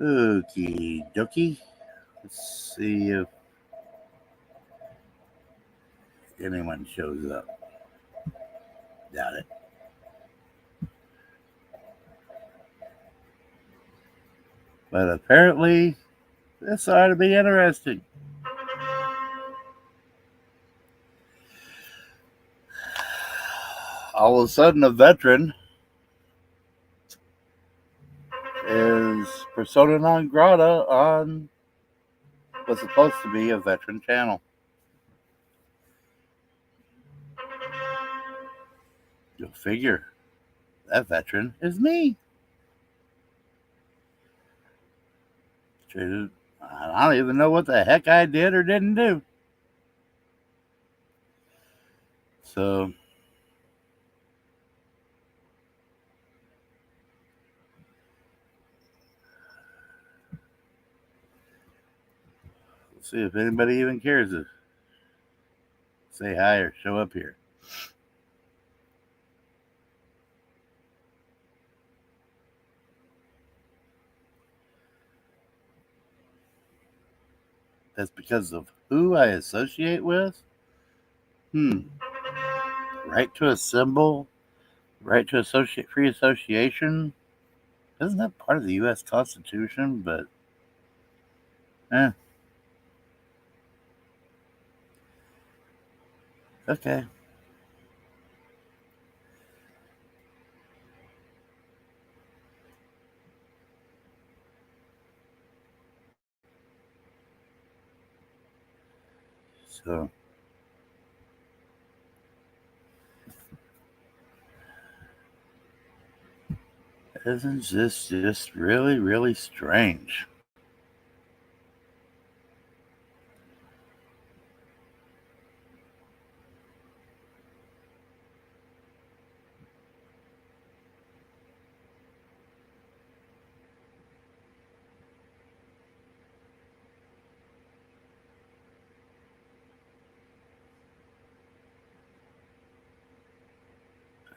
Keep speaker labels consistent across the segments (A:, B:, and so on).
A: Okie dokie. Let's see if anyone shows up. Doubt it. But apparently, this ought to be interesting. All of a sudden, a veteran is persona non grata on what's supposed to be a veteran channel. You'll figure that veteran is me. I don't even know what the heck I did or didn't do. So, let's see if anybody even cares to say hi or show up here. That's because of who I associate with? Right to assemble, right to free association. Isn't that part of the U.S. Constitution? But, okay. So, isn't this just really, really strange?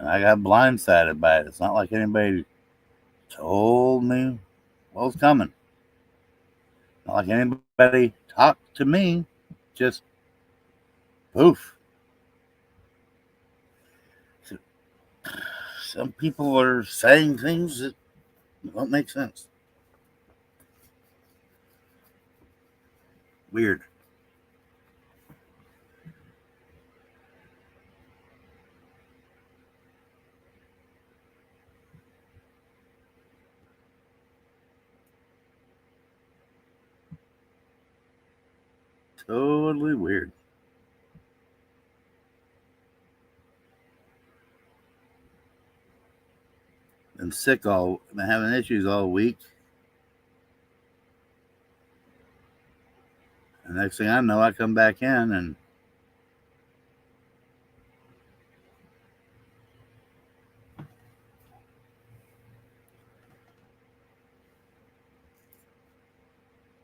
A: And I got blindsided by it. It's not like anybody told me what was coming. Not like anybody talked to me. Just poof. So, some people are saying things that don't make sense. Weird. Totally weird. Been been having issues all week. And next thing I know, I come back in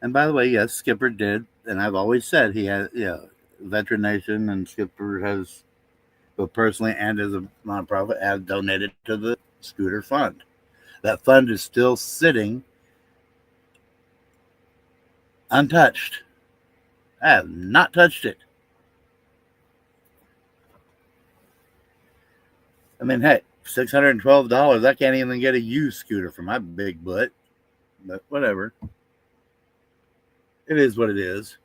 A: and by the way, yes, Skipper did, and I've always said he had, Veteran Nation and Skipper has, both personally and as a nonprofit, have donated to the scooter fund. That fund is still sitting untouched. I have not touched it. I mean, hey, $612. I can't even get a used scooter for my big butt. But whatever. It is what it is.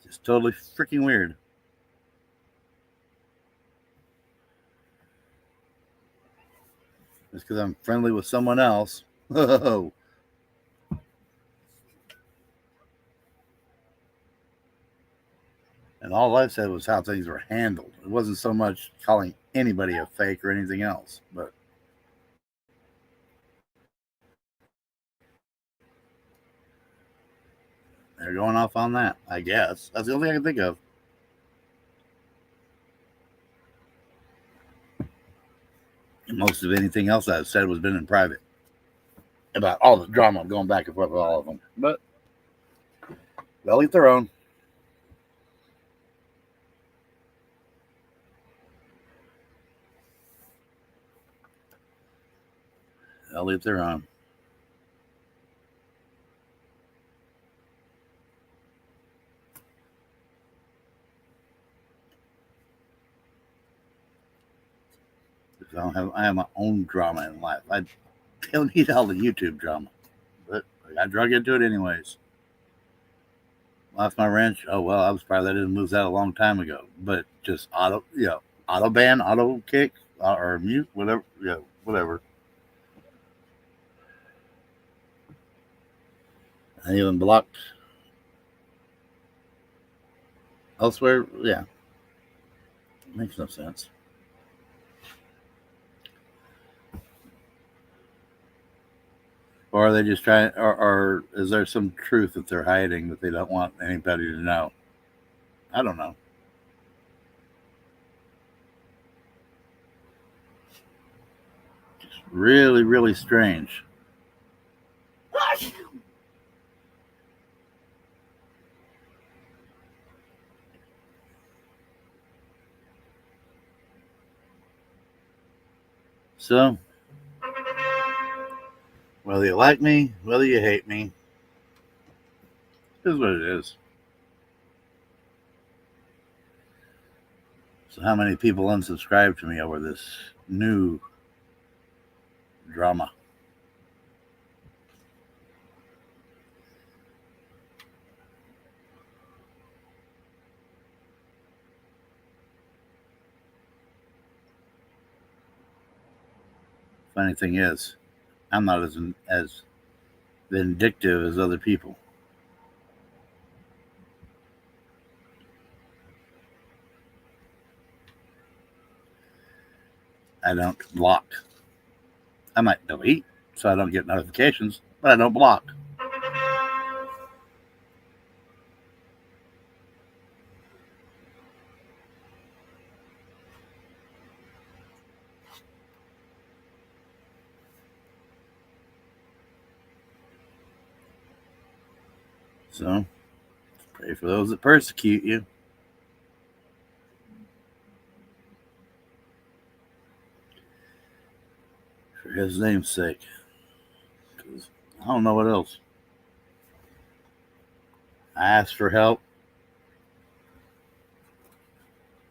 A: Just totally freaking weird. Just because I'm friendly with someone else. Oh. And all I said was how things were handled. It wasn't so much calling anybody a fake or anything else, but they're going off on that, I guess. That's the only thing I can think of. And most of anything else I've said was been in private about all the drama going back and forth with all of them. But they'll eat their own. I'll leave their on. I have my own drama in life. I don't need all the YouTube drama, but I got drug into it anyways. Lost my wrench. Oh well, I was probably letting lose that a long time ago. But just auto ban, auto kick, or mute, whatever, whatever. I even blocked elsewhere. Yeah, makes no sense. Or are they just trying? Or is there some truth that they're hiding that they don't want anybody to know? I don't know. It's really, really strange. So, whether you like me, whether you hate me, it is what it is. So, how many people unsubscribe to me over this new drama? Funny thing is, I'm not as vindictive as other people. I don't block. I might delete so I don't get notifications, but I don't block. So, pray for those that persecute you. For his name's sake. Because I don't know what else. I asked for help,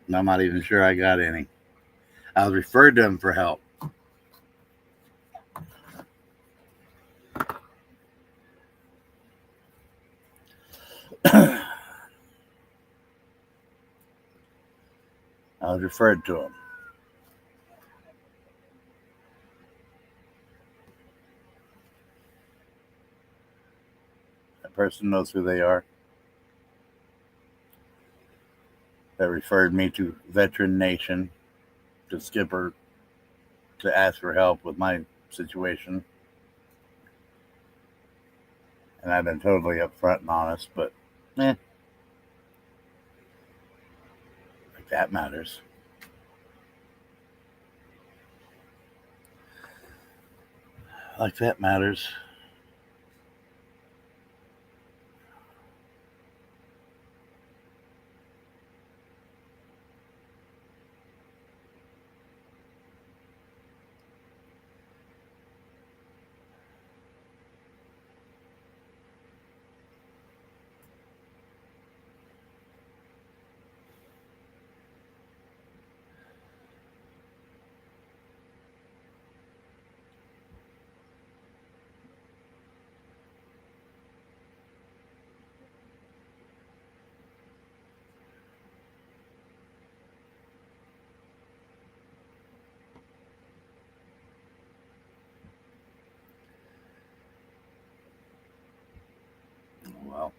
A: and I'm not even sure I got any. I was referred to him for help. I was referred to him. That person knows who they are. That referred me to Veteran Nation, to Skipper, to ask for help with my situation. And I've been totally upfront and honest, but like that matters. Like that matters. Well,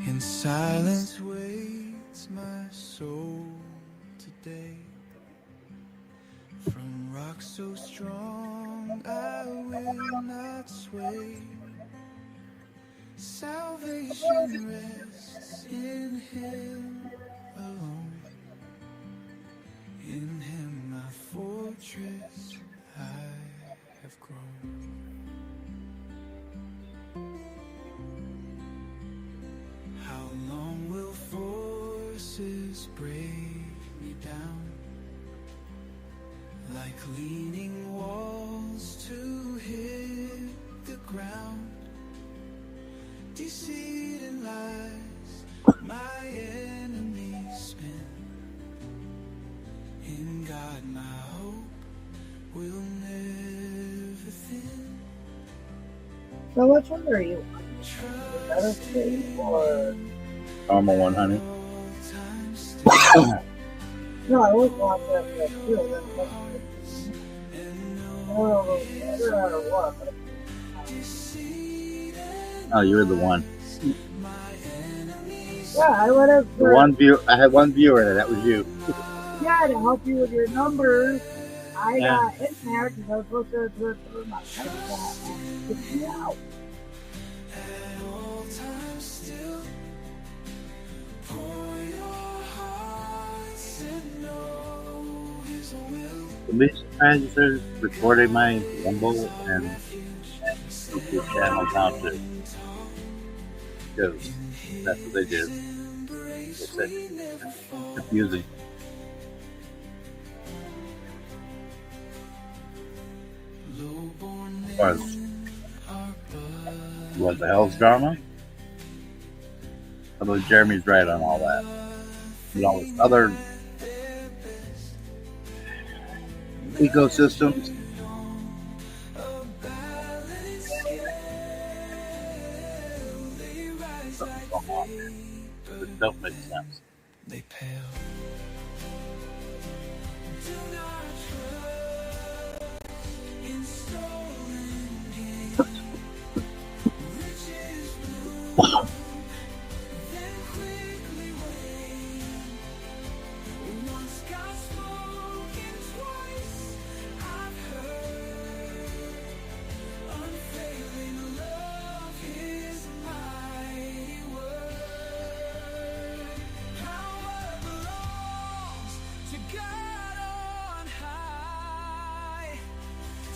B: In silence waits my soul today. From rock so strong I will not sway. Salvation rests in Him alone. In Him my fortress I have grown. always break me down, like leaning walls to hit the ground. Deceit and lies my enemies spin. In God my hope will never thin.
C: So which one are you on? The better state or
A: Normal one, honey.
C: no? I always watch that stuff too. That's what I don't know if it's better or what. But
A: Oh, you're the one.
C: yeah, I would have.
A: The one view. I had one viewer in it. That was you.
C: Yeah, to help you with your numbers. I
A: Yeah.
C: got in there because I was supposed to do it through my credit card and get me out.
B: At all times still, pour your hearts and know His will.
A: The least transistors recording my Rumble and YouTube channels now too. Because that's what they do. It's confusing. As far as what the hell's drama? I believe Jeremy's right on all that. And all this other ecosystems. Something's going on there that don't make sense.
B: They pale. Do not trust in stolen gifts. Riches bloom, then quickly wane. Once God spoken, twice I've heard. Unfailing love is mighty word. Power belongs to God on high.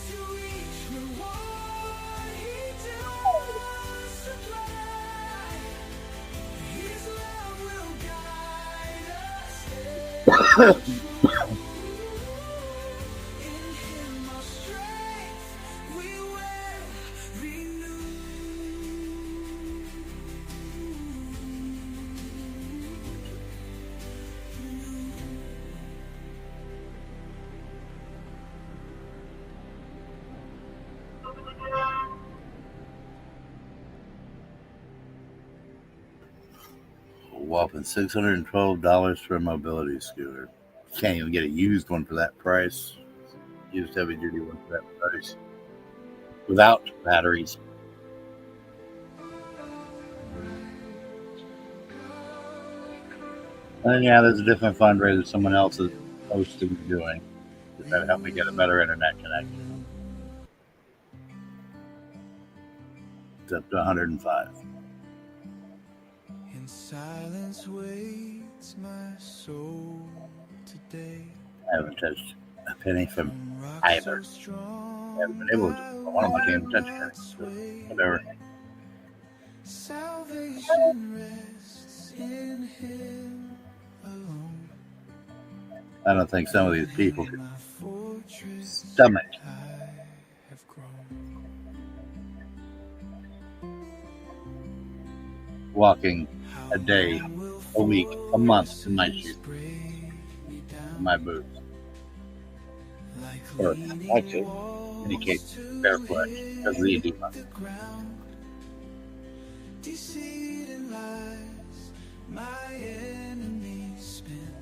B: To each reward He does supply. His love will guide us ever. In Him our strength we will renew.
A: A whopping $612 for a mobility scooter. Can't even get a used one for that price. Used heavy duty one for that price. Without batteries. And yeah, there's a different fundraiser someone else is hosting and doing to try to help me get a better internet connection. It's up to 105.
B: In silence waits my soul today.
A: I haven't touched a penny from
B: From rock
A: either.
B: so strong
A: I haven't been able to. One of them I can't even touch it. So whatever.
B: Salvation rests in Him alone.
A: I don't think some of these people could
B: My fortress
A: stomach
B: I have grown.
A: walking a day, a week, a month in my shoes, in my boots. Or actually, in any case, barefoot because of the edema.
B: Deceit and lies my enemies spin.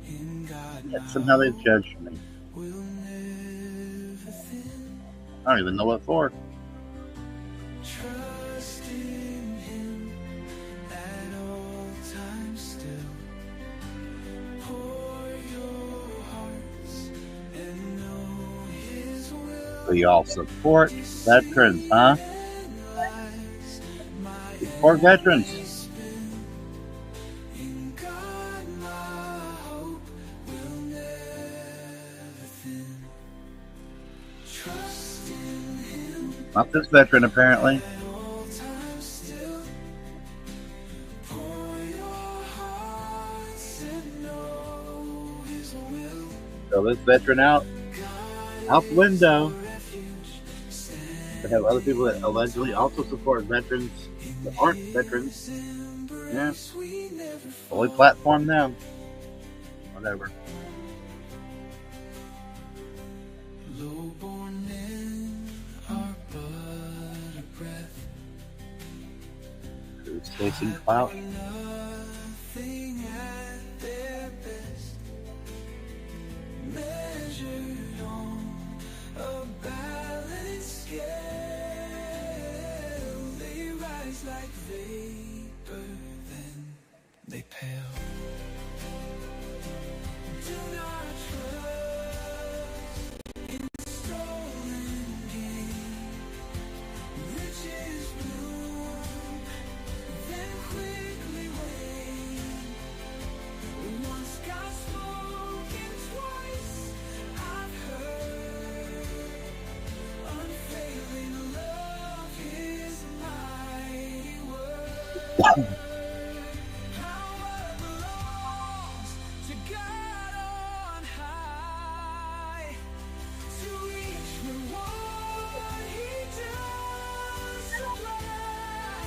B: In God
A: Yet somehow they've judged me.
B: will never thin.
A: I don't even know what for.
B: Trust in Him at all times still. Pour your hearts and know His will.
A: So y'all support veterans, huh? Support veterans.
B: In God my hope will never thin. Trust in Him
A: Not this veteran, apparently.
B: at all times still. Pour your heart
A: this veteran out the window. They have other people that allegedly also support veterans that aren't veterans. Yeah, fully platform them. Whatever.
B: Low-born men are but a breath.
A: Who's chasing clout?
B: Nothing at their best, measured on a balance scale. They rise like vapor, then they pale. Do not trust in stolen gain. Riches bloom, then quickly wane. Once God spoken, twice I've heard. Unfailing love is mighty word. Power belongs to God on high. To each reward He does supply.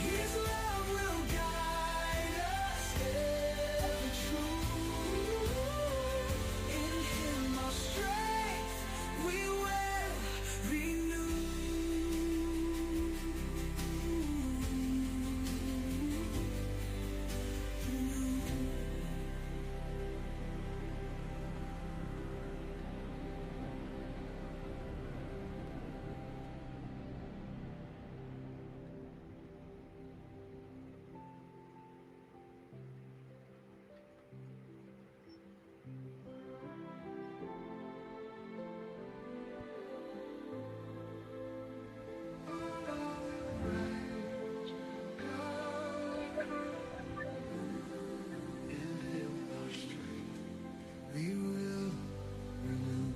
B: His love will guide us ever true. In Him our strength we will renew. We will renew.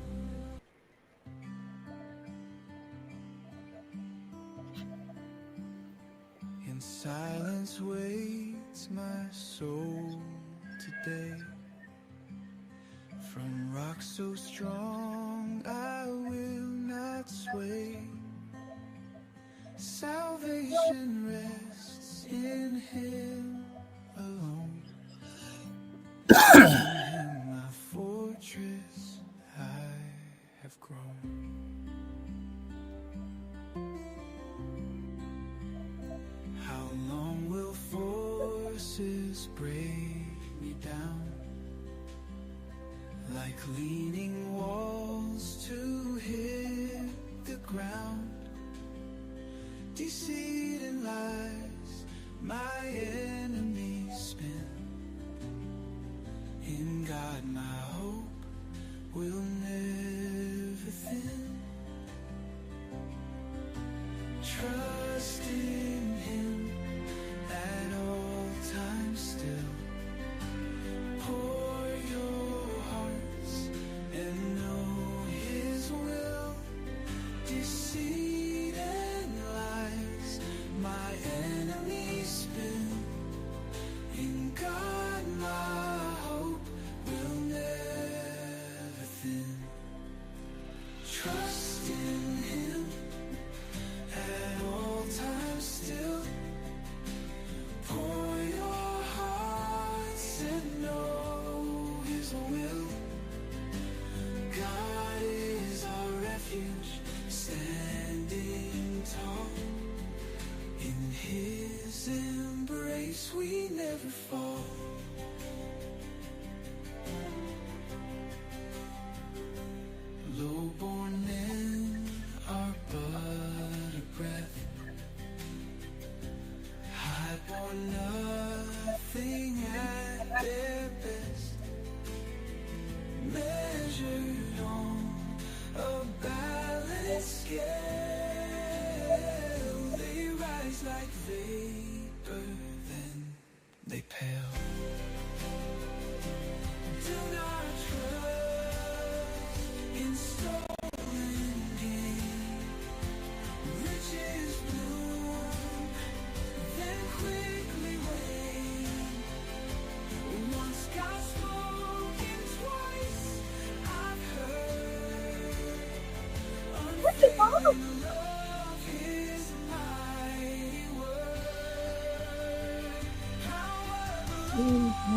B: In silence waits my soul today. From rock so strong I will not sway. Salvation rests in Him alone. In Him my fortress I have grown. How long will forces break me down, like leaning walls to hit the ground? Deceit and lies my enemies spin. In God my hope will never thin. Trust in Him at all times still. Pour your hearts and know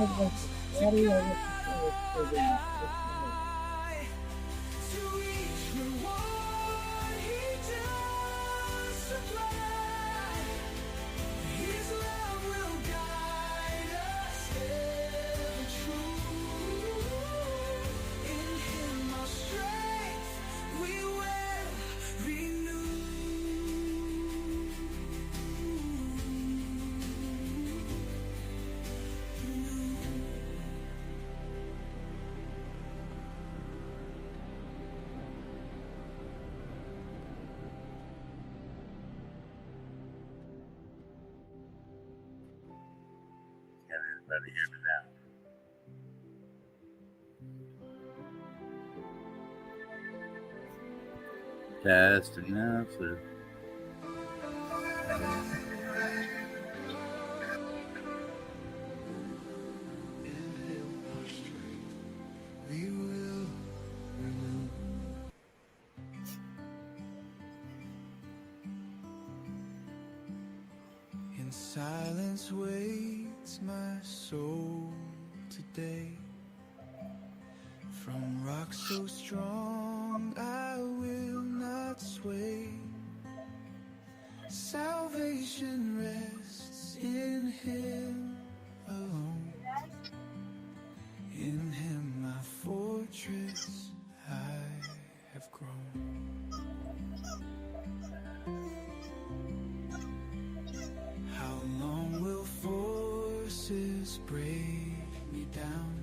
C: had like a daddy ever since I was children. It's funny.
B: To each reward he does supply. His love will guide us ever true. In him our strength we will renew.
A: Can everybody hear me now? Testing now, so
B: We will renew. In silence waits my soul today. From rock so strong I will not sway. Salvation rests in him alone. In him my fortress I have grown. How long will forces break me down?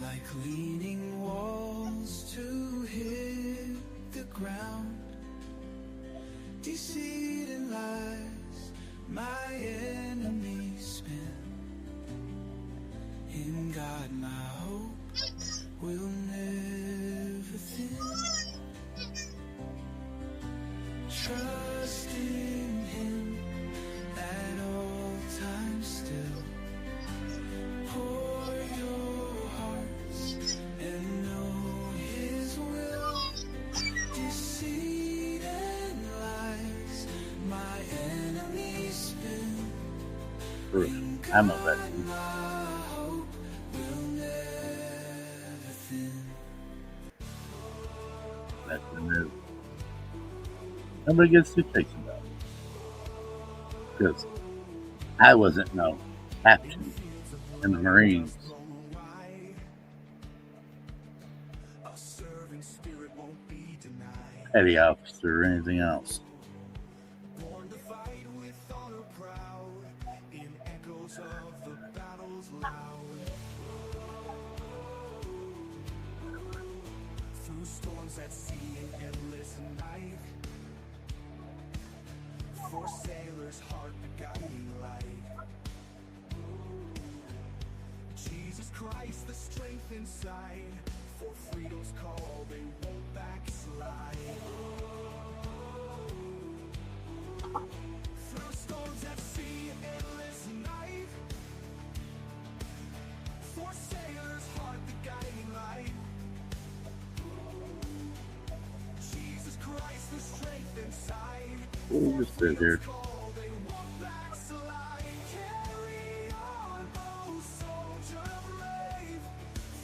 B: Like leaning walls to hit the ground. Deceit and lies my enemies spin. In God my hope will never thin. Trust in him at all times still. Pour your hearts and know his will. Deceit and lies my enemies spin.
A: proof. I'm a veteran.
B: My hope will never thin.
A: That's the move. Nobody gets too takes about it. Because I wasn't no captain in the Marines,
B: A servant spirit won't be denied.
A: petty officer, or anything else.
B: Born to fight with honor proud, in echoes of the battles loud. Through storms at sea and endless night, for sailors' heart the guiding light. Jesus Christ, the strength inside, for freedom's call they won't backslide. Through storms at sea and endless night, for sailors' heart the guiding light. Jesus Christ, the strength inside,
A: We'll just sit here.
B: call they won't backslide. Carry on, oh soldier brave,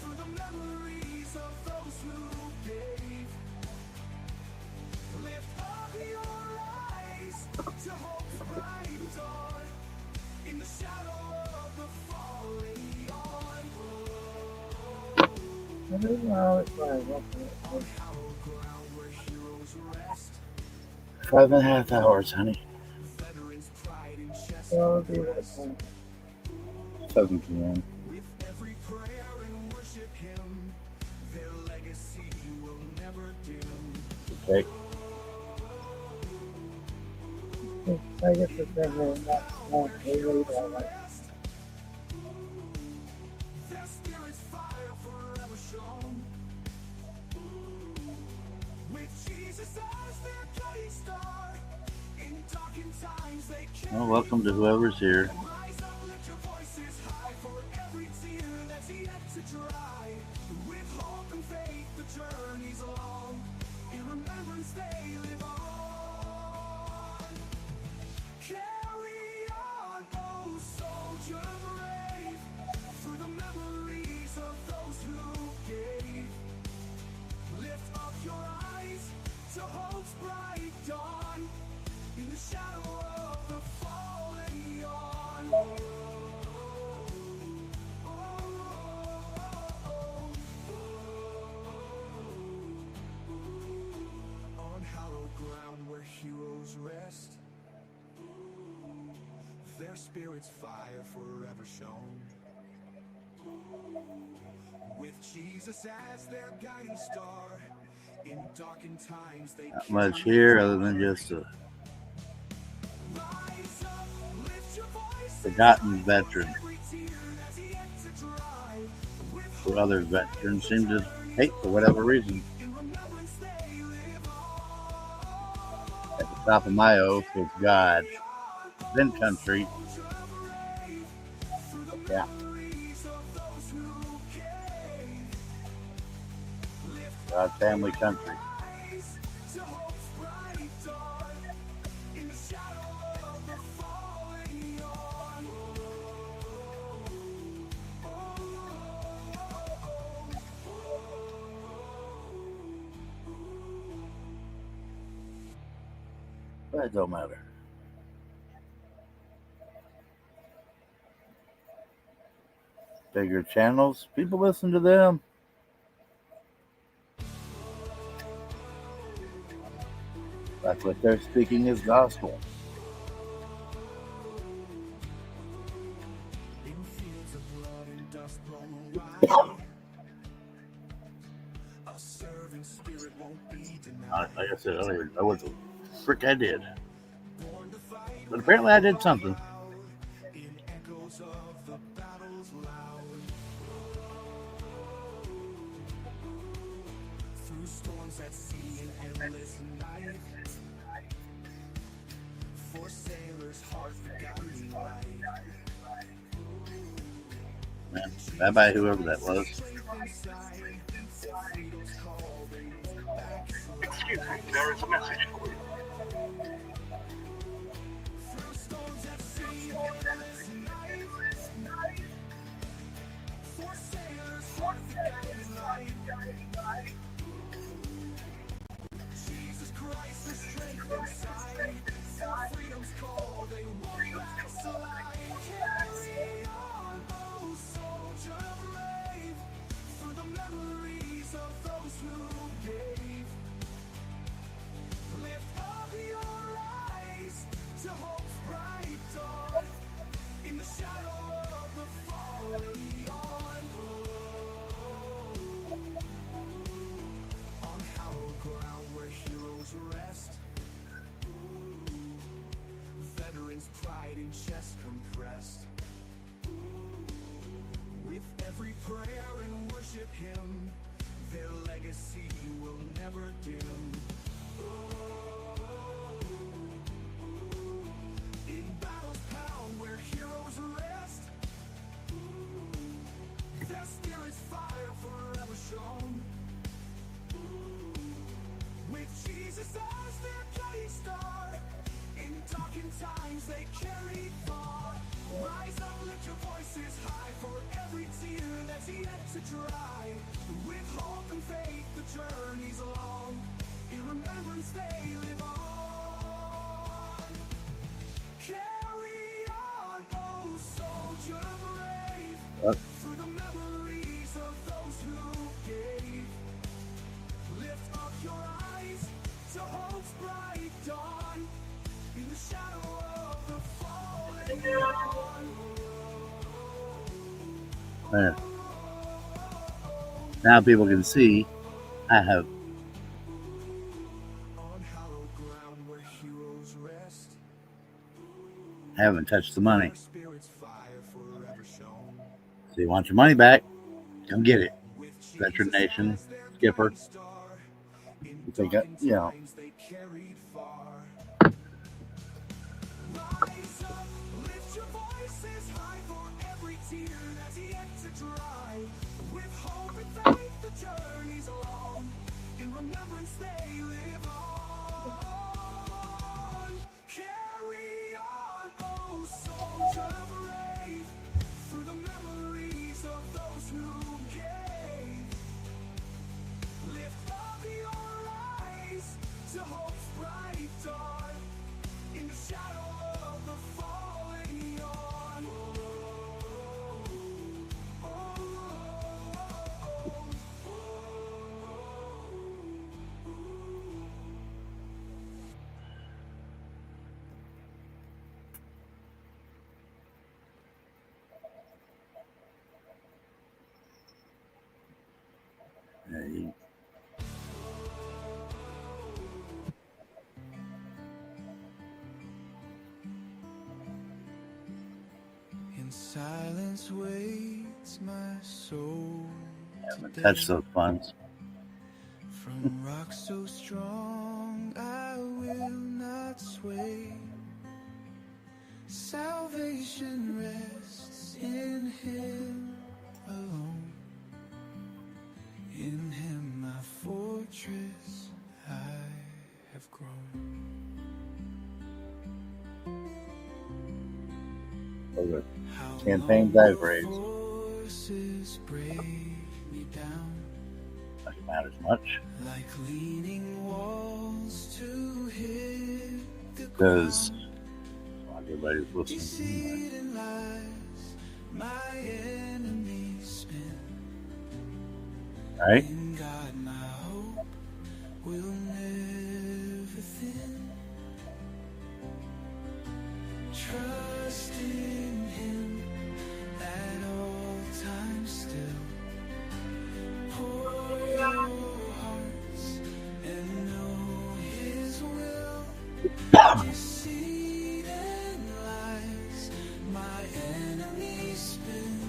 B: through the memories of those who gave. Lift up your eyes to hope's bright dawn, in the shadow of the falling dawn.
C: I don't know how it's like.
B: On hallowed ground where heroes rest,
A: 5.5 hours, honey.
B: veterans' pride in chest.
C: So it'll be like
A: 7 p.m.
B: With every prayer and worship hymn, their legacy will never dim.
A: Okay.
C: I guess it's never not really that like.
B: Their spirit's fire forever shone. With Jesus as their guiding star, in darkened times they carry.
A: Well, welcome to whoever's here.
B: Rise up, lift your voices high for every tear that's yet to dry. With hope and faith, the journey's long. In remembrance, they live on. Carry on, oh soldier brave. to hope's bright dawn. In the shadow of the fallen yawn. On hallowed ground where heroes rest, their spirits' fire forever shone. With Jesus as their guiding star, in darkened times they
A: Not much here other than just a
B: rise up, lift your voices
A: forgotten
B: high for
A: veteran
B: every tear that's yet to dry. With
A: who
B: hope
A: other
B: and faith
A: veterans
B: the
A: seem to
B: journey's
A: hate for whatever
B: on.
A: reason.
B: In remembrance they live
A: At the top of my
B: on.
A: oath was God,
B: Carry on,
A: then
B: oh
A: country.
B: soldier brave, through the
A: Yeah,
B: memories of those who came. Lift
A: God,
B: up your
A: family, country.
B: eyes to hope's bright dawn. In the shadow of the falling yawn.
A: But it don't matter. Bigger channels, people listen to them. That's what they're speaking is gospel.
B: In fields of blood and dust blown awry, a servant spirit won't be denied.
A: Like I said, I don't even know what the frick I did.
B: Born to fight
A: But
B: when
A: apparently I
B: hope
A: did
B: falls
A: something.
B: loud, in echoes of the battle's loud. Through storms at sea and endless night, for sailors' heart forgotten light.
A: Man, bye bye, whoever that was.
B: Faith inside, for freedom's call, they won't backslide.
D: Excuse me, there is a message for you.
B: Through storms at sea and endless night, for sailors' heart forgotten light. Jesus Christ, the strength inside, for freedom's call, they won't backslide. Carry on, oh soldier brave, through the memories of those who gave. Lift up your eyes to hope's bright dawn. In the shadow of the falling yawn. On hallowed ground where heroes rest, veterans' pride in chest compressed. With every prayer and worship hymn, their legacy will never dim. In battle's pound where heroes rest, their spirit's fire forever shone. With Jesus as their guiding star, in darkened times they carried far. Rise up, lift your voices high for every tear that's yet to dry. With hope and faith the journey's long, in remembrance they live on. Carry on, oh soldier brave,
A: What?
B: through the memories of those who gave. Lift up your eyes to hope's bright dawn, in the shadow of the fallen yawn.
A: Man. Now people can see I have
B: On hallowed ground where heroes rest,
A: haven't touched the money.
B: their spirits' fire forever shone.
A: So you want your money back? Come get it.
B: With Jesus
A: Veteran Nation,
B: as their
A: Skipper.
B: guiding star, in
A: You think
B: darkened
A: you know.
B: times they carried far. Rise up, lift your voices high for every tear that's yet to dry. With hope and faith the journey's long, in remembrance they live on. Carry on, oh soldier brave, through the memories of those who gave. Lift up your eyes
A: Yeah,
B: In silence waits my soul
A: haven't
B: today.
A: touched those funds.
B: From rock so strong I will not sway. Salvation rests in Him alone. In Him my fortress I have grown.
A: Those are
B: How
A: campaigns
B: long
A: I've
B: will
A: raised.
B: forces break me down?
A: Doesn't matter as much
B: Like leaning walls to hit the
A: because
B: ground.
A: everybody's listening.
B: Deceit and lies my enemies spin.
A: Right?
B: In God my hope will never thin. Trust in Him at all times still. Pour your hearts and know His will. Deceit and lies my enemies spin.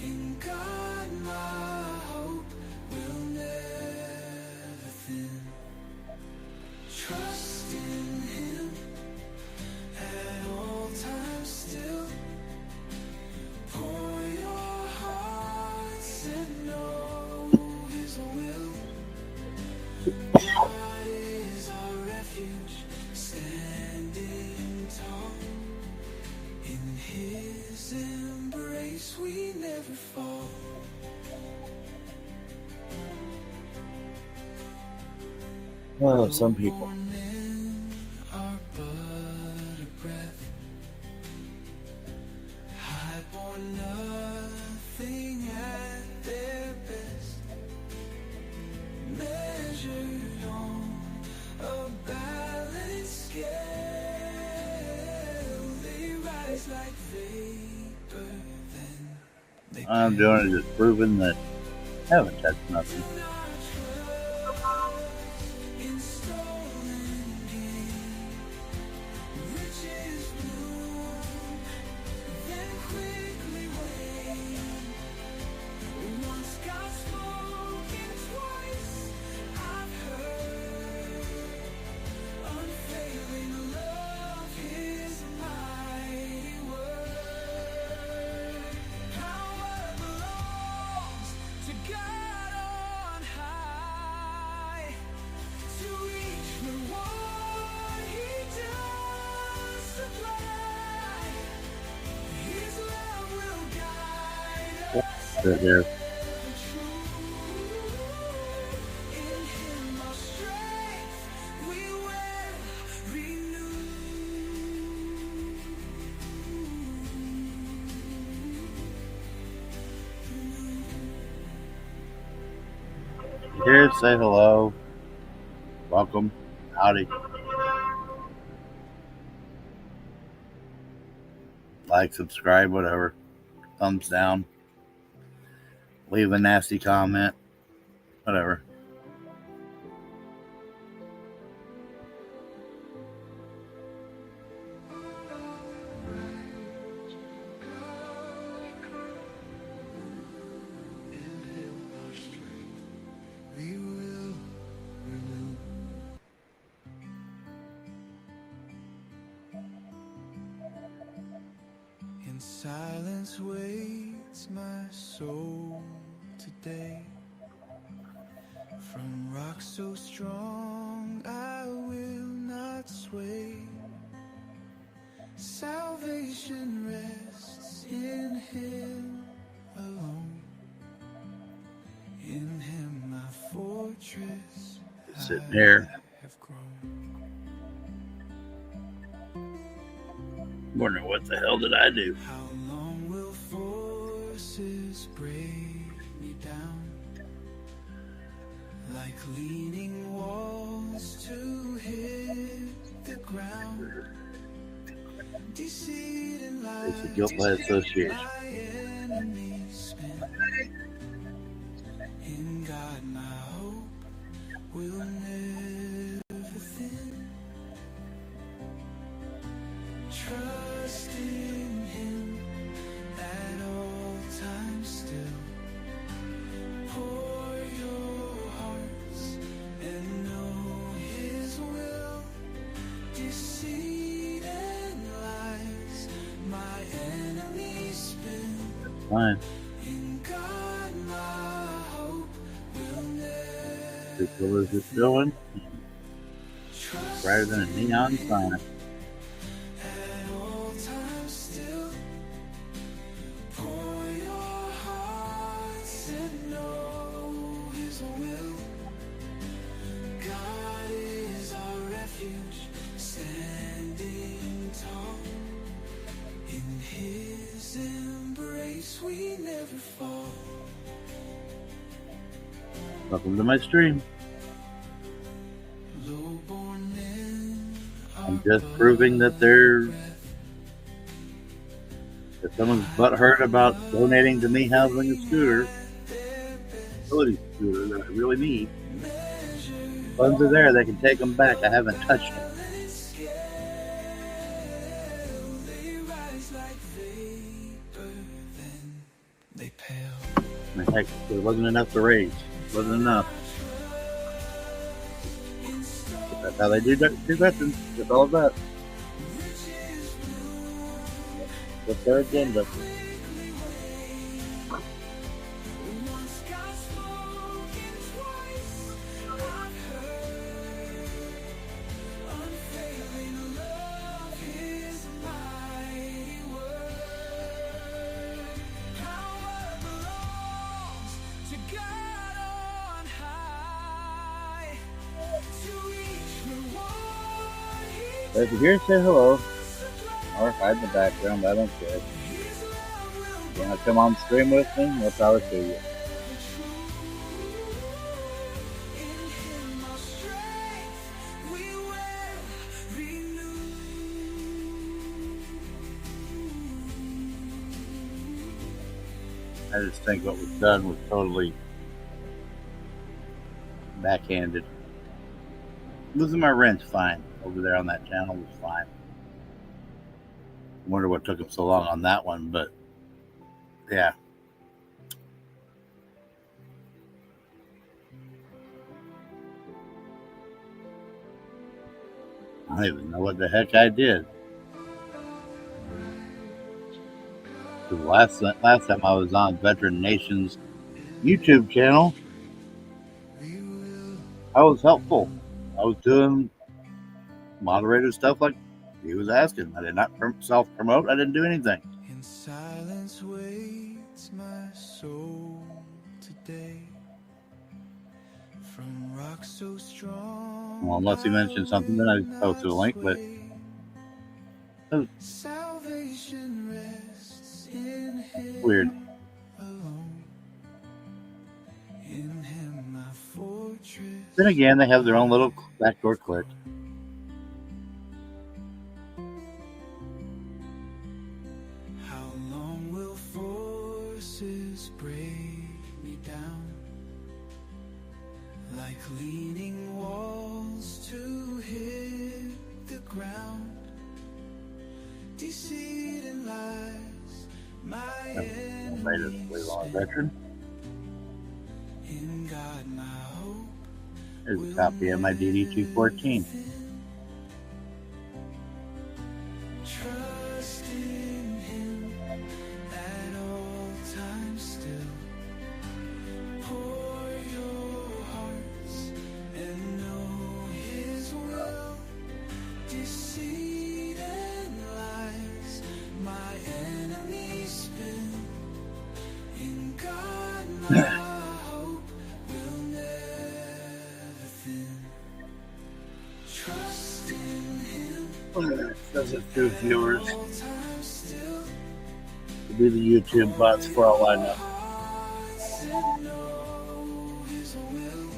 B: In God my hope will never thin. Trust in Him at all times still. Pour your hearts and know His will. God is our refuge, standing tall. In His embrace we never fall.
A: Oh, some people.
B: Men are but a breath. Highborn, nothing at their best. Measured on a balanced scale, they rise like vapor, then they
A: All I'm doing is just proving that I haven't touched nothing.
B: in stolen gain. Riches bloom, then quickly wane. Once God spoken, twice I've heard. Unfailing love, His mighty word. Power belongs to God on high. To each reward He does supply. His love will guide us
A: Right there.
B: ever true. In Him our strength we will renew.
A: Here, say hello. Welcome. Howdy. Like, subscribe, whatever. Thumbs down. Leave a nasty comment. Whatever.
B: We will renew. In silence waits my soul today. From rock so strong I will not sway. Salvation rests in Him alone. In Him my fortress
A: Sitting here.
B: I have grown.
A: Wondering what the hell did I do?
B: How long will forces break me down? Like leaning walls to hit the ground. Deceit and lies
A: It's a guilt by association.
B: my enemies spin. In God God, my hope will never thin. Trust in Him at all times still. Pour your hearts and know His will. Deceit and lies my enemies spin.
A: Fine.
B: In God my hope will
A: This
B: never
A: color is going
B: trust
A: brighter than a neon sign.
B: at all times still. Pour your hearts and know His will. God is our refuge, standing tall. In His embrace we never fall.
A: Welcome to my stream.
B: Low-born men
A: I'm
B: are
A: just proving that they're. If someone's butthurt about donating to me having a scooter, utility scooter that I really need, funds are there. They can take them back. I haven't touched them.
B: they rise like vapor, then they pale.
A: In fact, there wasn't enough to raise. Wasn't enough. But that's how they do veterans. With all of that. That's their agenda.
B: Once God spoken twice, I've heard unfailing love His mighty word. Power belongs to God on high. To each reward He
A: But if you're here, say hello. Or hide in the background. I don't care.
B: His love will
A: You want to come on stream with me? More power to you.
B: be true. In Him our strength we will renew.
A: I just think what was done was totally backhanded. Losing my wrench, fine. Over there on that channel was fine. Wonder what took him so long on that one, but yeah. I don't even know what the heck I did. The last time I was on Veteran Nation's YouTube channel, I was helpful. I was doing moderator stuff like he was asking. I did not self-promote. I didn't do anything.
B: In silence waits my soul today. From rock so strong.
A: Well, unless he mentioned something, then I posted a link. But
B: salvation rests in Him
A: weird.
B: alone. In Him my fortress.
A: Then again, they have their own little backdoor click.
B: How long will forces break me down? Like leaning walls to hit the ground. Deceit and lies, my
A: Made us believe on a veteran.
B: in God my hope.
A: Here's a copy of my DD-214.
B: Trust in Him at all times still. Pour your hearts and know His will. Deceit and lies my enemies spin. In God my hope will never thin. Trust in Him
A: Does it to viewers?
B: all times still.
A: To be the YouTube bots for all I know.
B: Hearts and know His will.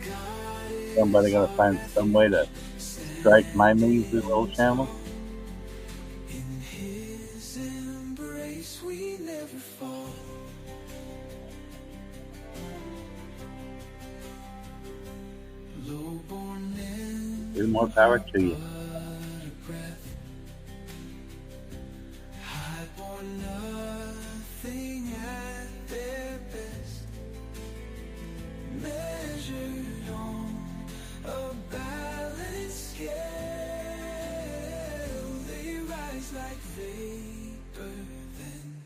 B: God is
A: Somebody gonna find some way to strike my knees this whole channel.
B: in His embrace we never fall.
A: do more power to you.
B: Like vapor, then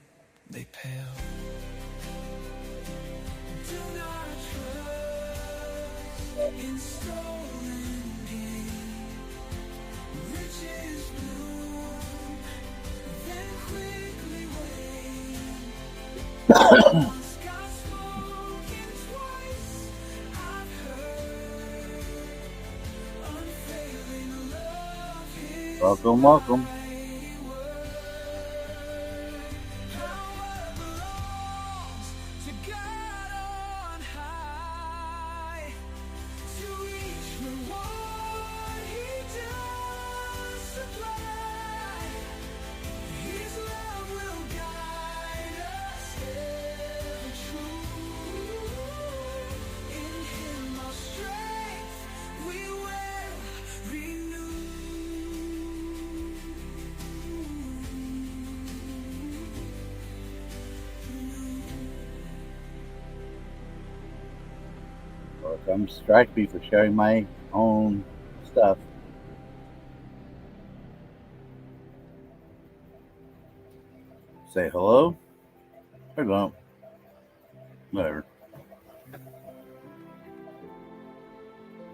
B: they pale. Do not trust in stolen gain. Riches bloom, then quickly wane. Once got spoken twice, I've heard. Unfailing love is
A: Welcome, welcome. Come strike me for sharing my own stuff. Say hello or don't. Whatever.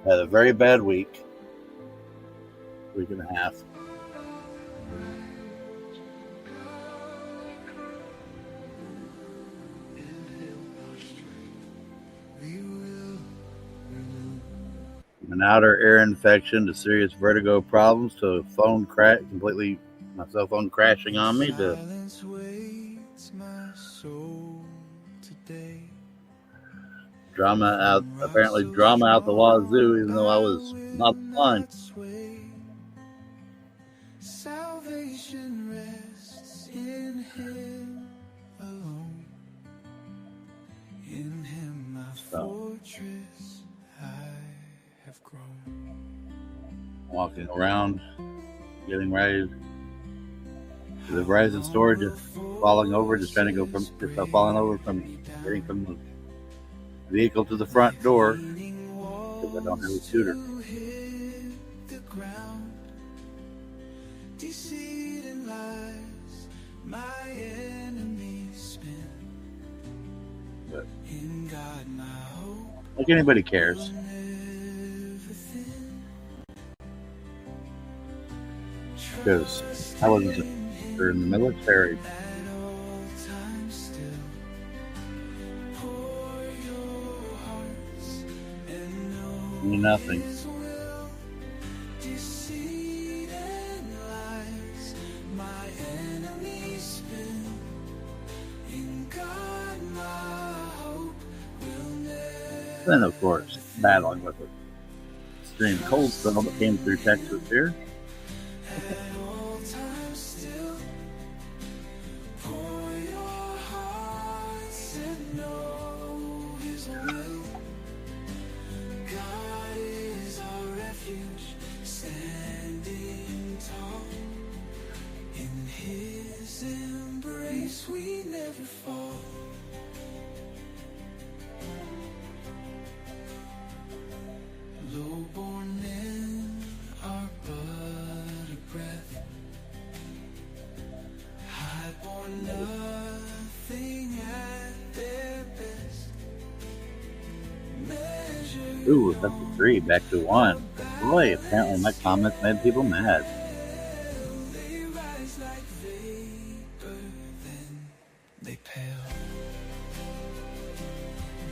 A: Had a very bad week and a half. An outer ear infection to serious vertigo problems to phone crash completely, my cell phone crashing on me to drama out, apparently drama out the wazoo, even though I was not the line.
B: Salvation rests in Him alone. In Him my fortress I have grown.
A: Walking around, getting ready to the Verizon store, just falling over, just trying to go from, just falling over from getting from the vehicle to the front door because I don't have a scooter.
B: Deceit and lies, my enemies spin.
A: But
B: in God my hope.
A: like anybody cares. Because I wasn't in the military. Nothing. Then, of course, battling with an extreme cold spell that came through Texas here.
B: We never fall. Low-born men are but a breath. High-born nothing at their best.
A: Ooh, that's a 3, back to 1. Boy, apparently my comments made people mad.
B: They rise like vapor, then they pale.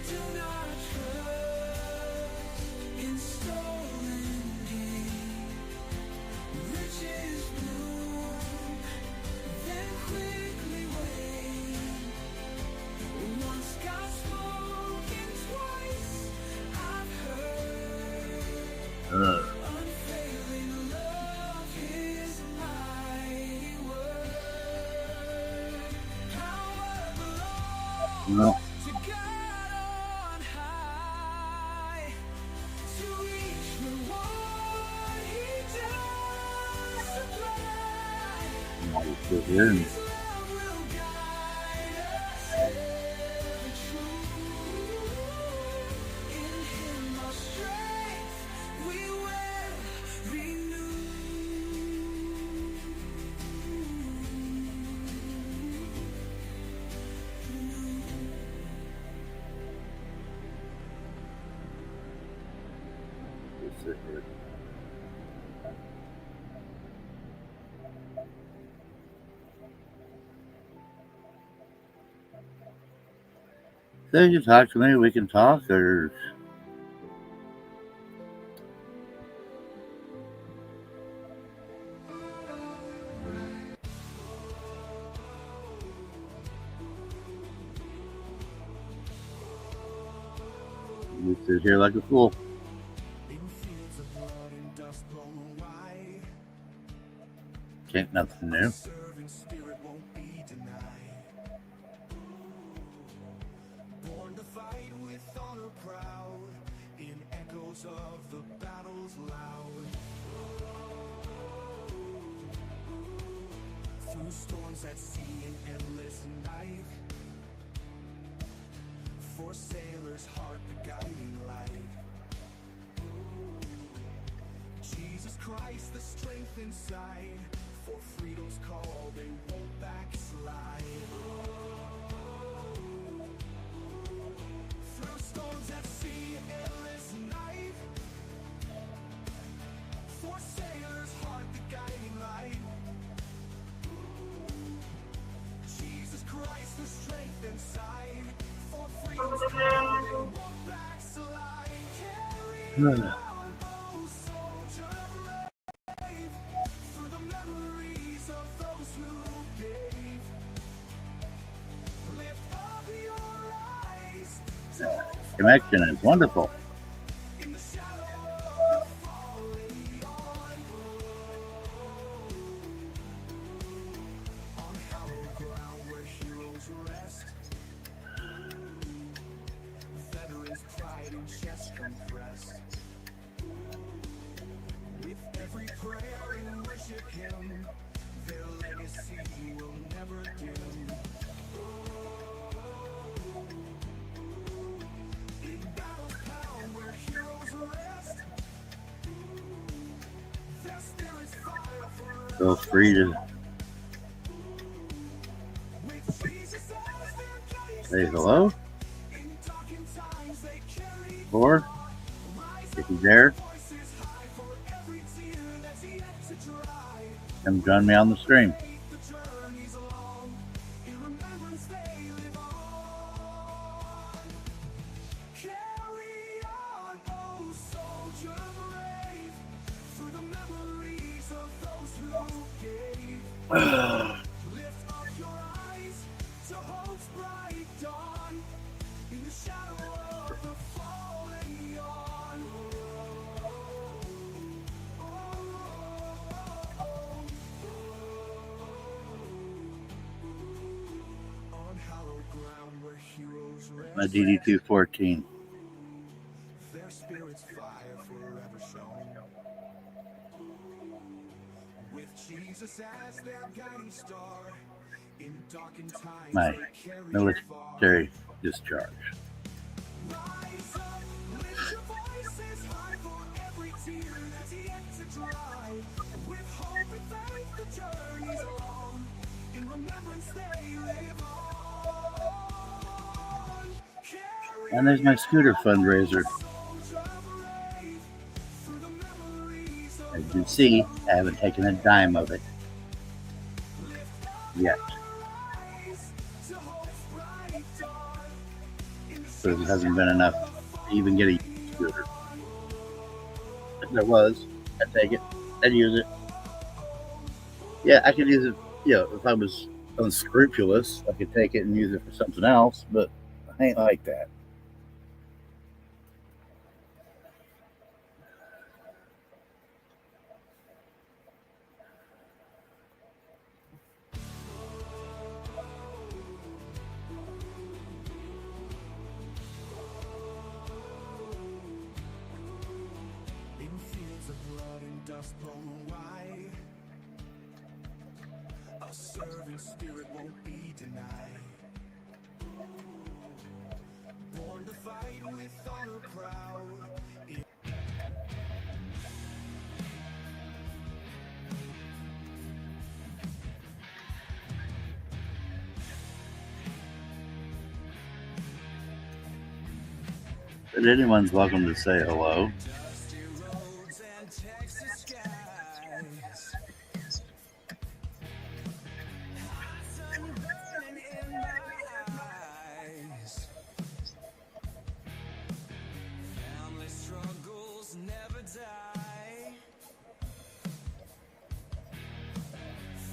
B: Do not trust in stolen gain. Riches bloom, then quickly wane. Once God spoken twice, I've heard. Unfailing love is my word. Power belongs
A: No.
B: to God on high. To each reward
A: We're here and we'll sit here. So you talk to me, we can talk, or you sit here like a fool.
B: In fields of blood and dust blown away,
A: Can't nothing new.
B: servant spirit won't be denied. Born to fight with honor proud, in echoes of the battles loud. Through storms at sea and endless night, for sailors' heart the guiding light. Jesus Christ, the strength inside, for freedom's call they won't backslide. Through storms at sea and endless night, for sailors' heart the guiding light. Jesus Christ, the strength inside, for freedom's call they won't backslide. Carry on, oh soldier brave, through the memories of those who gave. Lift up your eyes to hope's
A: Connection is wonderful.
B: in the shadow of falling on hallowed ground where heroes rest. Veterans' pride and chest compressed. With every prayer and worship hymn, their legacy will never dim. In battle's pound where heroes rest, their spirits fire forever.
A: Feel free to
B: With Jesus as their guiding
A: say
B: star,
A: hello,
B: in darkened times they carry
A: or
B: rise
A: if
B: up,
A: you dare,
B: voices high for every tear that's yet to dry.
A: come join me on the stream.
B: The journey's long, in remembrance they live on. Carry on, oh soldier brave, through the memories of those who gave. Lift up your eyes to hope's bright dawn, in the shadow of the fallen yawn. On hallowed ground where heroes
A: My
B: rest,
A: DD214.
B: their spirits fire forever shone. With Jesus as their guiding star, in darkened times
A: My
B: they carry far.
A: military discharge.
B: Rise up, lift your voices high for every tear that's yet to dry. With hope and faith the journey's long, in remembrance they live on. Carry
A: And there's my scooter fundraiser.
B: soldier brave, through the memories of
A: As you see, I haven't taken a dime of it
B: lift up
A: yet.
B: eyes to hope's bright dawn, in the
A: Because it hasn't been enough to even get a scooter. If there was, I'd take it. I'd use it. Yeah, I could use it, if I was unscrupulous, I could take it and use it for something else, but I ain't like that.
B: in fields of blood and dust blown away. A servant spirit won't be denied. Born to fight with honor proud.
A: But anyone's welcome to say hello.
B: Dusty roads and Texas skies. Hot sun burning in my eyes. Family struggles never die.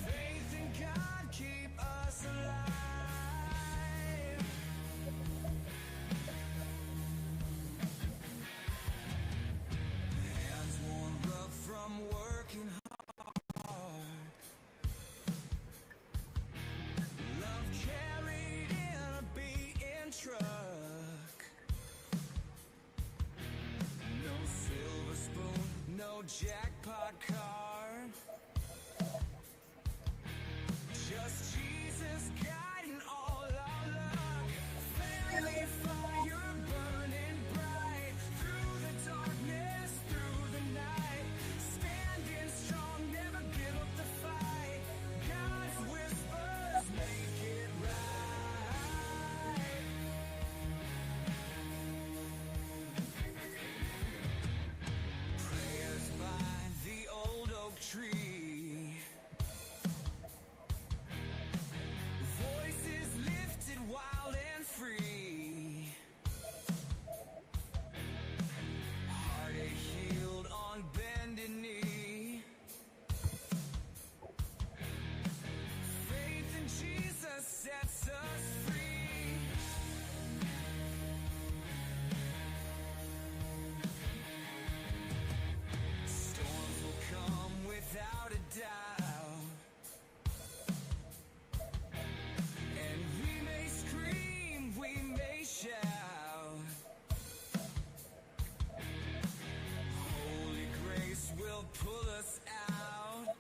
B: Faith in God keep us alive. Hands worn rough from working hard. Love carried in a beaten truck. No silver spoon, no jackpot card. Just Jesus guiding all our luck. Family fire burning bright. Through the darkness, through the night. Standing strong, never give up the fight. God's whispers make it right. Prayers by the old oak tree. Voices lifted wild and free. Heartache healed on bended knee. Faith in Jesus sets us free. Storms will come without a doubt. And we may scream, we may shout. Holy grace will pull us out.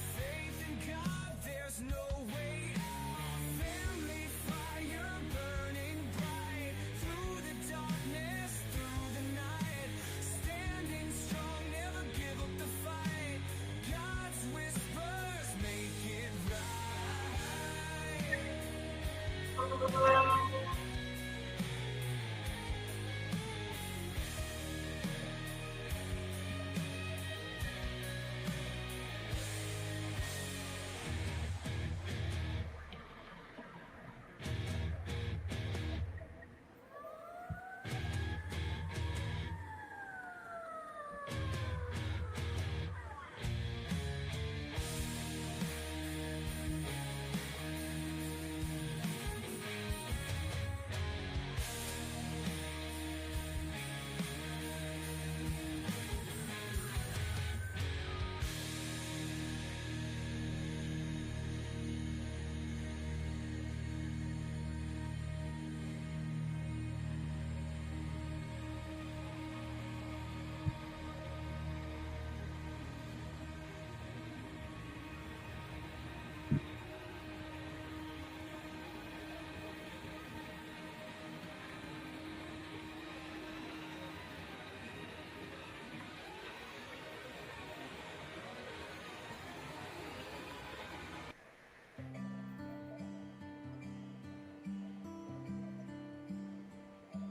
B: Faith in God, there's no way out. Family fire burning bright. Through the darkness, through the night. Standing strong, never give up the fight. God's whispers make it right.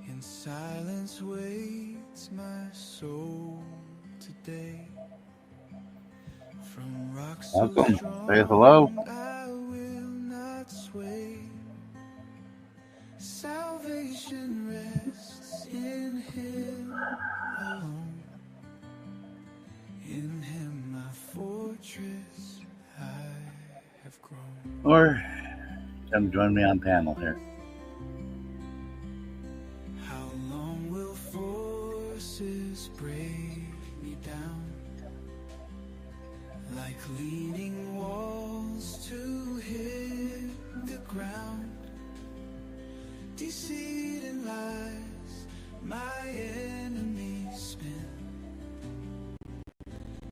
B: In silence waits my soul today. From rocks so
A: Welcome.
B: strong,
A: Say hello.
B: I will not sway. Salvation rests in Him alone. In Him my fortress I have grown.
A: Or come join me on panel here.
B: How long will forces break me down? Like leaning walls to hit the ground. Deceit and lies my enemies spin.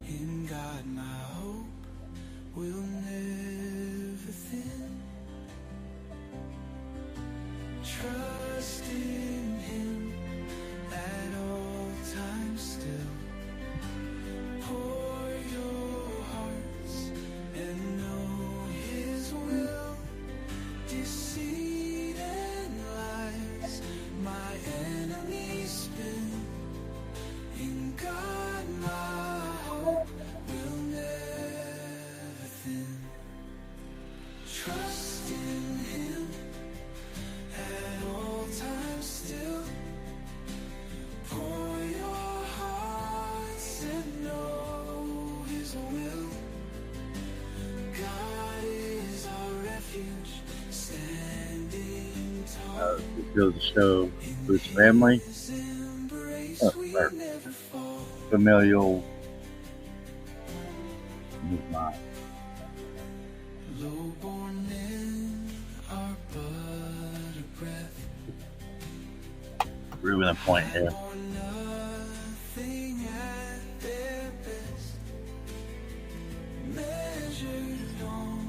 B: In God my
A: goes to show whose family or familial is not.
B: Low-born men are but a breath.
A: Proving a point here.
B: Or nothing at their best. Measured on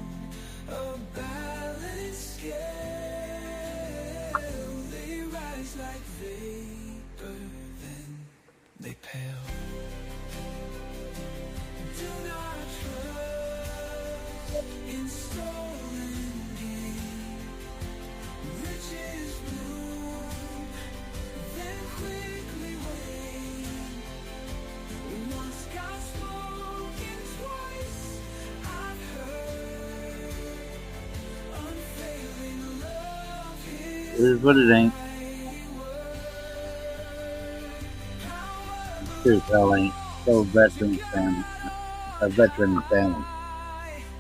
B: a balance scale. They rise like vapor, then they pale. Do not trust in stolen gain. Riches bloom, then quickly wane. Once God spoken, twice I've heard. Unfailing love
A: It is what it ain't. Truth, hell ain't. So veteran family. A veteran family.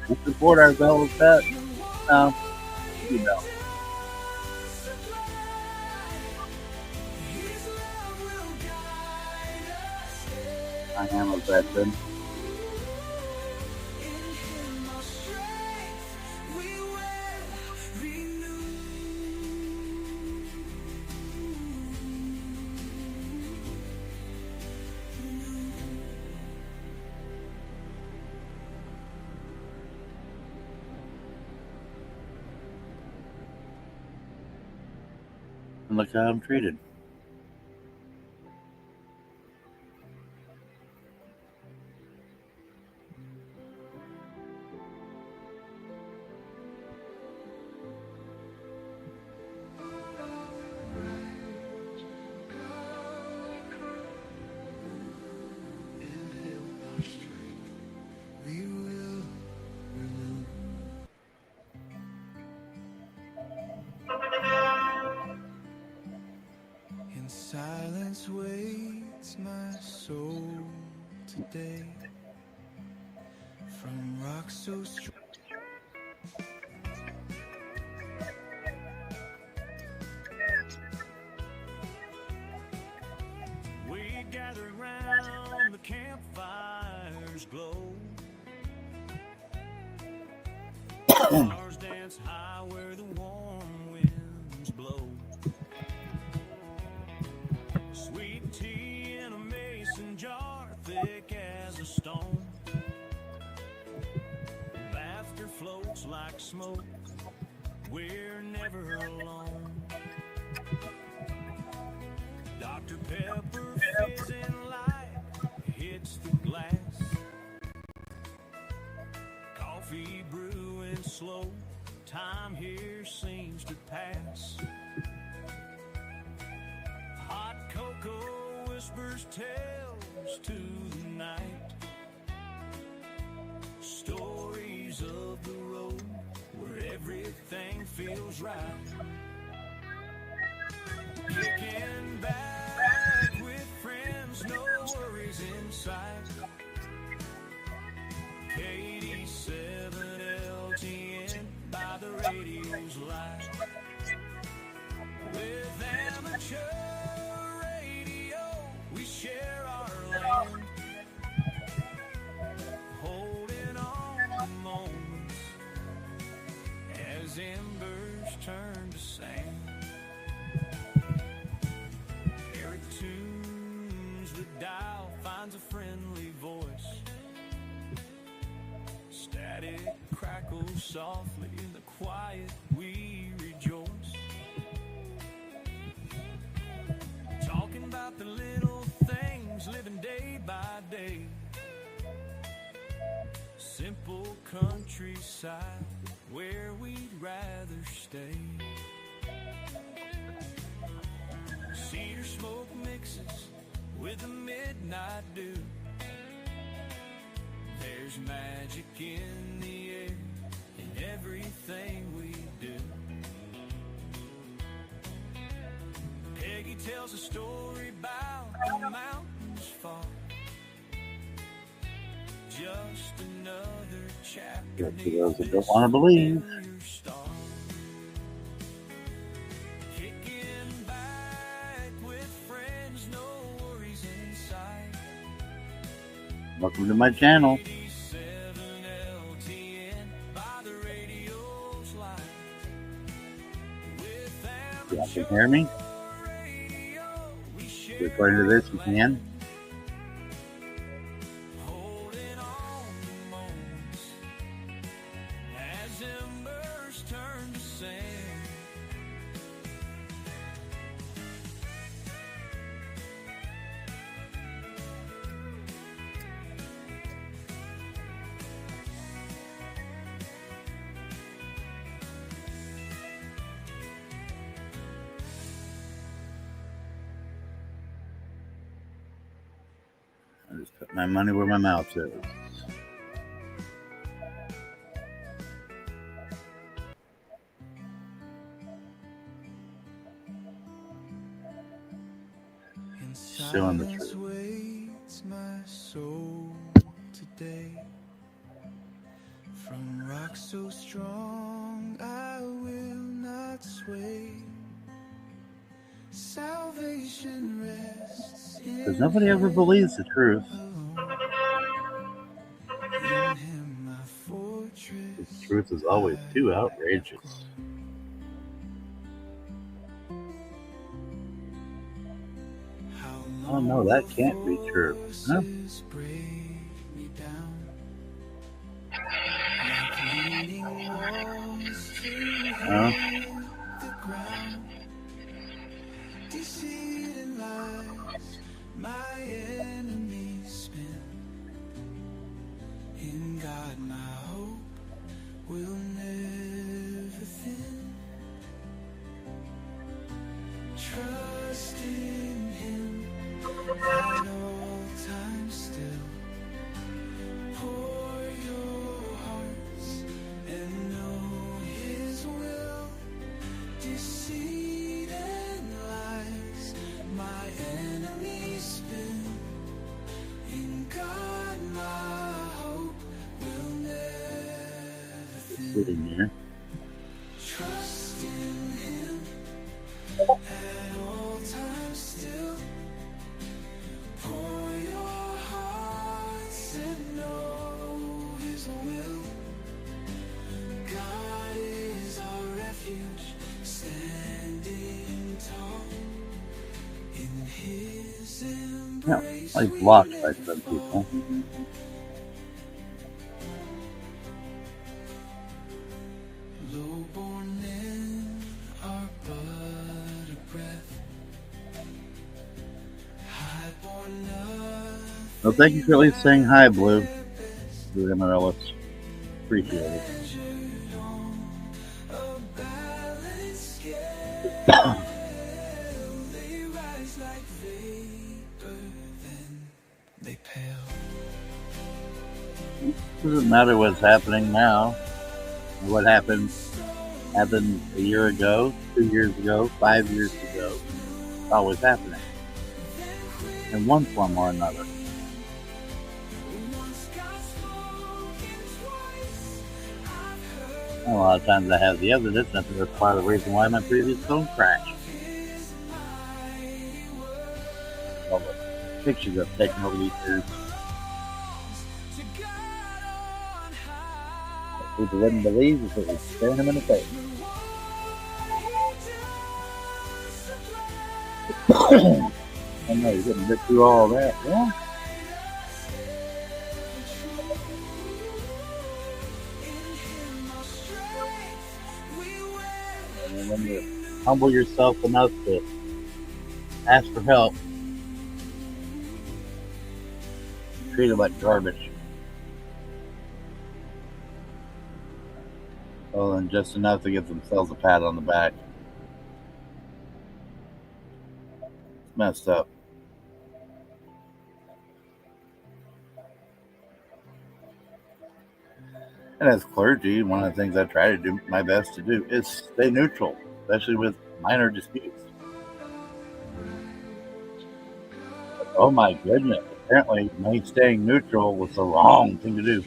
A: We support ourselves with that. No, you don't. I am a veteran. And look how I'm treated.
B: We will renew. In silence waits my soul today. From rocks so strong. We gather round the campfire's glow. Stars dance high where the warm winds blow. Sweet tea in a mason jar, thick as a stone. Laughter floats like smoke, we're never alone. Dr. Pepper fizzing light hits the glass. Coffee brewing slow, time here seems to pass. Hot cocoa whispers tales to the night. Stories of the road where everything feels right. Kicking back with friends, no worries in sight. 87 LTN by the radio's light. With amateur radio, we share our land. Holding on to moments as embers turn to sand. Eric tunes the dial, finds a friendly voice. Static crackles softly in the quiet, we rejoice. Talking about the little things, living day by day. Simple countryside where we'd rather stay. Cedar smoke mixes with the midnight dew. There's magic in the air, in everything we do. Peggy tells a story about the mountains far. Just another chapter.
A: Just for those that don't want to believe.
B: Kicking
A: Welcome to my channel. You all can hear me? According to this, you can. I just put my money where my mouth is. Showing the truth.
B: Waits my soul today. From rock so strong I will not sway. Salvation rests
A: Because nobody ever believes the truth.
B: in him, my fortress.
A: The truth is always too outrageous. Oh no, that can't be true. Huh? Oh.
B: My enemies spin. In God my hope will never thin. Trust in him at all times still. Pour your hearts and know his will. Deceit and lies my enemies spin. In God my hope will never thin.
A: Sitting there.
B: Trust in him at all times still. Pour your hearts and know his will. God is our refuge, standing tall in his
A: Yeah,
B: embrace.
A: like blocked by some people.
B: Low-born men are but a breath. High-born nothing.
A: Well, thank you for at least saying hi, Blue. Blue Amaryllis. Appreciate it. Doesn't matter what's happening now. What happened a year ago, 2 years ago, 5 years ago. It's always happening in one form or another. And a lot of times I have the evidence, and that's part of the reason why my previous phone crashed. All the pictures I've taken over these years. What people wouldn't believe if it was staring them in the face. I know you couldn't get through all that, yeah? And when you humble yourself enough to ask for help, treat it like garbage. Well, then just enough to give themselves a pat on the back. It's messed up. And as clergy, one of the things I try to do my best to do is stay neutral, especially with minor disputes. But, oh my goodness, apparently me staying neutral was the wrong thing to do.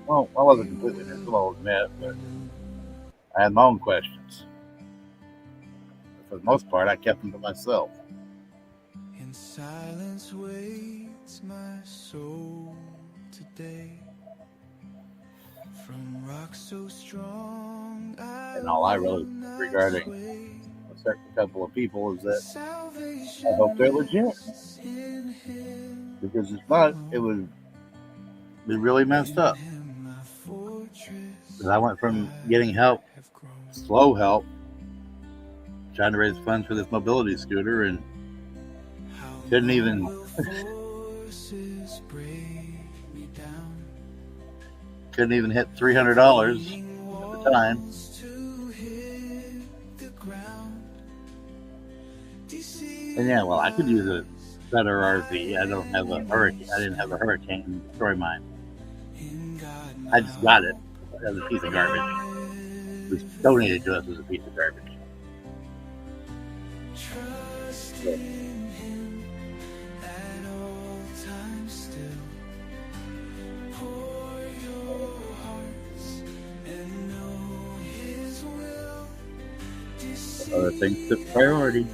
A: Well, I wasn't completely neutral, I'll admit, but I had my own questions. For the most part, I kept them to myself.
B: In silence waits my soul today. From rock so strong,
A: And all I really regarding a certain couple of people is that I hope they're legit. Because if not, it would be really messed up. Because I went from getting help, slow help, trying to raise funds for this mobility scooter, and couldn't even hit $300 at the time. And yeah, well, I could use a better RV. I don't have a hurricane. I didn't have a hurricane destroy mine. I just got it as a piece of garbage. It was donated to us as a piece of garbage. So, other things took priority.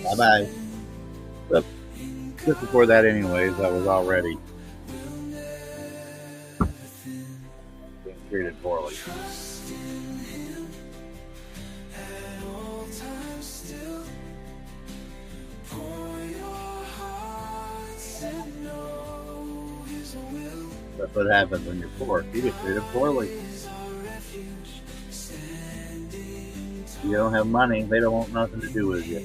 A: Bye-bye. But just before that anyways, I was already being treated poorly. That's what happens when you're poor. You get treated poorly. You don't have money, they don't want nothing to do with you.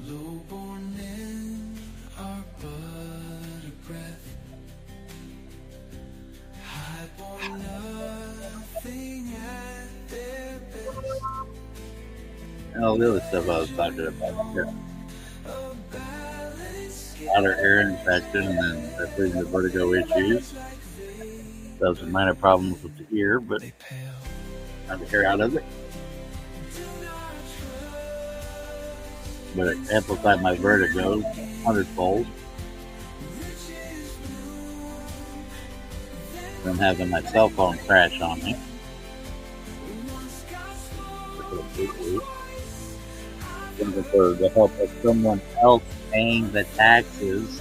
B: Low-born men are but a breath. High-born nothing at their best.
A: And all the other stuff I was talking about. Yeah. Outer ear infection, and then that's leading to vertigo issues. Those are minor problems with the ear, but I'm hair out of it. But it amplified my vertigo 100-fold. From having my cell phone crash on me. For the help of someone else paying the taxes,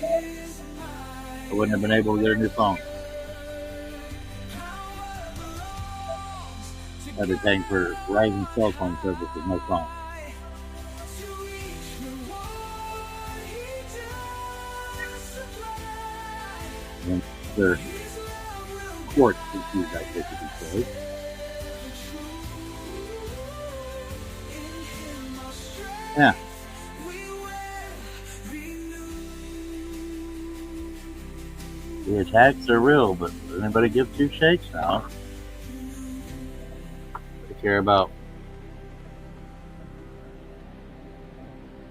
A: I wouldn't have been able to get a new phone. I'd be paying for Verizon cell phone service with no phone. And their court issues, I guess you could say. Yeah. The attacks are real, but does anybody give two shakes now? They care about.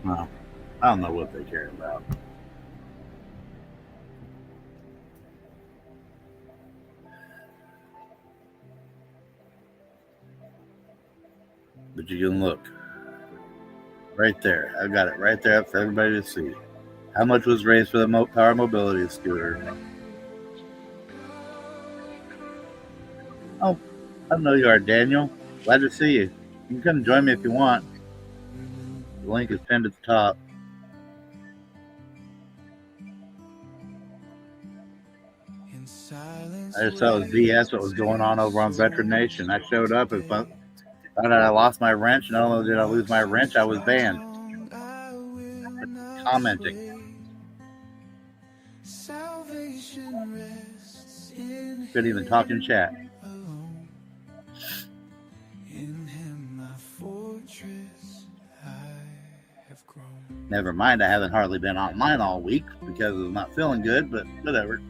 A: Well, I don't know what they care about. But you can look. Right there. I've got it right there for everybody to see. How much was raised for the Power Mobility scooter? Oh, I know you are, Daniel. Glad to see you. You can come join me if you want. The link is pinned at the top. I just thought it was BS what was going on over on Veteran Nation. I showed up and found out I lost my wrench. Not only did I lose my wrench, I was banned. Commenting. Couldn't even talk in chat. Never mind, I haven't hardly been online all week because of not feeling good, but whatever.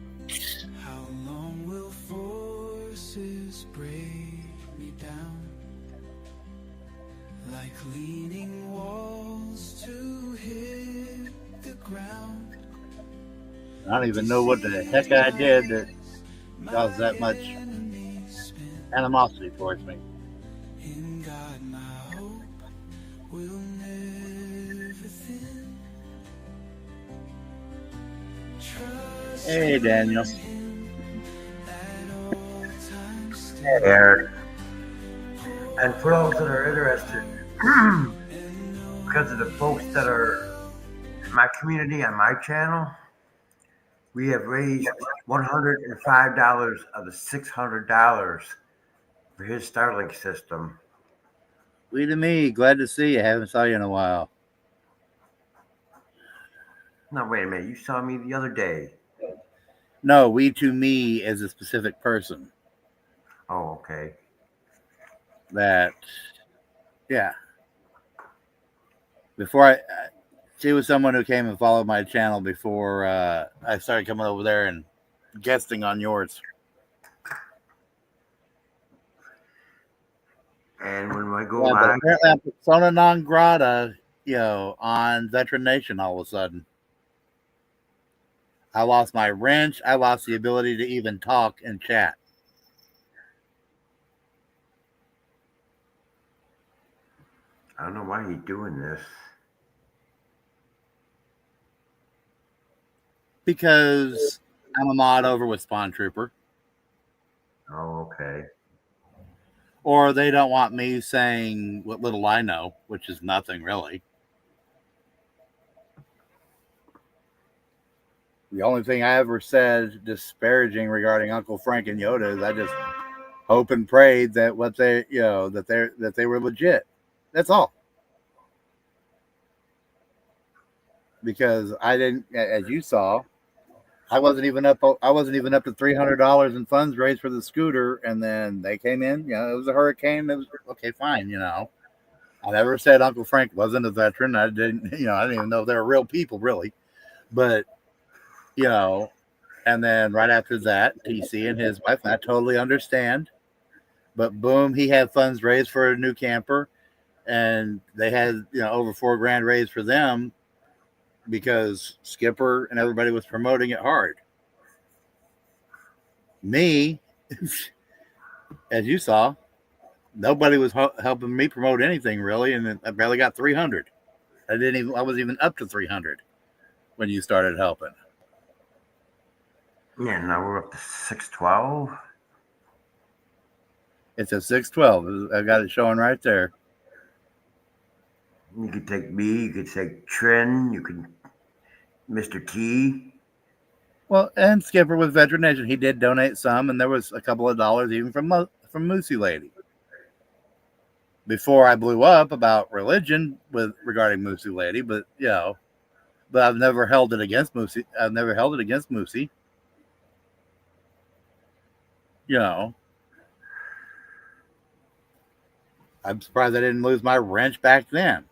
B: How long will forces break me down? Like leaning walls to hit the ground.
A: I don't even know what the heck I did that caused that much animosity towards me.
B: In God, my hope will never thin.
A: Hey, Daniel.
E: Eric. And for those that are interested, because of the folks that are in my community on my channel, we have raised $105 of the $600 for his Starlink system.
A: We to me, glad to see you. Haven't saw you in a while.
E: Now, wait a minute. You saw me the other day.
A: No, we to me as a specific person.
E: Oh, okay.
A: That, yeah. Before she was someone who came and followed my channel before I started coming over there and guesting on yours.
E: And when I go
A: Yeah, but
E: live,
A: apparently I'm persona non grata, on Veteran Nation all of a sudden. I lost my wrench. I lost the ability to even talk and chat.
E: I don't know why he's doing this.
A: Because I'm a mod over with Spawn Trooper.
E: Oh, okay.
A: Or they don't want me saying what little I know, which is nothing really. The only thing I ever said disparaging regarding Uncle Frank and Yoda is I just hope and prayed that what they, that they were legit. That's all. Because I didn't, as you saw, I wasn't even up to $300 in funds raised for the scooter, and then they came in. It was a hurricane. It was okay, fine. I never said Uncle Frank wasn't a veteran. I didn't, I didn't even know they were real people, really. But and then right after that, TC and his wife, and I totally understand. But boom, he had funds raised for a new camper, and they had over $4,000 raised for them because Skipper and everybody was promoting it hard. Me, as you saw, nobody was helping me promote anything really, and I barely got 300. I wasn't even up to 300 when you started helping.
E: Yeah, now we're up to 612.
A: It's a 612. I got it showing right there.
E: You could take me, you could take Trin, you could Mr. T.
A: Well, and Skipper with Veteran Nation, he did donate some, and there was a couple of dollars even from Moosey Lady. Before I blew up about religion regarding Moosey Lady, but but I've never held it against Moosey. I've never held it against Moosey. I'm surprised I didn't lose my wrench back then.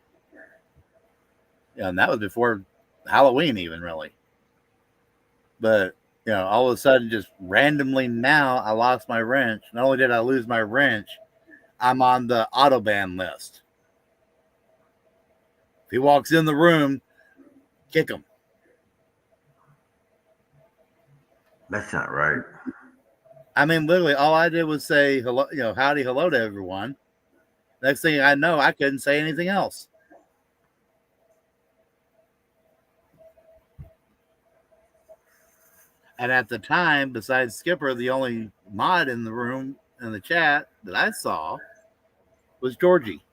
A: And that was before Halloween, even really. But all of a sudden, just randomly now, I lost my wrench. Not only did I lose my wrench, I'm on the autoban list. If he walks in the room, kick him.
E: That's not right.
A: I mean, literally, all I did was say hello, howdy, hello to everyone. Next thing I know, I couldn't say anything else. And at the time, besides Skipper, the only mod in the room in the chat that I saw was Georgie.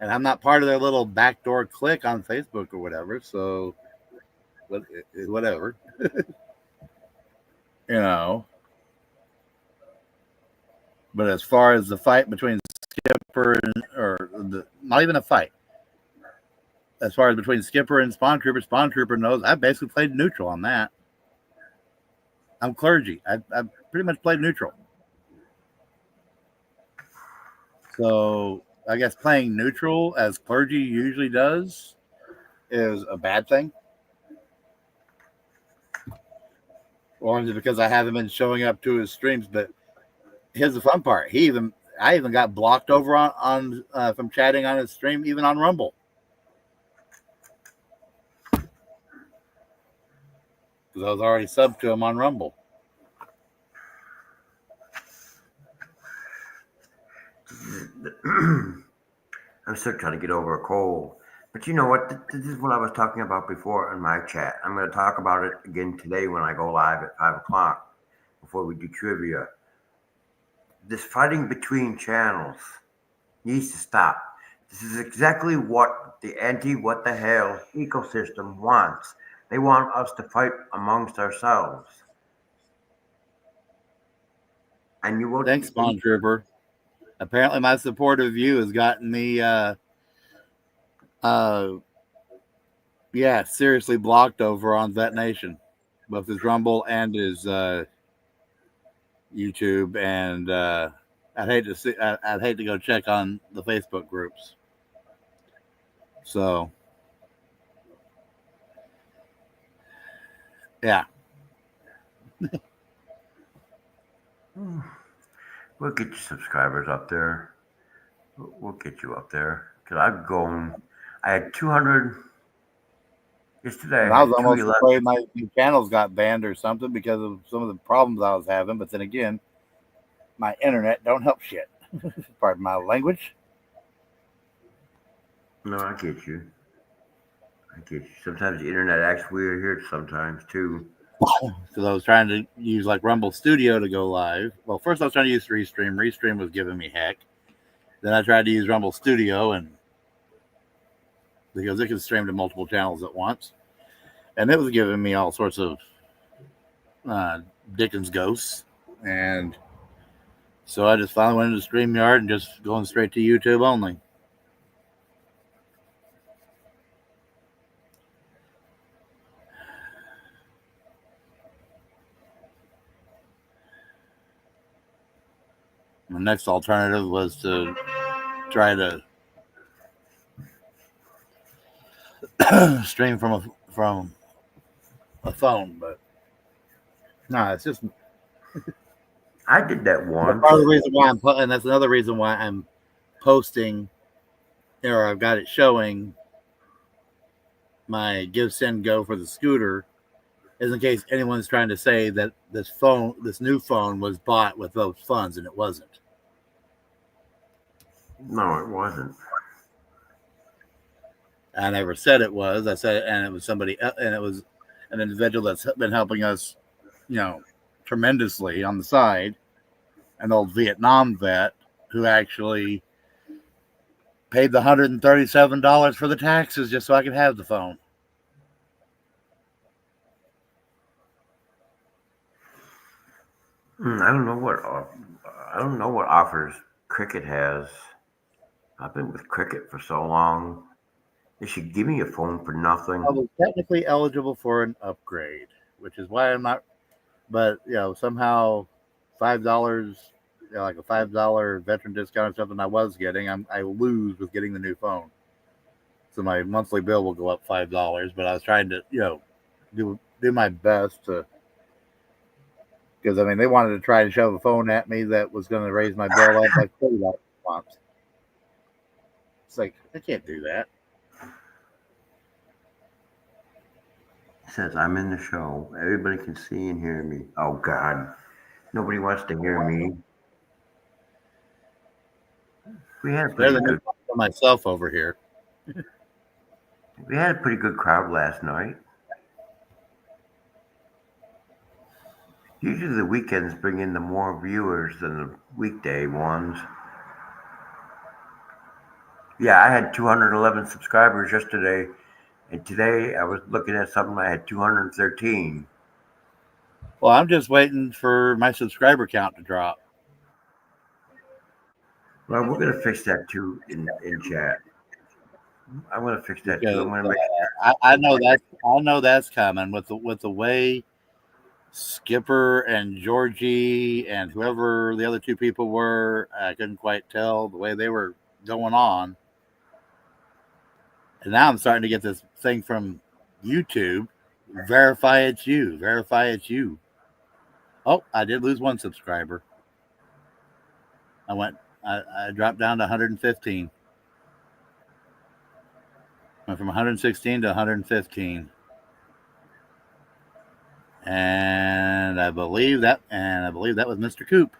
A: And I'm not part of their little backdoor clique on Facebook or whatever, so whatever. But as far as the fight between Skipper not even a fight. As far as between Skipper and Spawn Trooper knows I basically played neutral on that. I'm clergy. I pretty much played neutral. So I guess playing neutral, as clergy usually does, is a bad thing. Or is it because I haven't been showing up to his streams? But here's the fun part. I even got blocked over on from chatting on his stream, even on Rumble. Because I was already subbed to him on Rumble.
E: I'm still trying to get over a cold. But you know what? This is what I was talking about before in my chat. I'm going to talk about it again today when I go live at 5 o'clock before we do trivia. This fighting between channels needs to stop. This is exactly what the anti what the hell ecosystem wants. They want us to fight amongst ourselves. And you won't.
A: Thanks, Spawn Trooper. Apparently, my support of you has gotten me, uh, yeah, seriously blocked over on Vet Nation, both his Rumble and his YouTube. And I'd hate to see. I'd hate to go check on the Facebook groups. So, yeah.
E: We'll get your subscribers up there. We'll get you up there. Because I've gone. I had 200. Yesterday
A: And
E: I
A: I was
E: had
A: almost
E: 211.
A: afraid my channels got banned or something because of some of the problems I was having. But then again, my internet don't help shit. Pardon my language.
E: No, I get you. I get you. Sometimes the internet acts weird here sometimes too.
A: Because I was trying to use like Rumble Studio to go live. Well, first I was trying to use Restream. Restream was giving me heck. Then I tried to use Rumble Studio, and because it can stream to multiple channels at once, and it was giving me all sorts of Dickens ghosts. And so I just finally went into StreamYard and just going straight to YouTube only. My next alternative was to try to stream from a phone, but no, it's just
E: I did that
A: that's
E: once.
A: part of the reason why and that's another reason why I'm posting, or I've got it showing my Give Send Go for the scooter, is in case anyone's trying to say that this new phone was bought with those funds, and it wasn't.
E: No, it wasn't.
A: I never said it was. I said, and it was somebody, and it was an individual that's been helping us, tremendously on the side, an old Vietnam vet who actually paid the $137 for the taxes just so I could have the phone.
E: I don't know what. I don't know what offers Cricket has. I've been with Cricket for so long. They should give me a phone for nothing.
A: I was technically eligible for an upgrade, which is why I'm not. But somehow $5, like a $5 veteran discount or something I was getting, I lose with getting the new phone. So my monthly bill will go up $5. But I was trying to do my best to, because I mean they wanted to try and shove a phone at me that was going to raise my bill up like $30 a month. It's like I can't do that.
E: It says I'm in the show. Everybody can see and hear me. Oh God, nobody wants to hear me. We had a
A: Better
E: pretty
A: than me
E: good.
A: talking to myself over here.
E: We had a pretty good crowd last night. Usually the weekends bring in the more viewers than the weekday ones. Yeah, I had 211 subscribers yesterday, and today I was looking at something. I had 213.
A: Well, I'm just waiting for my subscriber count to drop.
E: Well, we're gonna fix that too in chat. I'm gonna fix that too.
A: Because
E: I'm gonna make.
A: I know that's coming with the way Skipper and Georgie and whoever the other two people were. I couldn't quite tell the way they were going on. And now I'm starting to get this thing from YouTube. Verify it's you. Verify it's you. Oh, I did lose one subscriber. I dropped down to 115. Went from 116 to 115. And I believe that was Mr. Coop.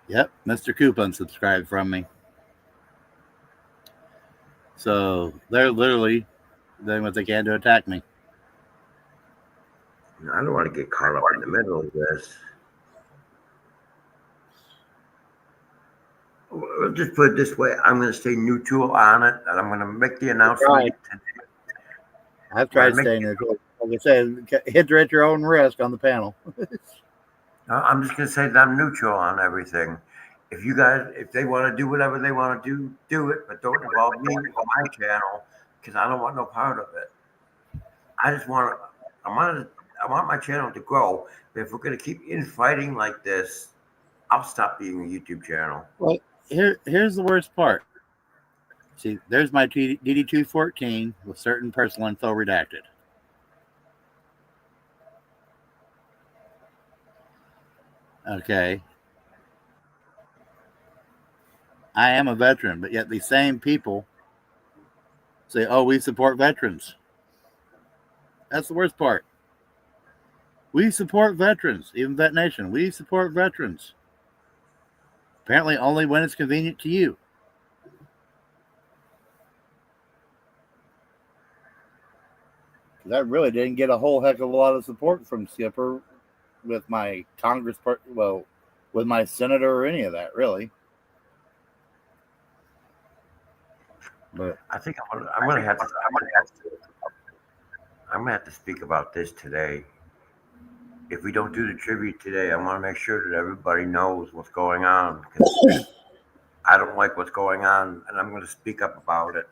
A: Yep, Mr. Coop unsubscribed from me. So they're literally doing what they can to attack me.
E: I don't want to get caught up in the middle of this. Well, just put it this way: I'm going to stay neutral on it, and I'm going to make the announcement
A: Right.
E: today.
A: I've
E: I'm going
A: tried
E: to make.
A: staying neutral. Like I said, hit at your own risk on the panel.
E: I'm just going to say that I'm neutral on everything. If you guys, if they want to do whatever they want to do, do it, but don't involve me or my channel because I don't want no part of it. I just want, I want, I want my channel to grow. But if we're going to keep infighting like this, I'll stop being a YouTube channel.
A: Well, here's the worst part. See, there's my DD214 with certain personal info redacted. Okay. I am a veteran, but yet these same people say, oh, we support veterans. That's the worst part. We support veterans, even Vet Nation. We support veterans. Apparently, only when it's convenient to you. Because I really didn't get a whole heck of a lot of support from Skipper with my with my senator or any of that, really. But
E: I think I'm going to have to. I'm going to have to speak about this today. If we don't do the tribute today, I want to make sure that everybody knows what's going on because I don't like what's going on, and I'm going to speak up about it.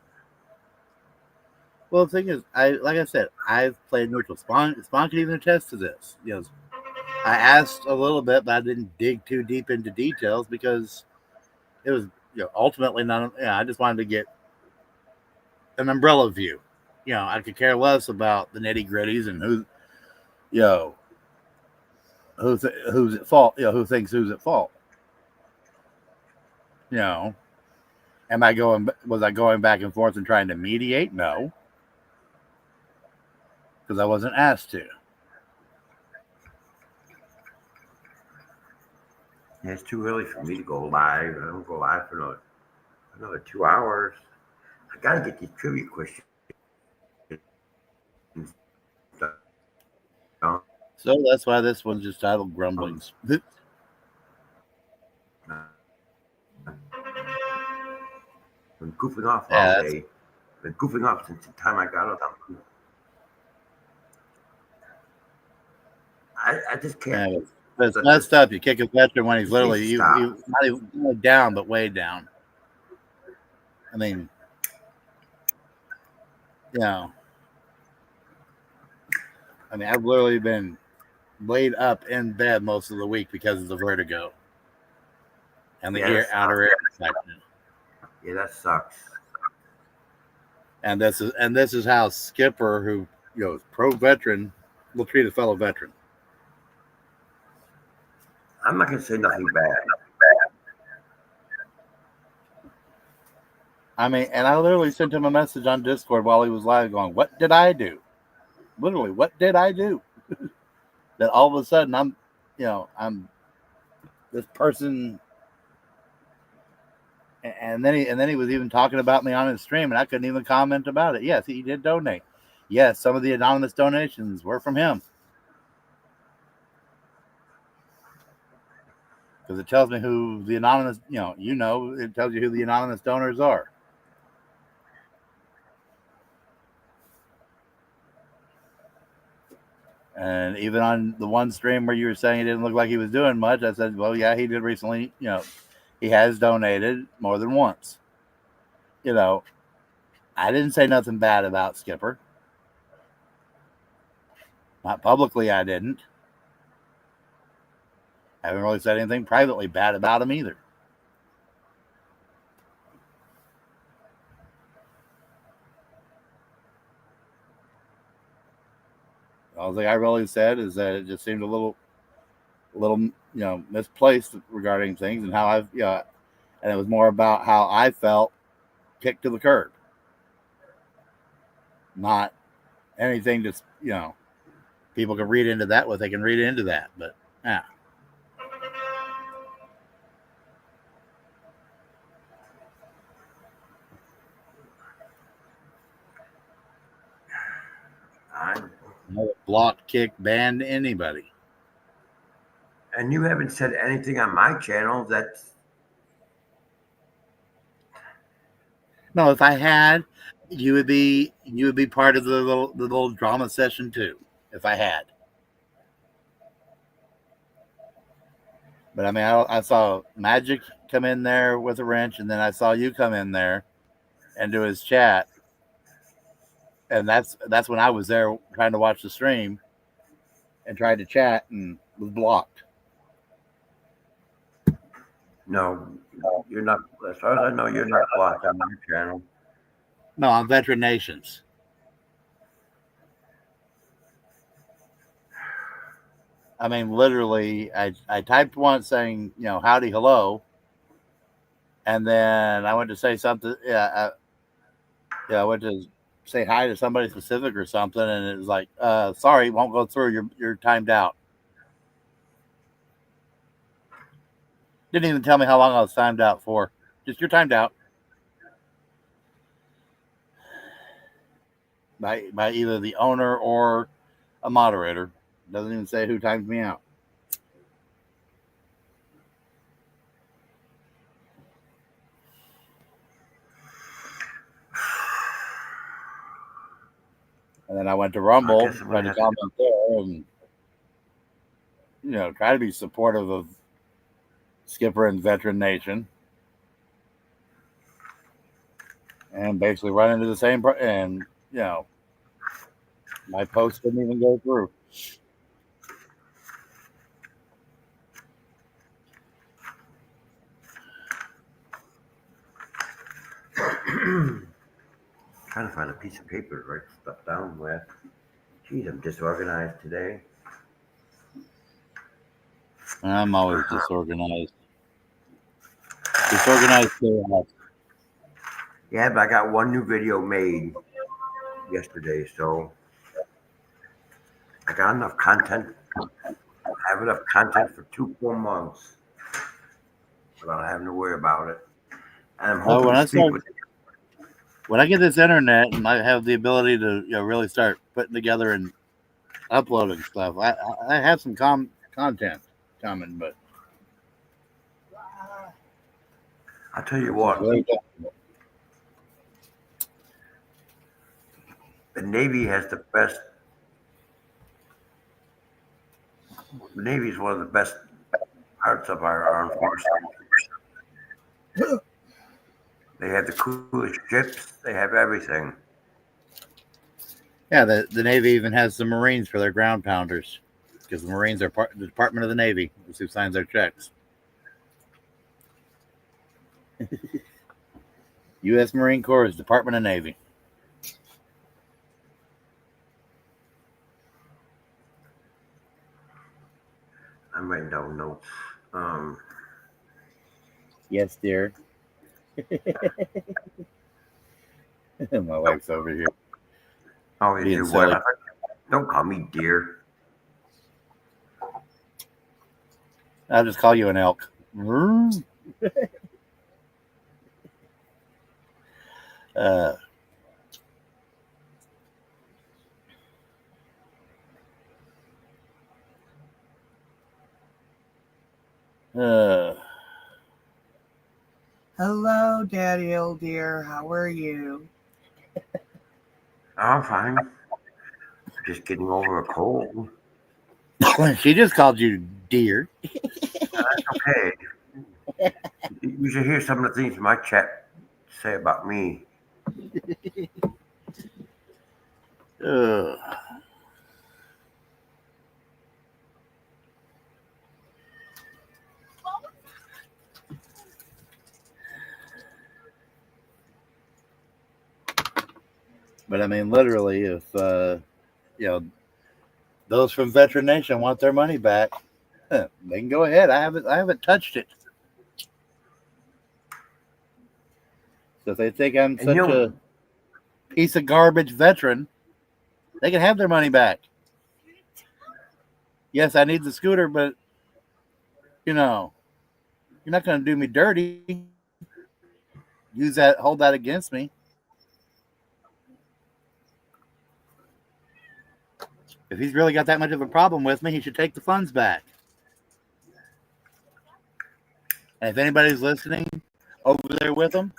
A: well, the thing is, like I said, I've played neutral. Spawn can even attest to this. I asked a little bit, but I didn't dig too deep into details because it was ultimately not. I just wanted to get an umbrella view. I could care less about the nitty gritties and you know who's at fault. Who thinks who's at fault. You know, was I going back and forth and trying to mediate? No, because I wasn't asked to.
E: And it's too early for me to go live. I don't go live for another 2 hours. I got to get these trivia questions done.
A: So that's why this one's just titled Grumblings.
E: Been goofing off all
A: Yeah,
E: day. Been goofing off since the time I got up. I just can't.
A: but it's
E: Let
A: messed
E: this.
A: up. You kick a veteran when he's
E: This needs
A: literally
E: to stop.
A: not even down, but way down. I mean, you know, I've literally been laid up in bed most of the week because of the vertigo and the
E: Yeah,
A: outer ear infection.
E: yeah, that sucks.
A: And this is how Skipper, who is pro veteran, will treat a fellow veteran.
E: I'm not gonna say nothing bad.
A: I mean, and I literally sent him a message on Discord while he was live, going, "What did I do? Literally, what did I do?" That all of a sudden I'm this person, and then he was even talking about me on his stream, and I couldn't even comment about it. Yes, he did donate. Yes, some of the anonymous donations were from him because it tells me who the anonymous. It tells you who the anonymous donors are. And even on the one stream where you were saying it didn't look like he was doing much, I said, well, yeah, he did recently. He has donated more than once. I didn't say nothing bad about Skipper. Not publicly, I didn't. I haven't really said anything privately bad about him either. All thing I really said is that it just seemed a little, misplaced regarding things and how and it was more about how I felt kicked to the curb, not anything. Just people can read into that what they can read into that, but yeah. No block, kick, ban anybody.
E: And you haven't said anything on my channel that's
A: No, if I had, you would be part of the little drama session too. If I had, but I mean, I saw Magic come in there with a wrench, and then I saw you come in there and do his chat, and that's when I was there trying to watch the stream and tried to chat and was blocked.
E: no, you're not. As far as I know, you're not blocked on my channel.
A: No, on Veteran Nations. I mean, literally, I typed once saying, howdy, hello. And then I went to say something. I went to say hi to somebody specific or something. And it was like, sorry, won't go through. You're timed out. Didn't even tell me how long I was timed out for. Just you're timed out by either the owner or a moderator. Doesn't even say who timed me out. And then I went to
E: I
A: Rumble,
E: guess I'm
A: tried
E: gonna
A: to
E: have to.
A: comment there, and try to be supportive of Skipper and Veteran Nation, and basically run into the same. And my post didn't even go through.
E: Trying to find a piece of paper to write stuff down with. Geez, I'm disorganized today.
A: And I'm always disorganized. Disorganized chaos.
E: Yeah, but I got one new video made yesterday, so I got enough content. I have enough content for 2 full months without having to worry about it. And I'm
A: Oh,
E: hoping to speak with.
A: when I get this internet and I have the ability to really start putting together and uploading stuff, I have some content coming, but
E: I'll tell you
A: it's just
E: what,
A: really
E: the Navy has the best. The Navy is one of the best parts of our armed forces. They have the coolest ships. They have everything.
A: yeah. The Navy even has the Marines for their ground pounders because the Marines are part the Department of the Navy. That's who signs their checks. U.S. Marine Corps is Department of Navy.
E: I'm writing down notes. Um,
A: Yes, dear. My wife's over here
E: oh, is
A: being
E: your wife?
A: silly.
E: Don't call me dear.
A: I'll just call you an elk. Uh, uh,
C: Hello, Daddy, old dear. How are you?
E: I'm fine. Just getting over a cold.
A: she just called you dear.
E: Okay. You should hear some of the things my chat say about me.
A: Uh, but I mean, literally, if you know those from Veteran Nation want their money back, they can go ahead. I haven't touched it. So if they think I'm
E: And you
A: such
E: know,
A: a piece of garbage veteran, they can have their money back. Yes, I need the scooter, but you know, you're not going to do me dirty. Hold that against me. If he's really got that much of a problem with me, he should take the funds back. And if anybody's listening over there with him,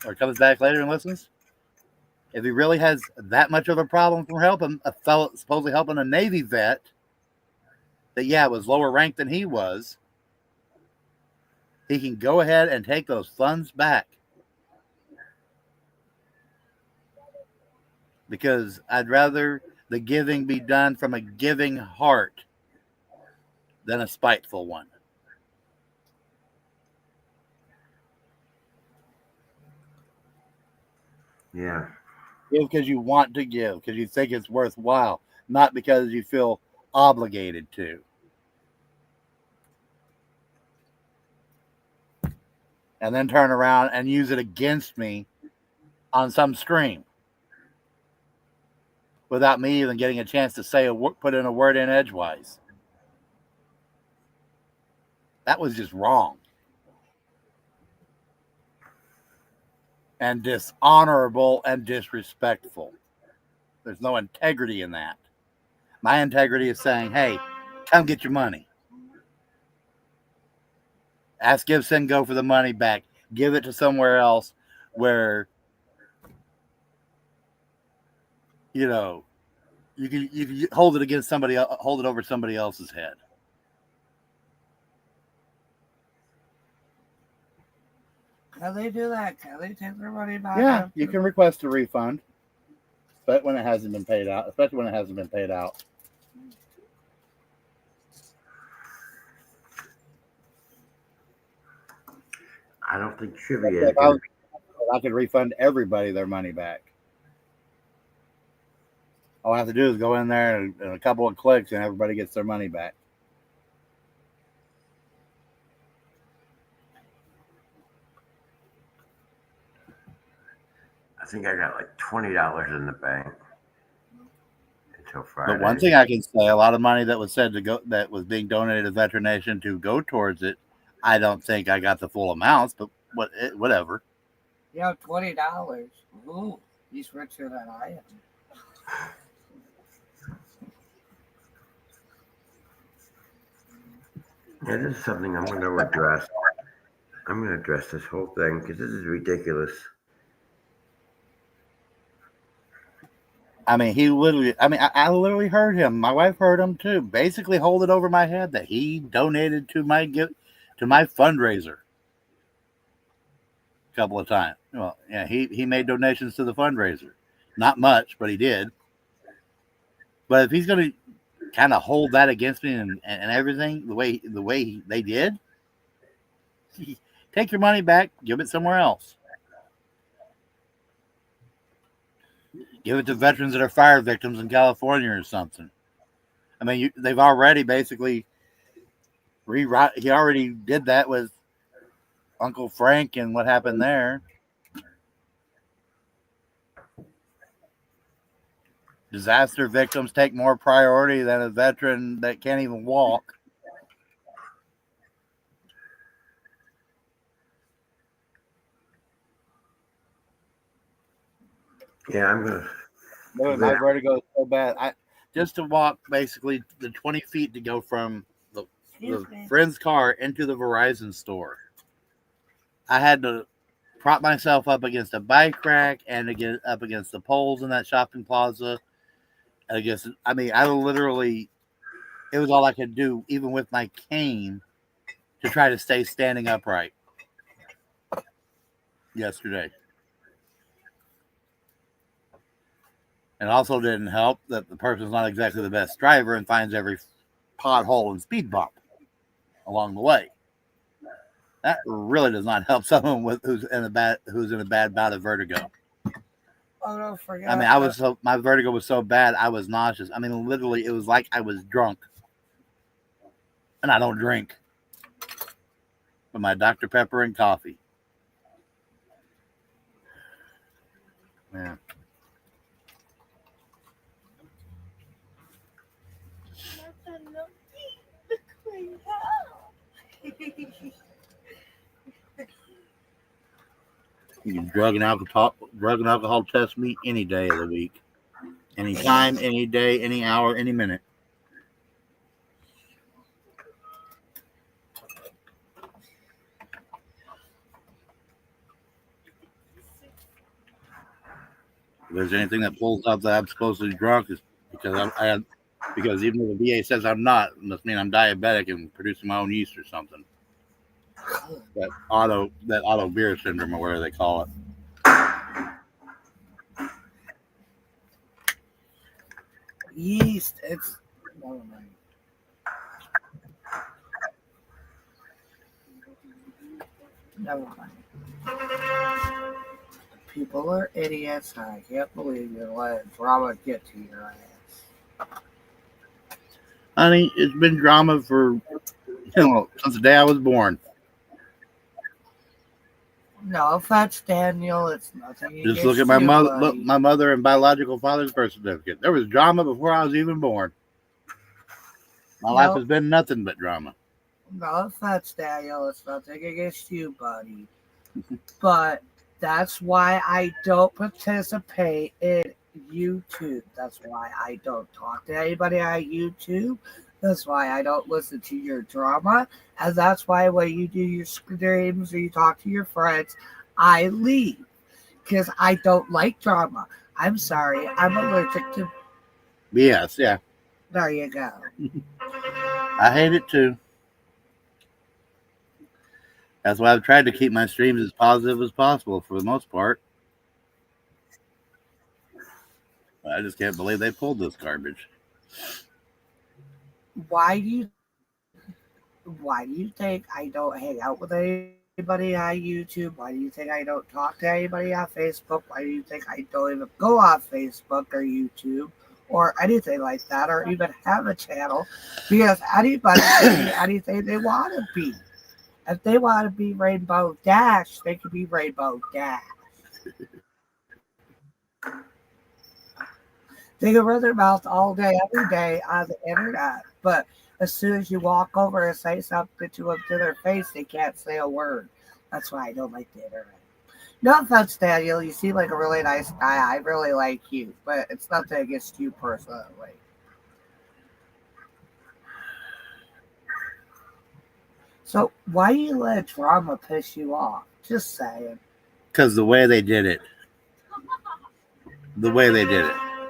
A: or comes back later and listens, if he really has that much of a problem from helping a fellow supposedly helping a Navy vet that was lower ranked than he was, he can go ahead and take those funds back. Because I'd rather the giving be done from a giving heart than a spiteful one.
E: Yeah.
A: Give because you want to give, because you think it's worthwhile, not because you feel obligated to. And then turn around and use it against me on some stream without me even getting a chance to say put in a word in edgewise. That was just wrong and dishonorable and disrespectful. There's no integrity in that. My integrity is saying, hey, come get your money. Ask Gibson, go for the money back. Give it to somewhere else where, you can hold it against somebody, hold it over somebody else's head.
C: Can they do that? Can they take their money back?
A: Yeah, you can request a refund, but when it hasn't been paid out, especially when it hasn't been paid out.
E: I don't think trivia is
A: If I could refund everybody their money back. All I have to do is go in there and a couple of clicks and everybody gets their money back.
E: I think I got like $20 in the bank until Friday.
A: But one thing I can say, a lot of money that was said to go, that was being donated to Veteran Nation to go towards it, I don't think I got the full amounts, but whatever.
C: Yeah, $20. Ooh, he's richer than I am.
E: Yeah, this is something I'm going to address. I'm going to address this whole thing because this is ridiculous.
A: I mean, I literally heard him. My wife heard him too. Basically, hold it over my head that he donated to my fundraiser a couple of times. Well, yeah, he made donations to the fundraiser. Not much, but he did. But if he's going to kind of hold that against me and everything the way they did, take your money back, give it somewhere else. Give it to veterans that are fire victims in California or something. I mean, they've already basically rewrite. He already did that with Uncle Frank and what happened there. Disaster victims take more priority than a veteran that can't even walk.
E: Yeah, I'm gonna.
A: My vertigo is so bad. Just to walk basically the 20 feet to go from the friend's car into the Verizon store. I had to prop myself up against a bike rack and to get up against the poles in that shopping plaza. I literally, it was all I could do, even with my cane, to try to stay standing upright yesterday. And also didn't help that the person's not exactly the best driver and finds every pothole and speed bump along the way. That really does not help someone who's in a bad bout of vertigo.
C: Oh, don't forget.
A: I mean, my vertigo was so bad, I was nauseous. I mean, literally, it was like I was drunk. And I don't drink. But my Dr. Pepper and coffee. Yeah. You can drug and alcohol test me any day of the week. Any time, any day, any hour, any minute. If there's anything that pulls up that I'm supposedly drunk, is because because even though the VA says I'm not, it must mean I'm diabetic and producing my own yeast or something. That auto beer syndrome or whatever they call it.
C: Yeast. It's never mind. Never mind. People are idiots. I can't believe you let drama get to your ass.
A: Honey, it's been drama for since the day I was born.
C: No offense, Daniel. It's nothing
A: Just look at
C: against
A: my
C: you,
A: mother,
C: buddy.
A: my mother and biological father's birth certificate. There was drama before I was even born. My life
C: No,
A: has been nothing but drama.
C: no offense, Daniel. It's nothing against you, buddy. But that's why I don't participate in YouTube. That's why I don't talk to anybody on YouTube. That's why I don't listen to your drama. And that's why when you do your streams or you talk to your friends, I leave. Because I don't like drama. I'm sorry. I'm allergic to.
A: Yes, yeah.
C: There you go.
A: I hate it too. That's why I've tried to keep my streams as positive as possible for the most part. I just can't believe they pulled this garbage.
C: Why do you think I don't hang out with anybody on YouTube? Why do you think I don't talk to anybody on Facebook? Why do you think I don't even go on Facebook or YouTube or anything like that or even have a channel? Because anybody can be anything they want to be. If they want to be Rainbow Dash, they can be Rainbow Dash. They can run their mouth all day, every day on the internet, but as soon as you walk over and say something to them to their face, they can't say a word. That's why I don't like the internet. No offense, Daniel. You seem like a really nice guy. I really like you, but it's nothing against you personally. So why do you let drama piss you off? Just saying.
A: Because the way they did it.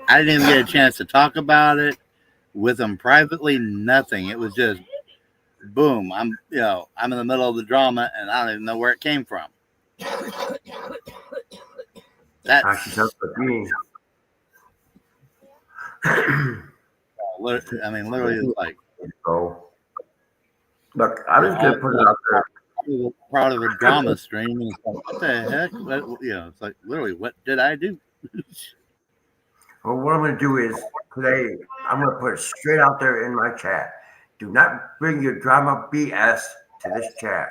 A: I didn't even get a chance to talk about it with them privately. Nothing. It was just boom. I'm in the middle of the drama and I don't even know where it came from. That's
E: She sounds like me.
A: literally, it's like.
E: So, look, I'm just gonna put it out there.
A: Proud of a drama stream. And it's like, what the heck? It's like literally, what did I do?
E: Well, what I'm going to do is today, I'm going to put it straight out there in my chat. Do not bring your drama BS to this chat.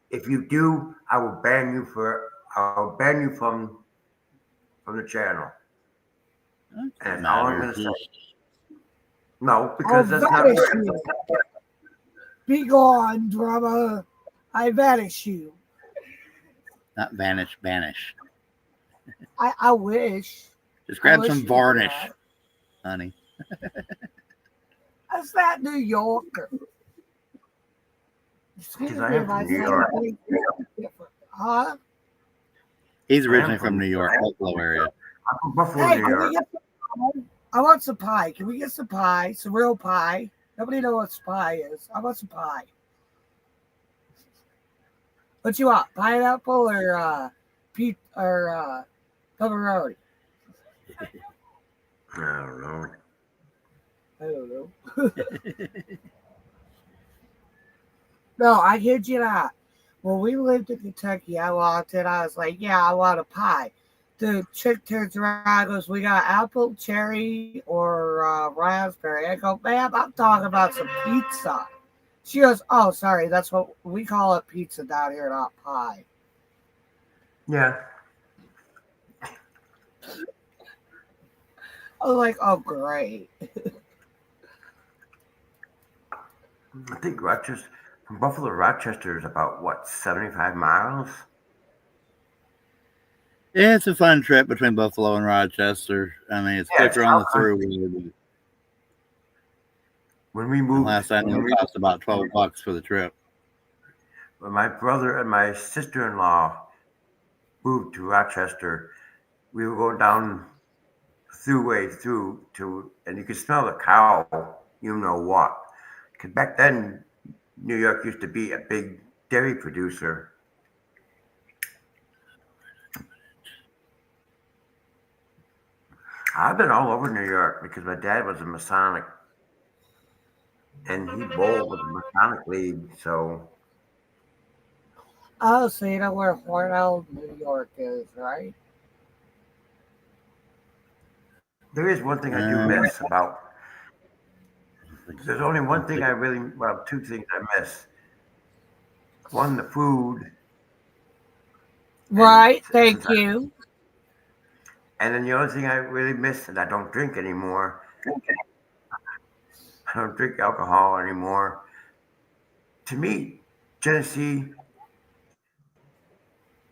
E: If you do, I'll ban you from the channel. And that's all I'm going to say. No, because that's not.
C: Be gone, drama. I vanish you.
A: Not vanish, banish.
C: I wish.
A: Just grab some varnish, honey.
C: That's that New Yorker. Excuse me if I say anything different. Huh?
A: He's originally from New York, Buffalo area.
E: I'm from Buffalo,
C: Hey,
E: New
C: can we
E: York.
C: get some pie? I want some pie. Can we get some pie? Some real pie. Nobody knows what pie is. I want some pie. What you want? Pineapple or pepperoni?
E: I don't know.
C: I don't know. No, I kid you not. When we lived in Kentucky, I walked in. I was like, "Yeah, I want a pie." The chick turns around and goes, "We got apple, cherry, or raspberry." I go, "Ma'am, I'm talking about some pizza." She goes, "Oh, sorry, that's what we call it, pizza down here, not pie."
E: Yeah.
C: I was like, "Oh, great."
E: I think Rochester, from Buffalo to Rochester is about, 75 miles?
A: Yeah, it's a fun trip between Buffalo and Rochester. I mean, it's
E: Yeah, it's
A: quicker on
E: out
A: the
E: on
A: throughway.
E: when we
A: And
E: moved,
A: last I knew, it cost about $12 for the trip.
E: when my brother and my sister-in-law moved to Rochester, we were going down throughway through to, and you could smell the cow, you know what? Because back then, New York used to be a big dairy producer. I've been all over New York because my dad was a Masonic, and he bowled with the Masonic League. So
C: Oh, so you know where Hornell, New York is, right?
E: there is one thing I do
A: Um,
E: miss about. There's only one
A: let's
E: thing
A: see.
E: I really, well, two things I miss. One, the food, and
C: Right,
E: since
C: thank
E: I,
C: you.
E: and then the other thing I really miss, and I don't drink anymore. I don't drink alcohol anymore. To me, Genesee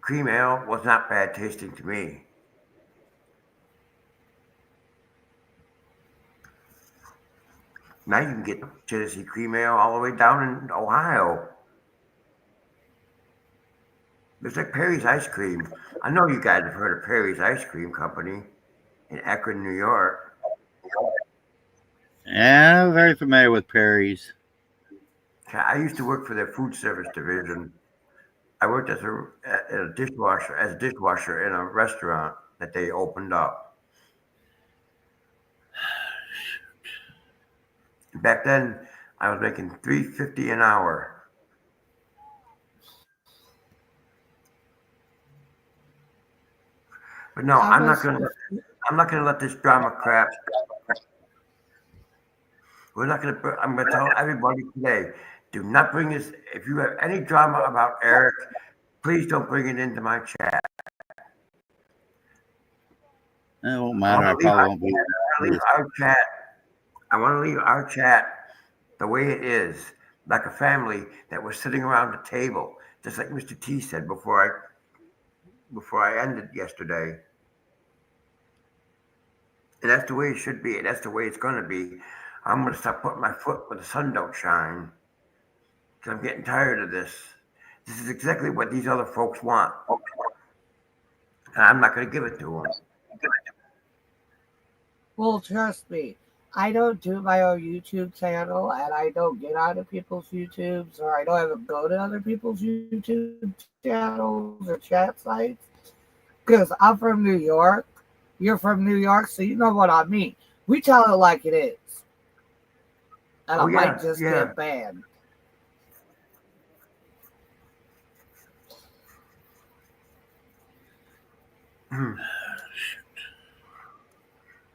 E: cream ale was not bad tasting to me. Now you can get Genesee cream ale all the way down in Ohio. It's like Perry's Ice Cream. I know you guys have heard of Perry's Ice Cream Company in Akron, New York.
A: Yeah, I'm very familiar with Perry's.
E: I used to work for their food service division. I worked as a dishwasher, in a restaurant that they opened up. Back then, I was making $3.50 an hour. But no,
C: I miss the
E: I'm not gonna let this drama crap. We're not gonna. I'm gonna tell everybody today. Do not bring this. If you have any drama about Eric, please don't bring it into my chat.
A: It won't
E: I
A: matter.
E: want
A: I
E: to leave.
A: probably won't be.
E: Leave our chat. I want to leave our chat the way it is, like a family that was sitting around the table, just like Mr. T said before I ended yesterday. And that's the way it should be. And that's the way it's going to be. I'm going to stop putting my foot where the sun don't shine because I'm getting tired of this. This is exactly what these other folks want, and I'm not going to give it to them.
C: well, trust me. I don't do my own YouTube channel, and I don't get onto people's YouTubes, or I don't even go to other people's YouTube channels or chat sites, because I'm from New York. You're from New York, so you know what I mean. We tell it like it is, and
E: Oh
C: I might
E: yeah,
C: just
E: yeah.
C: get banned.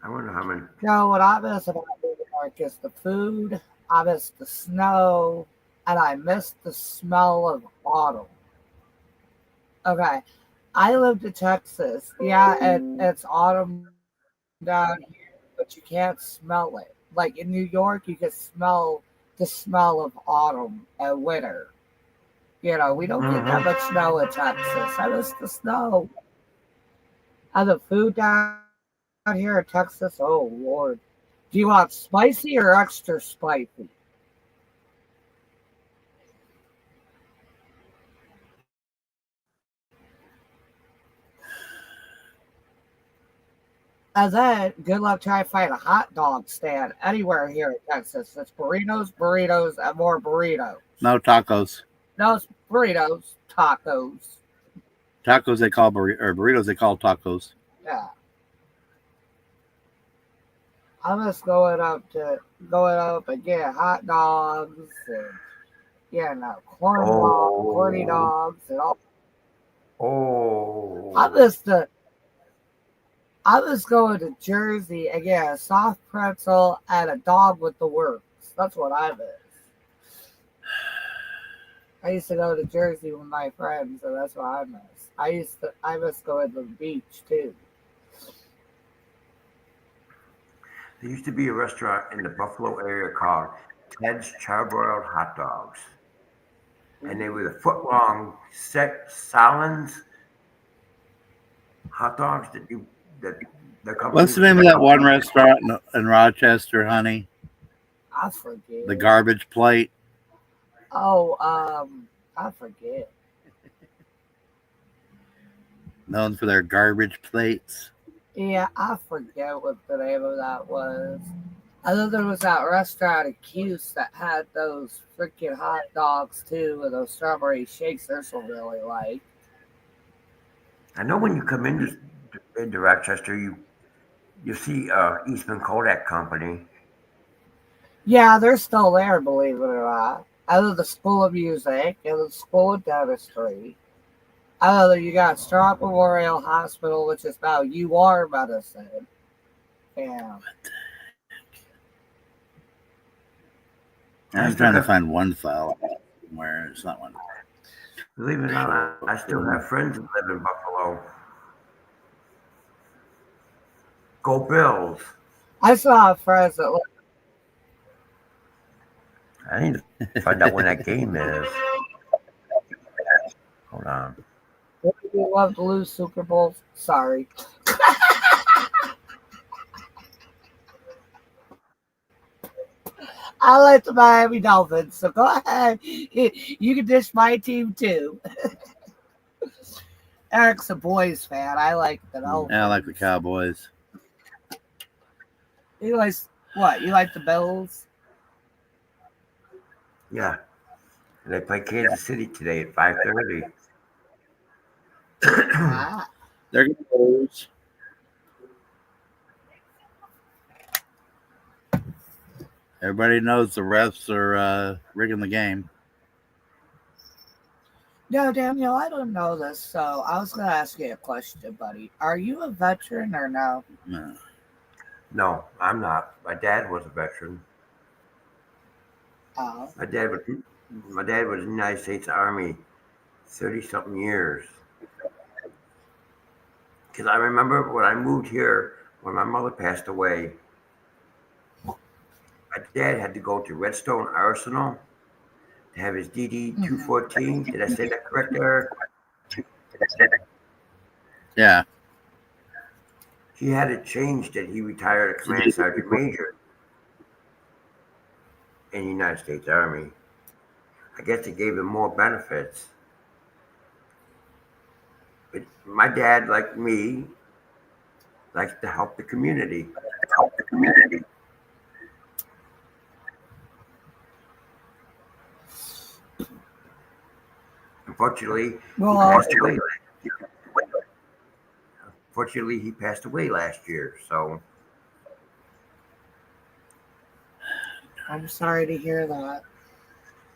E: I wonder how many.
C: No, what I miss about New York is the food. I miss the snow, and I miss the smell of autumn. Okay, I lived in Texas. Yeah, it's autumn down here, but you can't smell it. Like in New York, you can smell the smell of autumn and winter. You know, we don't get that
E: Hmm.
C: much snow in Texas. I miss the snow. And the food down here in Texas, oh Lord. Do you want spicy or extra spicy? And then good luck trying to find a hot dog stand anywhere here in Texas. It's burritos, burritos, and more burritos.
A: No tacos.
C: No, it's burritos, tacos.
A: Tacos they call or burritos they call tacos.
C: Yeah. I'm just going up and get hot dogs and corny
E: Oh,
C: dogs and all. I
E: oh.
C: miss the I was going to Jersey and get a soft pretzel and a dog with the works. That's what I miss. I used to go to Jersey with my friends, and that's what I miss. I miss going to the beach too.
E: There used to be a restaurant in the Buffalo area called Ted's Charbroiled Hot Dogs, and they were the foot long set Salins hot dogs that the company
A: What's the
E: was
A: name of that
E: making.
A: one restaurant in Rochester, honey?
C: I forget.
A: The Garbage Plate.
C: Oh, I forget.
A: Known for their garbage plates.
C: Yeah, I forget what the name of that was. I know there was that restaurant at Cuse that had those freaking hot dogs too, with those strawberry shakes. They're so really like.
E: I know when you come into Rochester, you see Eastman Kodak Company.
C: Yeah, they're still there, believe it or not. Out of the School of Music and the School of Dentistry. Out of there, you got Strong Memorial Hospital, which is now UR Medicine. Yeah.
E: I
A: I'm
E: still
A: trying to
E: got,
A: find one file where it's not one.
E: believe it or not, I still have friends that live in Buffalo. Go Bills!
C: I still have friends that
E: I need to find out when that game is. Hold on.
C: love to lose Super Bowls. Sorry. I like the Miami Dolphins, so go ahead. You can dish my team too. Eric's a boys fan. I like the Dolphins.
A: Yeah, I like the Cowboys.
C: You like what? You like the Bills?
E: Yeah, and they play Kansas City today at 5:30.
C: Ah,
A: They're going to lose. Everybody knows the refs are rigging the game.
C: no, Daniel, I don't know this, so I was gonna ask you a question, buddy. Are you a veteran or no?
A: No.
E: No, I'm not. My dad was a veteran.
C: Oh,
E: My dad was my dad was in the United States Army 30 something years. Because I remember when I moved here, when my mother passed away, my dad had to go to Redstone Arsenal to have his DD
C: mhm.
E: 214. Did I say that correct, Eric?
A: Yeah.
E: He had it changed that he retired a command sergeant major in the United States Army. I guess it gave him more benefits. But my dad, like me, likes to help the community. Unfortunately, he
C: Well,
E: passed away. Fortunately, he passed away last year. So
C: I'm sorry to hear that.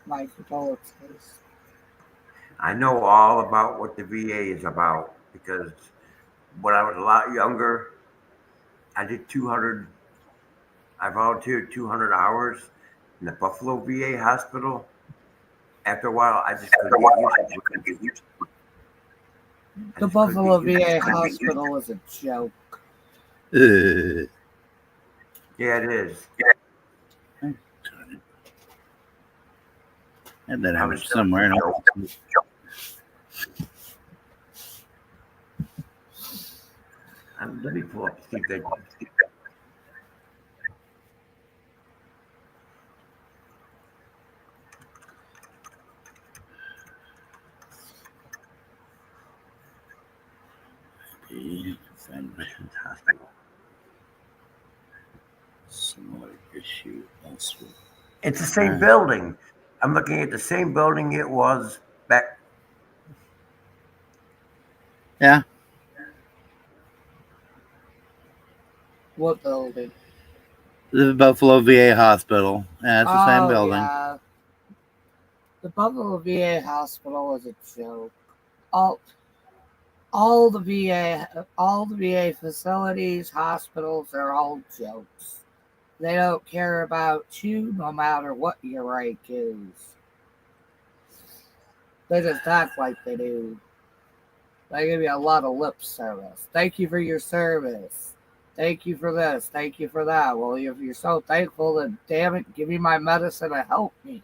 C: My condolences.
E: I know all about what the VA is about because when I was a lot younger, I did 200. I volunteered 200 hours in the Buffalo VA hospital. After a while, I just couldn't get used to it. I
C: The
E: just couldn't get
C: Buffalo
E: used to
C: VA
E: it.
C: hospital is a joke.
E: Yeah, it is.
A: And that
E: I was
A: image
E: still a
A: somewhere.
E: joke. Let me pull up see if they. Veterans Hospital.
A: Similar issue elsewhere.
E: It's the same building. I'm looking at the same building it was back.
A: Yeah.
C: What building?
A: The Buffalo VA Hospital. Yeah, it's the same
C: Oh
A: building.
C: yeah, the Buffalo VA hospital is a joke. All all the VA facilities, hospitals are all jokes. They don't care about you no matter what your rank is. They just act like they do. They give you a lot of lip service. Thank you for your service. Thank you for this. Thank you for that. Well, if you're so thankful, then damn it, give me my medicine and help me.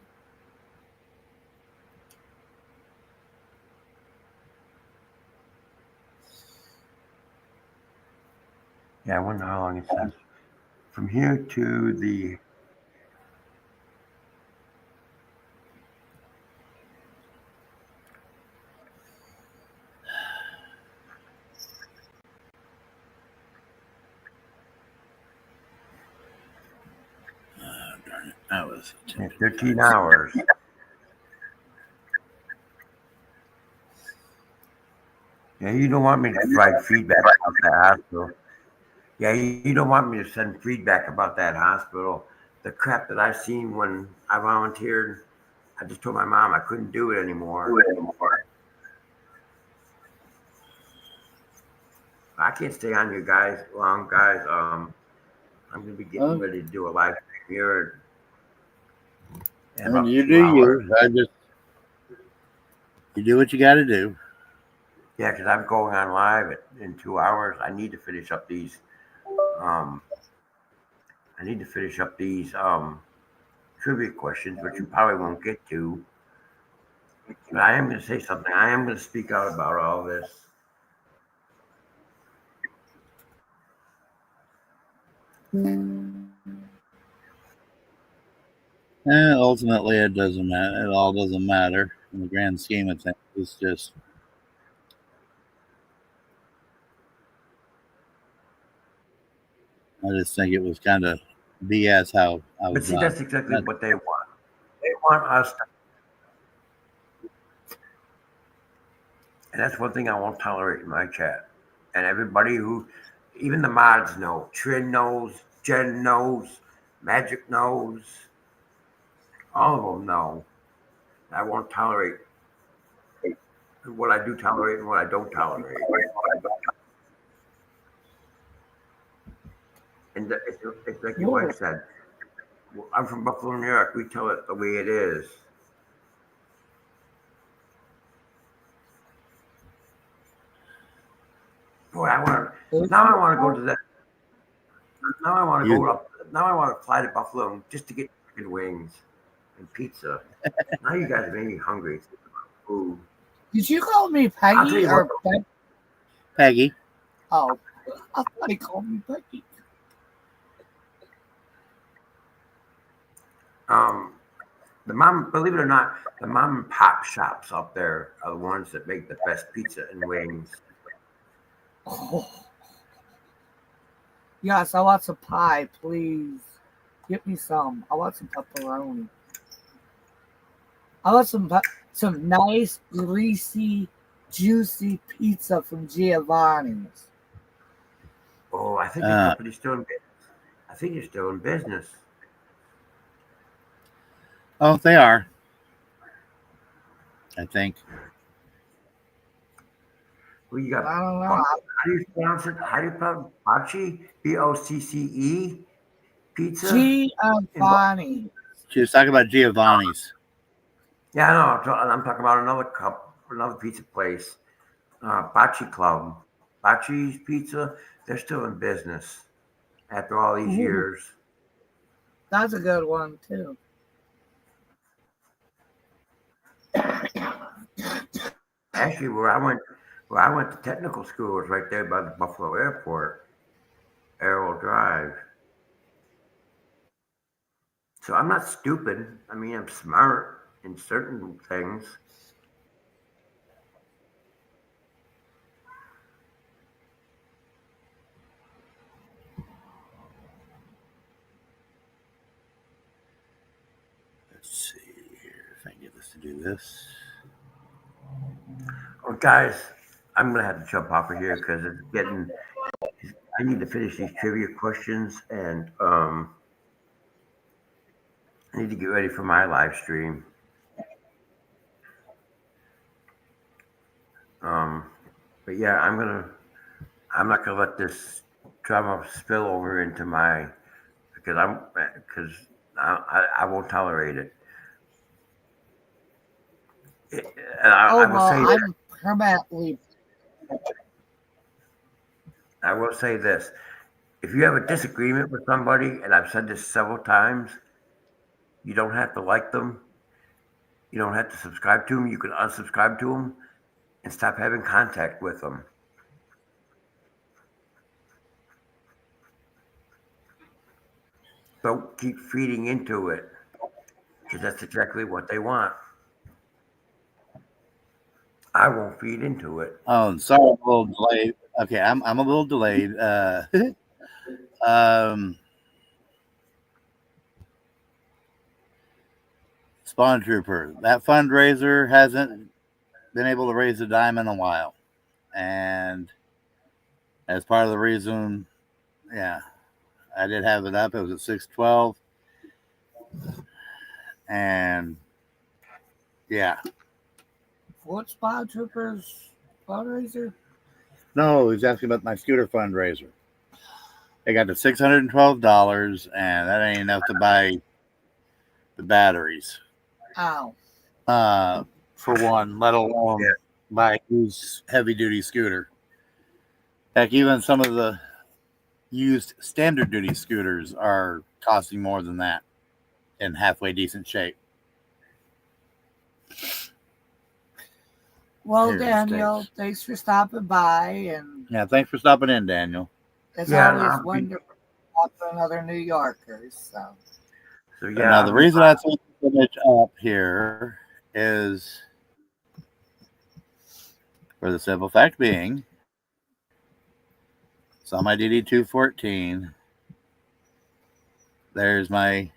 E: Yeah, I wonder how long it says. From here to the.
A: Darn it. I was
E: Yeah,
A: attempting to
E: 13
A: find something.
E: hours. Yeah, you don't want me to provide feedback about that hospital. Yeah, you don't want me to send feedback about that hospital. The crap that I seen when I volunteered, I just told my mom I couldn't do it anymore. I can't stay on you guys long, guys. I'm gonna be getting
A: Well,
E: ready to do a live stream here in
A: I mean,
E: about
A: you do
E: 2 hours.
A: you. You do what you got to do.
E: Yeah, because I'm going on live in 2 hours. Um, I need to finish up these trivia questions, which you probably won't get to. But I am going to say something. I am going to speak out about all this.
A: Ultimately, it doesn't matter. It all doesn't matter in the grand scheme of things. It's just, I just think it was kind of BS how I was
E: But see,
A: done.
E: that's exactly
A: That,
E: what they want. They want us to, and that's one thing I won't tolerate in my chat. And everybody who, even the mods know, Trin knows, Jen knows, Magic knows, all of them know. I won't tolerate what I do tolerate and what I don't tolerate. And it's like your
C: Ooh.
E: wife said. I'm from Buffalo, New York. We tell it the way it is. Boy, I want to. Now I want to go to that. Now I want to
A: you,
E: go up. Now I want to fly to Buffalo just to get chicken wings and pizza. Now you guys made me hungry. Food.
C: Did you call me
E: I'll tell
C: Peggy
E: you what.
C: or Becky?
A: Peggy.
C: Oh, I thought he called me Becky.
E: Um, believe it or not, the mom and pop shops up there are the ones that make the best pizza and wings.
C: Oh, yes, I want some pie, please. Get me some. I want some pepperoni. I want some nice, greasy, juicy pizza from Giovanni's.
E: Oh, I think the
A: Uh,
E: company's still in business. I think you're still in business.
A: oh, they are. I think.
E: Well, you got.
C: I don't know.
E: How do you pronounce it? How do you pronounce Bocce? Bocce pizza in.
C: Giovanni.
A: She was talking about Giovanni's.
E: Yeah, I know. I'm talking about another pizza place, Bocce Club, Bocce's Pizza. They're still in business after all these
C: Ooh,
E: years.
C: that's a good one too.
E: Actually, where I went to technical school was right there by the Buffalo Airport, Arrow Drive. So I'm not stupid. I mean, I'm smart in certain things.
A: Let's see here if I can get this to do this.
E: Well, guys, I'm gonna have to jump off of here because it's getting. I need to finish these trivia questions, and I need to get ready for my live stream. Um, but yeah, I'm not gonna let this drama spill over into my because I won't tolerate it. And
C: Oh well, I'm permanently.
E: I will say this: if you have a disagreement with somebody, and I've said this several times, you don't have to like them. You don't have to subscribe to them. You can unsubscribe to them and stop having contact with them. Don't keep feeding into it, because that's exactly what they want. I won't feed into it.
A: Oh, sorry, I'm a little delayed. Okay, I'm a little delayed. Um, Spawn Trooper. That fundraiser hasn't been able to raise a dime in a while, and as part of the reason, yeah, I did have it up. It was at 612, and yeah,
C: What Spot Troopers fundraiser?
A: no, he's asking about my scooter fundraiser. They got to $612, and that ain't enough to buy the batteries.
C: Ow.
A: For one, let alone
E: Yeah.
A: buy a used heavy duty scooter. Heck, even some of the used standard duty scooters are costing more than that in halfway decent shape.
C: Well,
A: Here,
C: Daniel, thanks for stopping by, and
A: yeah, thanks for stopping in, Daniel.
C: it's
E: Yeah,
C: always wonderful to talk to another New Yorker.
E: so
A: Now,
E: yeah,
A: the reason I took the image up here is for the simple fact being, it's on my DD214. There's my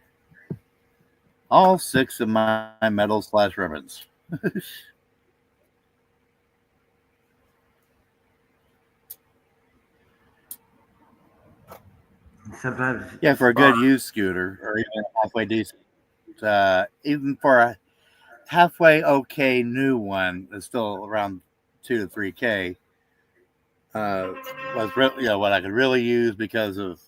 A: all 6 of my medals / ribbons.
E: sometimes
A: Yeah, for a good used scooter or even halfway decent, even for a halfway okay new one that's still around 2 to 3K, was what I could really use because of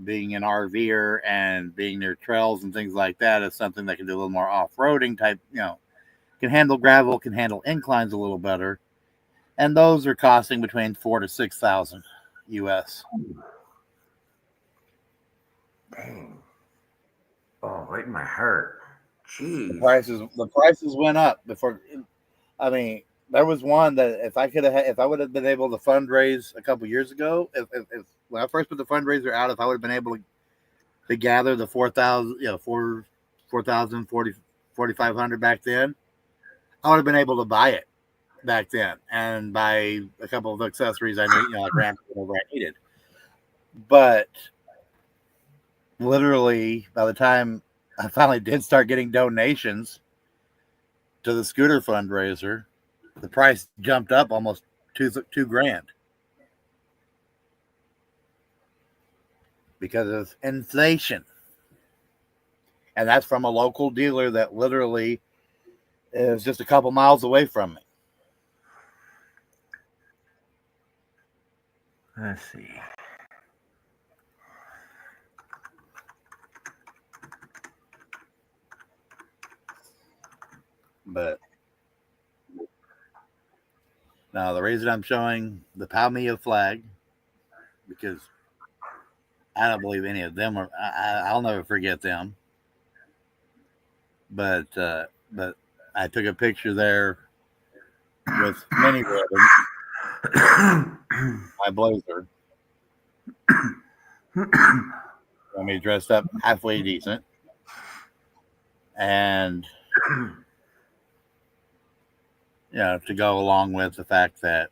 A: being an RVer and being near trails and things like that is something that can do a little more off-roading type, can handle gravel, can handle inclines a little better. And those are costing between 4,000 to 6,000 US.
E: Dang. Oh, right in my heart.
A: The
E: Jeez.
A: prices went up before. I mean, there was one that if I would have been able to fundraise a couple years ago, if when I first put the fundraiser out, if I would have been able to gather the 4,000, 4,000, 4,500 back then, I would have been able to buy it back then and buy a couple of accessories I need, like ramps, whatever I needed. But literally, by the time I finally did start getting donations to the scooter fundraiser, the price jumped up almost two grand because of inflation, and that's from a local dealer that literally is just a couple miles away from me.
E: Let's see.
A: But now the reason I'm showing the Palmilla flag, because I don't believe any of them are. I'll never forget them. But I took a picture there with many ribbons, my blazer. I mean, dressed up halfway decent, and to go along with the fact that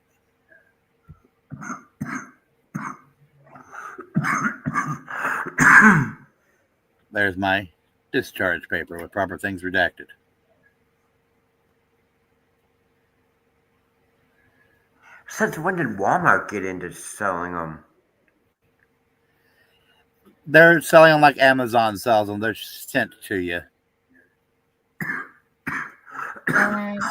A: there's my discharge paper with proper things redacted.
E: Since when did Walmart get into selling them?
A: They're selling them like Amazon sells them. They're sent to you.
C: I mean,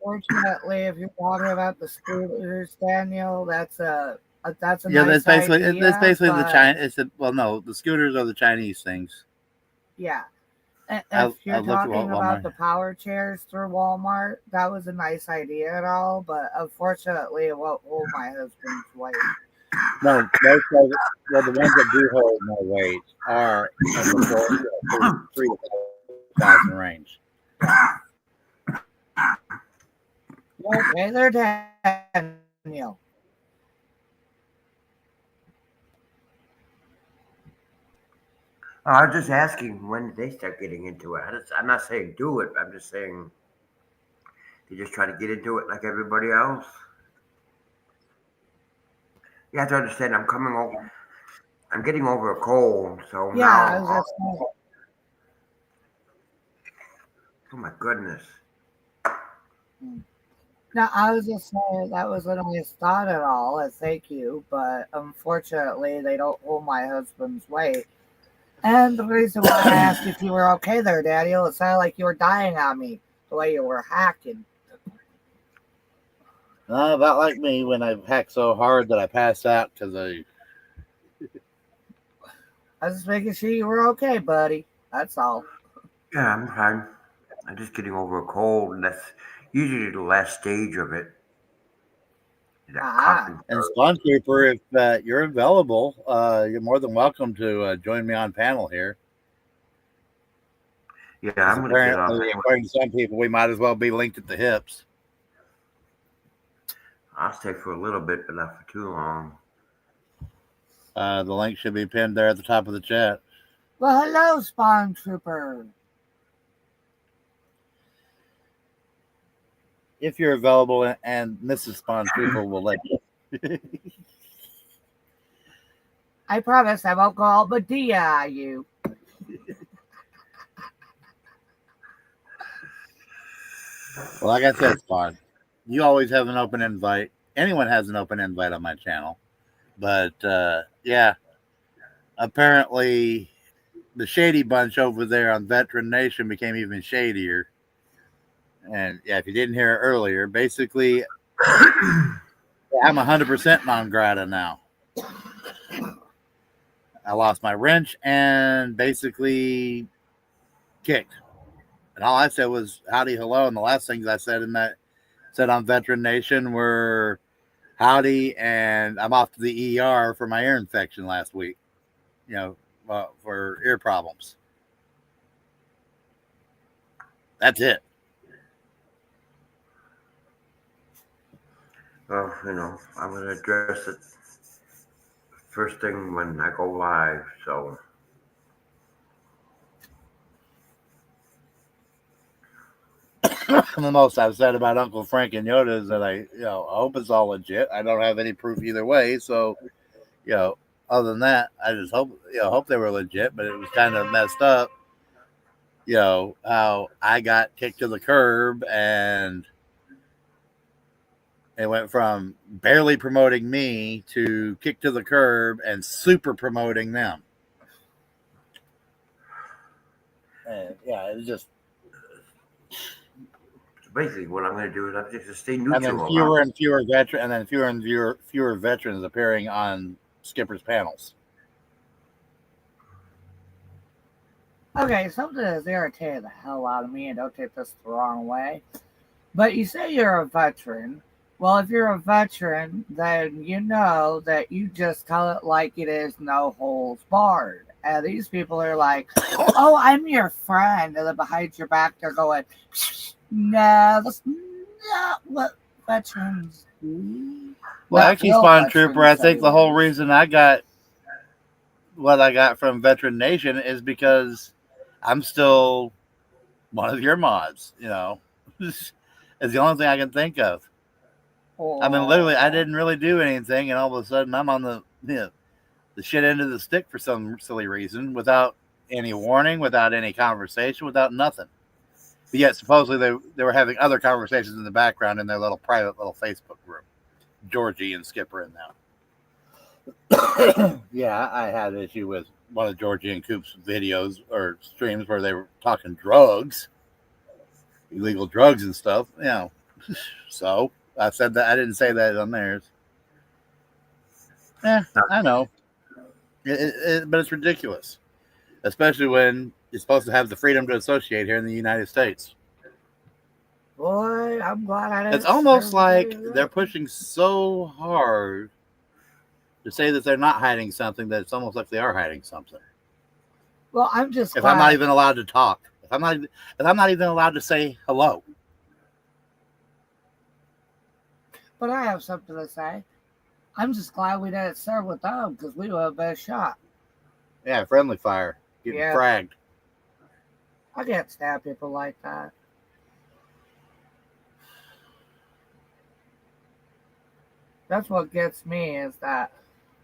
C: unfortunately, if you're talking about the scooters, Daniel, that's a
A: Yeah,
C: nice idea.
A: that's basically the
C: but
A: China. No, the scooters are the Chinese things.
C: yeah, if
A: I
C: you're
A: looked at
C: talking about
A: Walmart.
C: the power chairs through Walmart, that was a nice idea and all, but unfortunately, it won't hold my husband's weight.
A: No, the ones that do hold more weight are in the 3 to 5,000 range.
C: Okay, there, Daniel.
E: I was just asking when did they start getting into it. I'm not saying do it. I'm just saying they just try to get into it like everybody else. You have to understand. I'm getting over a cold, so
C: Yeah, I
E: now.
C: was just saying.
E: Oh my goodness.
C: No, I was just saying that was a nice thought at all. Thank you, but unfortunately, they don't hold my husband's weight. And the reason why I asked if you were okay there, Daniel, it sounded like you were dying on me the way you were hacking.
A: About like me when I hacked so hard that I passed out because I.
C: I was just making sure you were okay, buddy. That's all.
E: Yeah, I'm fine. I'm just getting over a cold, and that's usually the last stage of it. That
C: Ah,
E: coughing.
A: And Spawn Trooper, if you're available, you're more than welcome to join me on panel here.
E: Yeah,
A: Because
E: I'm gonna get off
A: apparently,
E: anyway.
A: according to some people, we might as well be linked at the hips.
E: I'll stay for a little bit, but not for too long.
A: The link should be pinned there at the top of the chat.
C: well, hello, Spawn Trooper.
A: If you're available, and Mrs. Spawn Trooper will let you.
C: I promise I won't go all Medea you.
A: Well, like I said, Spawn, you always have an open invite. Anyone has an open invite on my channel. But yeah, apparently the shady bunch over there on Veteran Nation became even shadier. And yeah, if you didn't hear it earlier, basically, I'm 100% non grata now. I lost my wrench and basically kicked. And all I said was howdy, hello. And the last things I said on Veteran Nation were howdy, and I'm off to the ER for my ear infection last week, for ear problems. That's it.
E: Well, I'm gonna address it first thing when I go live. So
A: The most I've said about Uncle Frank and Yoda is that I hope it's all legit. I don't have any proof either way. So, other than that, I just hope they were legit, but it was kind of messed up, how I got kicked to the curb and it went from barely promoting me to kicked to the curb and super promoting them. And yeah, it was just.
E: basically, what I'm gonna do is I'm just gonna stay
A: And then
E: neutral about
A: fewer
E: it.
A: and fewer fewer veterans appearing on Skipper's panels.
C: Okay, something that's irritated the hell out of me, and don't take this the wrong way. But you say you're a veteran. Well, if you're a veteran, then you know that you just tell it like it is, no holds barred. And these people are like, oh, I'm your friend. And then behind your back, they're going, no, that's not what veterans do.
A: Well,
C: Not
A: actually,
C: real
A: Spawn Trooper, I
C: veterans,
A: think the whole
C: anyways.
A: reason I got what I got from Veteran Nation is because I'm still one of your mods, It's the only thing I can think of. I mean, literally, I
C: Oh.
A: didn't really do anything, and all of a sudden, I'm on the shit end of the stick for some silly reason, without any warning, without any conversation, without nothing. But yet, supposedly, they were having other conversations in the background in their little private little Facebook group. Georgie and Skipper and them. Yeah, I had an issue with one of Georgie and Coop's videos or streams where they were talking drugs, illegal drugs and stuff. So I said that I didn't say that on theirs. Yeah, I know, but it's ridiculous, especially when you're supposed to have the freedom to associate here in the United States.
C: Boy, I'm glad I didn't
A: It's almost
C: serve
A: like
C: you.
A: they're pushing so hard to say that they're not hiding something that it's almost like they are hiding something.
C: Well, I'm just
A: If I'm not
C: glad.
A: even allowed to talk, if I'm not even allowed to say hello.
C: But I have something to say. I'm just glad we didn't serve with them because we would have been shot.
A: Yeah, friendly fire. getting
C: Yeah.
A: fragged.
C: I can't stand people like that. That's what gets me is that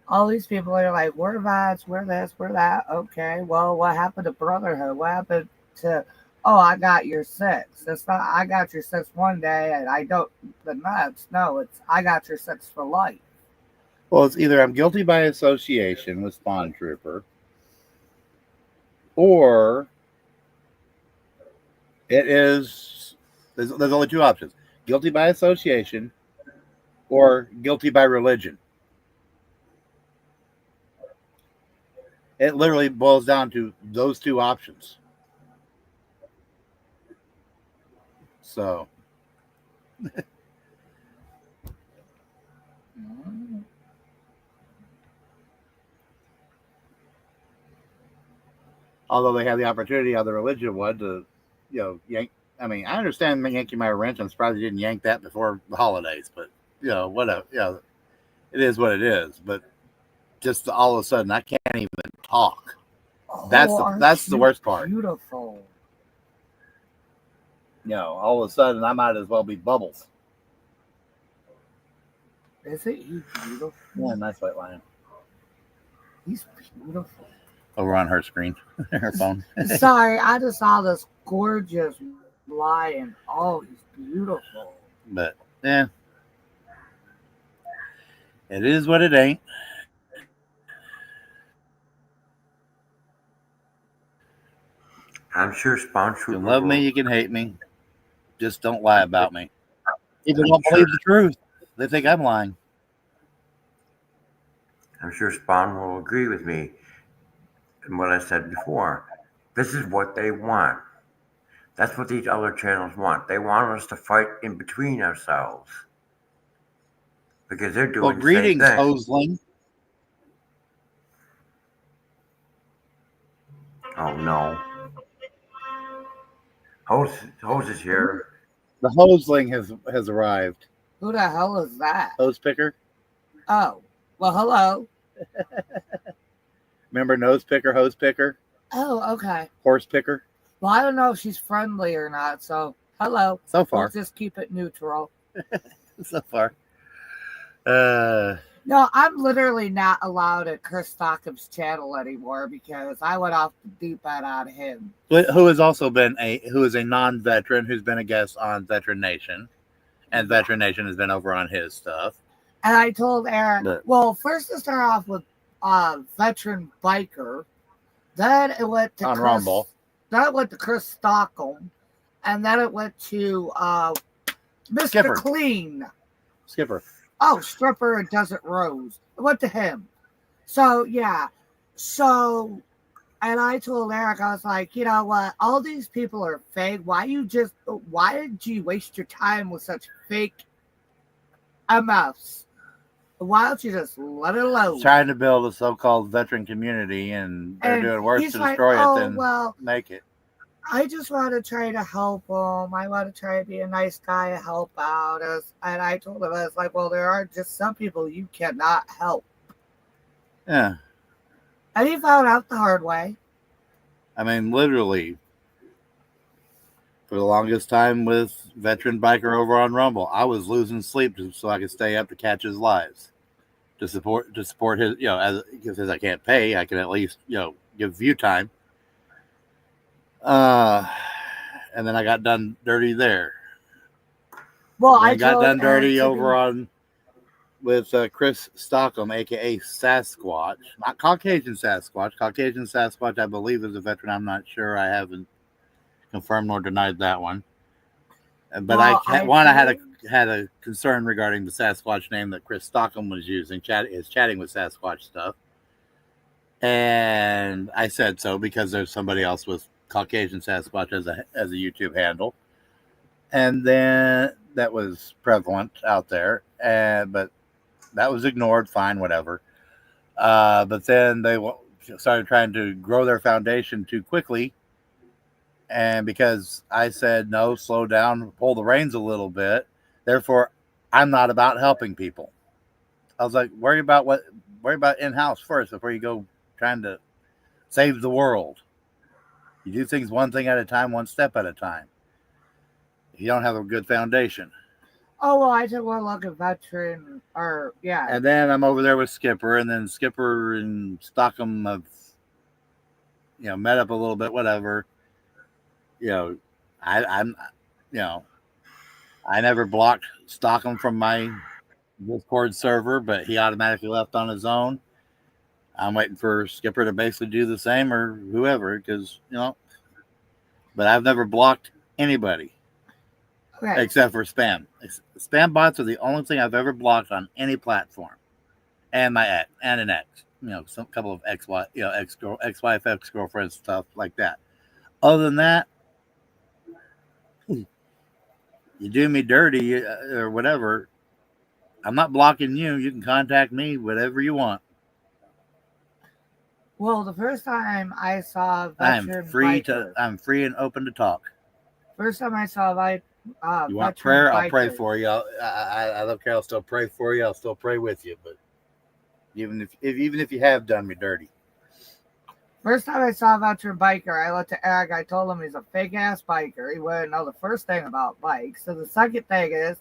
C: all these people are like, we're vets, we're this, we're that. Okay, well, what happened to brotherhood? What happened to, oh, I got your six? It's not, I got your six one day and I don't the next. No, it's, I got your six for life.
A: Well, it's either I'm guilty by association with Spawn Trooper, or it is there's only two options: guilty by association or guilty by religion. It literally boils down to those two options. So,
C: Mm.
A: although they have the opportunity on the religion one to, yank. I mean, I understand yanking my wrench. I'm surprised they didn't yank that before the holidays, but whatever. It is what it is. But just all of a sudden, I can't even talk.
C: Oh,
A: That's
C: aren't
A: the
C: you
A: worst part.
C: beautiful?
A: All of a sudden, I might as well be Bubbles.
C: Isn't he beautiful?
A: Yeah, nice white lion.
C: He's beautiful.
A: Over on her screen, her phone.
C: Sorry, I just saw this gorgeous lion. Oh, he's beautiful.
A: But yeah, it is what it ain't.
E: I'm sure Spawn
A: You
E: Trooper
A: can love me,
E: will.
A: you can hate me. Just don't lie about me. People
E: I'm
A: don't
E: sure,
A: believe the truth. They think I'm lying.
E: I'm sure Spawn will agree with me in what I said before. This is what they want. That's what these other channels want. They want us to fight in between ourselves because they're
A: Well,
E: doing the same
A: greetings,
E: thing.
A: Hosling.
E: Oh no. Hose is here.
A: The Hosling has arrived.
C: Who the hell is that?
A: Hose picker.
C: Oh, well, hello.
A: Remember nose picker, hose picker,
C: Oh, okay.
A: horse picker?
C: Well, I don't know if she's friendly or not, so hello.
A: So
C: We'll
A: far.
C: just keep it neutral.
A: So far.
C: No, I'm literally not allowed at Chris Stockham's channel anymore because I went off the deep end on him.
A: Who has also been who is a non-veteran who's been a guest on Veteran Nation, and Veteran Nation has been over on his stuff.
C: And I told Aaron,
A: But-
C: well, first to start off with veteran biker, then it went to
A: On
C: Chris,
A: Rumble.
C: Then it went to Chris Stockham, and then it went to Mr.
A: Skipper.
C: Clean.
A: Skipper.
C: Oh, Stripper and Desert Rose. It went to him. So yeah. So, and I told Eric, I was like, you know what? All these people are fake. Why did you waste your time with such fake MFs? Why don't you just let it alone?
A: Trying to build a so-called veteran community, and they're
C: And
A: doing worse
C: he's
A: to
C: like,
A: destroy
C: oh,
A: it than
C: well,
A: make it.
C: I just want to try to help him. I want to try to be a nice guy and help out. And I told him, I was like, well, there are just some people you cannot help.
A: Yeah.
C: And he found out the hard way.
A: I mean, literally, for the longest time with Veteran Biker over on Rumble, I was losing sleep so I could stay up to catch his lives. To support his, because I can't pay, I can at least, give view time. And then I got done dirty there.
C: Well,
A: I
C: I
A: got
C: told
A: done dirty
C: Eric
A: over on with Chris Stockham, aka Sasquatch, not Caucasian Sasquatch. Caucasian Sasquatch, I believe, is a veteran. I'm not sure. I haven't confirmed nor denied that one. But
C: Well,
A: I had a concern regarding the Sasquatch name that Chris Stockham was using, chatting with Sasquatch stuff. And I said so because there's somebody else with Caucasian Sasquatch as a YouTube handle. And then that was prevalent out there. But that was ignored. Fine, whatever. But then they started trying to grow their foundation too quickly. And because I said, no, slow down, pull the reins a little bit. Therefore, I'm not about helping people. I was like, worry about in-house first before you go trying to save the world. You do things one thing at a time, one step at a time. You don't have a good foundation.
C: Oh well, I took one look at veteran, or yeah.
A: And then I'm over there with Skipper, and then Skipper and Stockham have, met up a little bit, whatever. You know, I'm, you know, I never blocked Stockham from my Discord server, but he automatically left on his own. I'm waiting for Skipper to basically do the same or whoever, because But I've never blocked anybody
C: Okay.
A: except for spam. Spam bots are the only thing I've ever blocked on any platform, and my ex and an ex. Some couple of ex wife, ex wife, ex girlfriend stuff like that. Other than that, you do me dirty or whatever. I'm not blocking you. You can contact me, whatever you want.
C: Well, the first time I saw
A: I'm
C: veteran
A: free
C: biker,
A: I'm free and open to talk.
C: first time I saw
A: You want
C: veteran
A: prayer? I'll pray
C: biker.
A: for you. I don't care. I'll still pray for you. I'll still pray with you. But even if you have done me dirty,
C: First time I saw a veteran biker, I looked at Eric. I told him he's a fake ass biker. He wouldn't know the first thing about bikes. So the second thing is,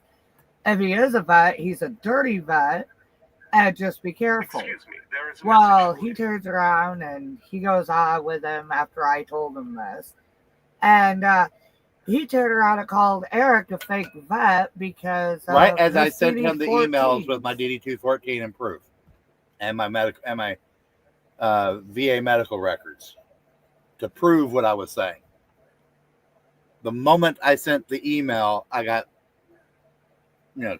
C: if he is a vet, he's a dirty vet, and just be careful.
D: Excuse me, there is a
C: Well,
D: message for
C: he
D: you.
C: turns around and he goes on with him after I told him this. And he turned around and called Eric a fake vet because
A: right
C: of
A: as I
C: his
A: sent him the emails with
C: CD14.
A: my DD214 and proof, and my VA medical records to prove what I was saying. The moment I sent the email, I got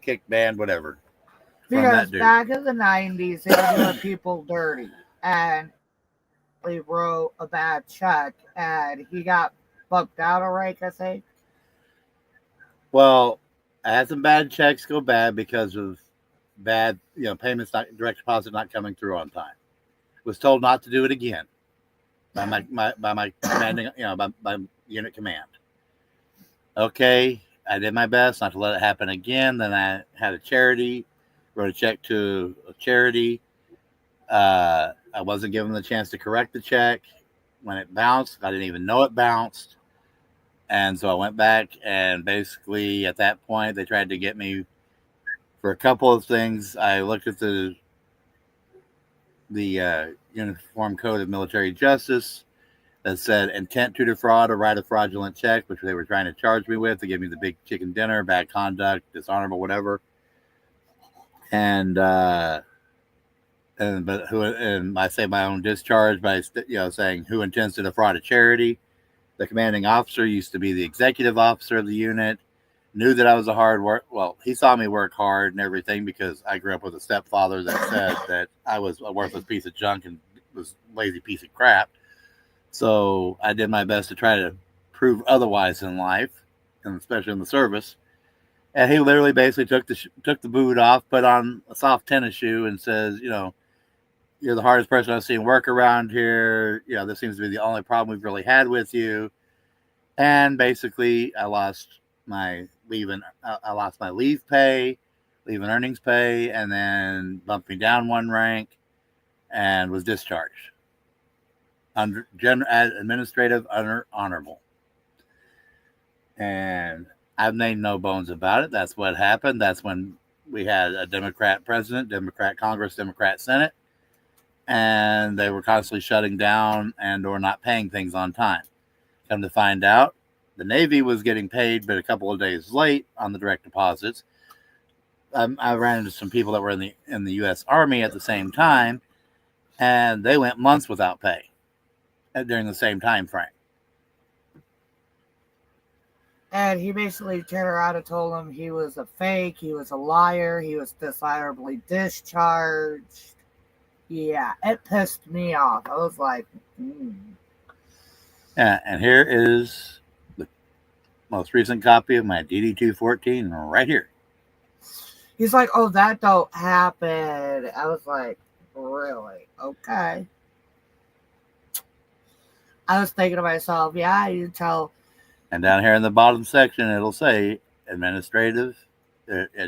A: kicked, banned, whatever from
C: Because
A: that dude.
C: back in the 90s, they were doing people dirty. And he wrote a bad check and he got bumped out, all right, I think.
A: Well, I had some bad checks go bad because of bad, payments, not direct deposit not coming through on time. Was told not to do it again by my commanding, by unit command. Okay, I did my best not to let it happen again. Then I had a charity, wrote a check to a charity. I wasn't given the chance to correct the check. When it bounced, I didn't even know it bounced. And so I went back, and basically at that point, they tried to get me for a couple of things. I looked at the Uniform Code of Military Justice that said intent to defraud or write a fraudulent check, which they were trying to charge me with. They gave me the big chicken dinner, bad conduct, dishonorable, whatever. And I say my own discharge by saying who intends to defraud a charity. The commanding officer used to be the executive officer of the unit. Knew that I was a hard work. Well, he saw me work hard and everything because I grew up with a stepfather that said that I was a worthless piece of junk and was a lazy piece of crap. So I did my best to try to prove otherwise in life, and especially in the service. And he literally basically took the boot off, put on a soft tennis shoe, and says, you're the hardest person I've seen work around here. This seems to be the only problem we've really had with you. And basically, I lost my leave pay, leave and earnings pay, and then bumped me down one rank, and was discharged under administrative honorable. And I've made no bones about it. That's what happened. That's when we had a Democrat president, Democrat Congress, Democrat Senate, and they were constantly shutting down and or not paying things on time. Come to find out, the Navy was getting paid, but a couple of days late on the direct deposits. I ran into some people that were in the U.S. Army at the same time, and they went months without pay during the same time frame.
C: And he basically turned around and told him he was a fake, he was a liar, he was dishonorably discharged. Yeah, it pissed me off. I was like,
A: Yeah, and here is the most recent copy of my DD214 right here.
C: He's like, oh, that don't happen. I was like, really? Okay. I was thinking to myself, yeah, you tell.
A: And down here in the bottom section, it'll say administrative,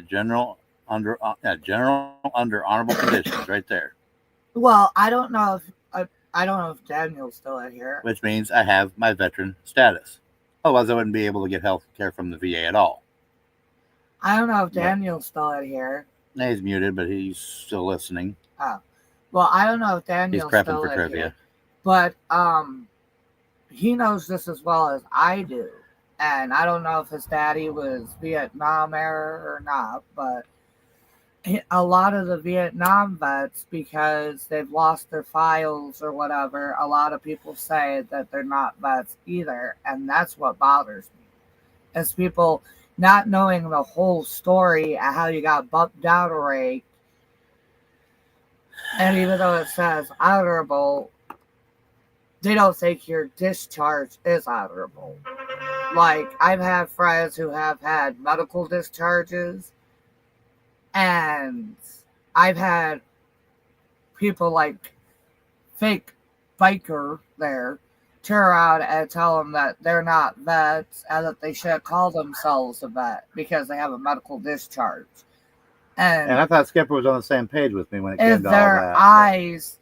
A: general under honorable conditions, right there.
C: Well, I don't know if I don't know if Daniel's still in here.
A: which means I have my veteran status. Otherwise, I wouldn't be able to get health care from the VA at all.
C: I don't know if
A: But
C: Daniel's still in here.
A: he's muted, but he's still listening.
C: Oh. Well, I don't know if
A: He's
C: Daniel's
A: prepping
C: still
A: for
C: in
A: trivia.
C: here. But he knows this as well as I do. And I don't know if his daddy was Vietnam era or not, but a lot of the Vietnam vets, because they've lost their files or whatever, a lot of people say that they're not vets either. And that's what bothers me. Is people not knowing the whole story of how you got bumped out or raped. And even though it says honorable, they don't think your discharge is honorable. Like, I've had friends who have had medical discharges, and I've had people like fake biker there turn around and tell them that they're not vets and that they shouldn't call themselves a vet because they have a medical discharge.
A: And I thought Skipper was on the same page with me when it
C: in
A: came to all
C: their
A: that.
C: eyes,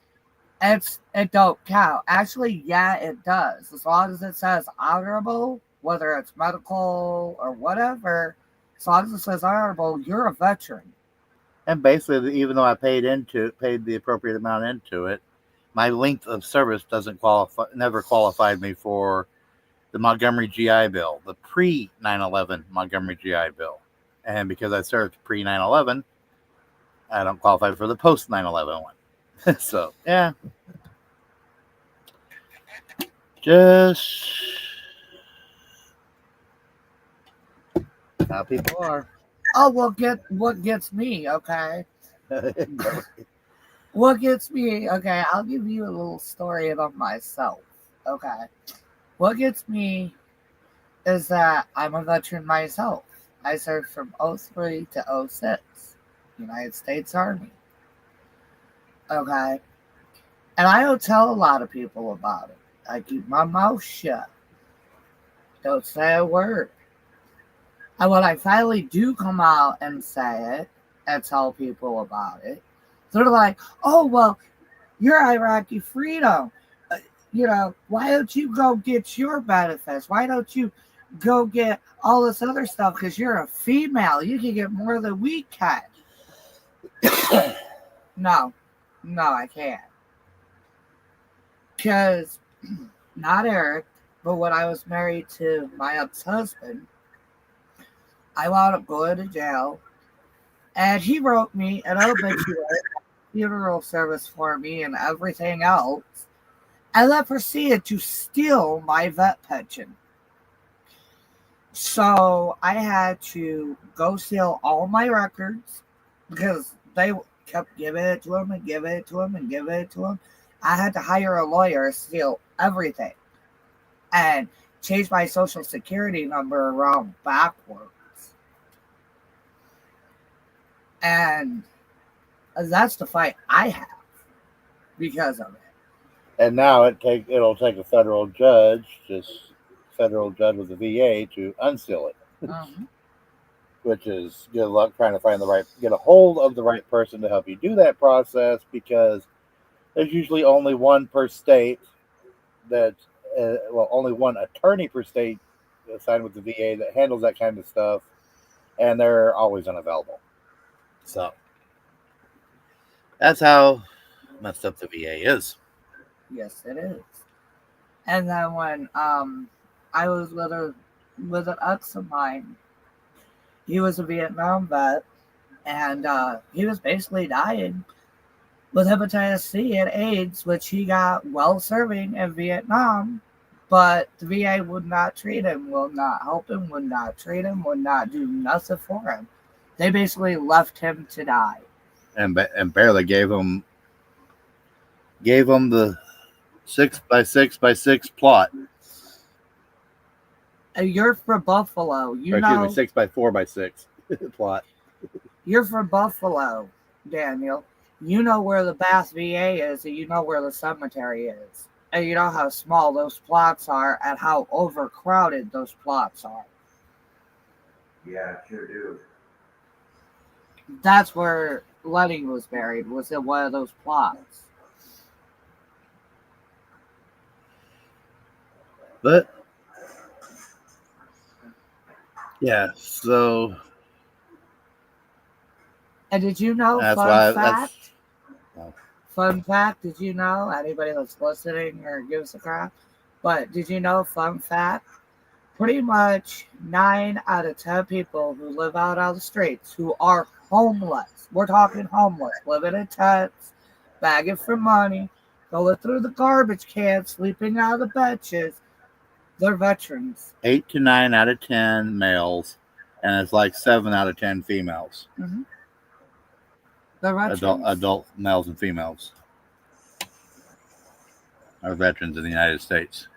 C: it don't count. Actually, yeah, it does. As long as it says honorable, whether it's medical or whatever, as long as it says honorable, you're a veteran.
A: And basically, even though I paid the appropriate amount into it, my length of service never qualified me for the Montgomery GI Bill, the pre 9/11 Montgomery GI Bill. And because I served pre 9/11, I don't qualify for the post 9/11 one. So, yeah. Just how people are.
C: Oh, what gets me, okay? What gets me, okay, I'll give you a little story about myself, okay? What gets me is that I'm a veteran myself. I served from 03 to 06, United States Army, okay? And I don't tell a lot of people about it. I keep my mouth shut. Don't say a word. And when I finally do come out and say it and tell people about it, they're like, oh, well, you're Iraqi freedom. Why don't you go get your benefits? Why don't you go get all this other stuff? Because you're a female. You can get more than we can. No, I can't. Because not Eric, but when I was married to my ex-husband, I wound up going to jail, and he wrote me an obituary, funeral service for me, and everything else, and then proceeded to steal my vet pension. So I had to go steal all my records because they kept giving it to him and giving it to him and giving it to him. I had to hire a lawyer to steal everything and change my social security number around backwards. And that's the fight I have because of it.
A: And now it'll take a federal judge with the VA to unseal it.
C: Mm-hmm.
A: Which is good luck trying to get a hold of the right person to help you do that process, because there's usually only one per state only one attorney per state assigned with the VA that handles that kind of stuff, and they're always unavailable. So that's how messed up the VA is.
C: Yes, it is. And then when I was with an ex of mine, he was a Vietnam vet, and he was basically dying with hepatitis C and AIDS, which he got while serving in Vietnam. But the VA would not treat him, will not help him, would not treat him, would not do nothing for him. They basically left him to die.
A: And barely gave him the 6x6x6 plot.
C: You're from Buffalo,
A: Excuse me, 6x4x6 plot.
C: You're from Buffalo, Daniel. You know where the Bath VA is, and you know where the cemetery is. And you know how small those plots are and how overcrowded those plots are.
E: Yeah, I sure do.
C: That's where Lenny was buried, was in one of those plots.
A: But yeah, so
C: And did you know,
A: that's
C: fun
A: why that's
C: fact? Fun fact, did you know, anybody that's listening or gives a crap, but did you know, fun fact, pretty much 9 out of 10 people who live out on the streets who are homeless, we're talking homeless, living in tents, begging for money, going through the garbage cans, sleeping on the benches, they're veterans.
A: 8 to 9 out of 10 males, and it's like 7 out of 10 females.
C: Mm-hmm. They're
A: Adult
C: veterans.
A: adult males and females are veterans in the United States.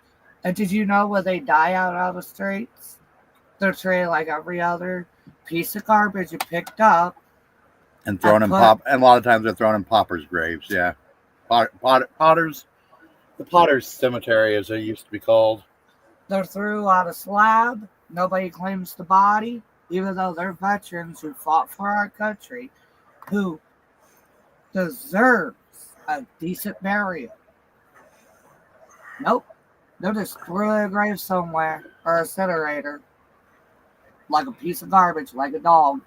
C: And did you know when they die out on the streets, they're treated like every other piece of garbage you picked up
A: And
C: and
A: thrown in
C: put.
A: pop, and a lot of times they're thrown in paupers' graves. Yeah, Potters, the Potters Cemetery, as they used to be called.
C: They're threw on a slab. Nobody claims the body, even though they're veterans who fought for our country, who deserves a decent burial. Nope. They're just threw in a grave somewhere or incinerator, like a piece of garbage, like a dog,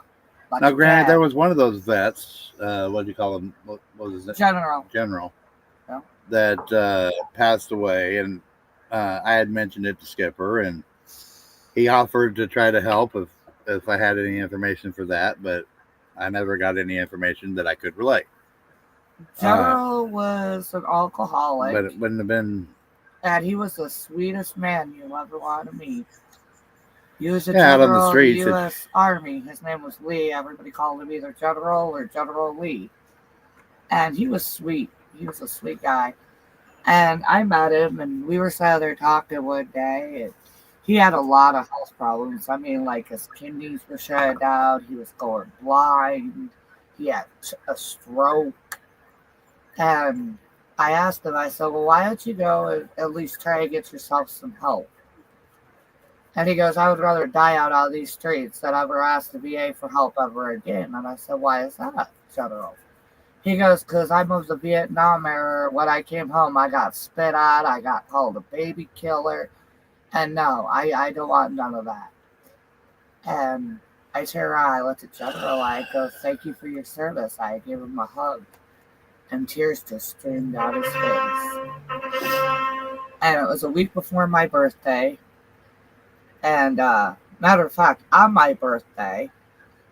C: like
A: Now,
C: a
A: granted, there
C: cat.
A: was one of those vets. What do you call him? What was his name?
C: General.
A: General.
C: Yeah.
A: That passed away, and I had mentioned it to Skipper, and he offered to try to help if I had any information for that, but I never got any information that I could relate.
C: General was an alcoholic,
A: But it wouldn't have been.
C: and he was the sweetest man you'll ever want to meet. He was a
A: Yeah, out on the
C: general of the
A: streets.
C: U.S. Army. His name was Lee. Everybody called him either General or General Lee. And he was sweet. He was a sweet guy. And I met him, and we were sitting there talking one day, and he had a lot of health problems. I mean, like his kidneys were shut down. He was going blind. He had a stroke. And I asked him, I said, well, why don't you go and at least try to get yourself some help? And he goes, I would rather die out on these streets than ever ask the VA for help ever again. And I said, why is that, General? He goes, because I moved to Vietnam era. When I came home, I got spit at. I got called a baby killer. And no, I don't want none of that. And I turned around, I looked at General. I go, thank you for your service. I gave him a hug. And tears just streamed down his face. And it was a week before my birthday. And matter of fact, on my birthday,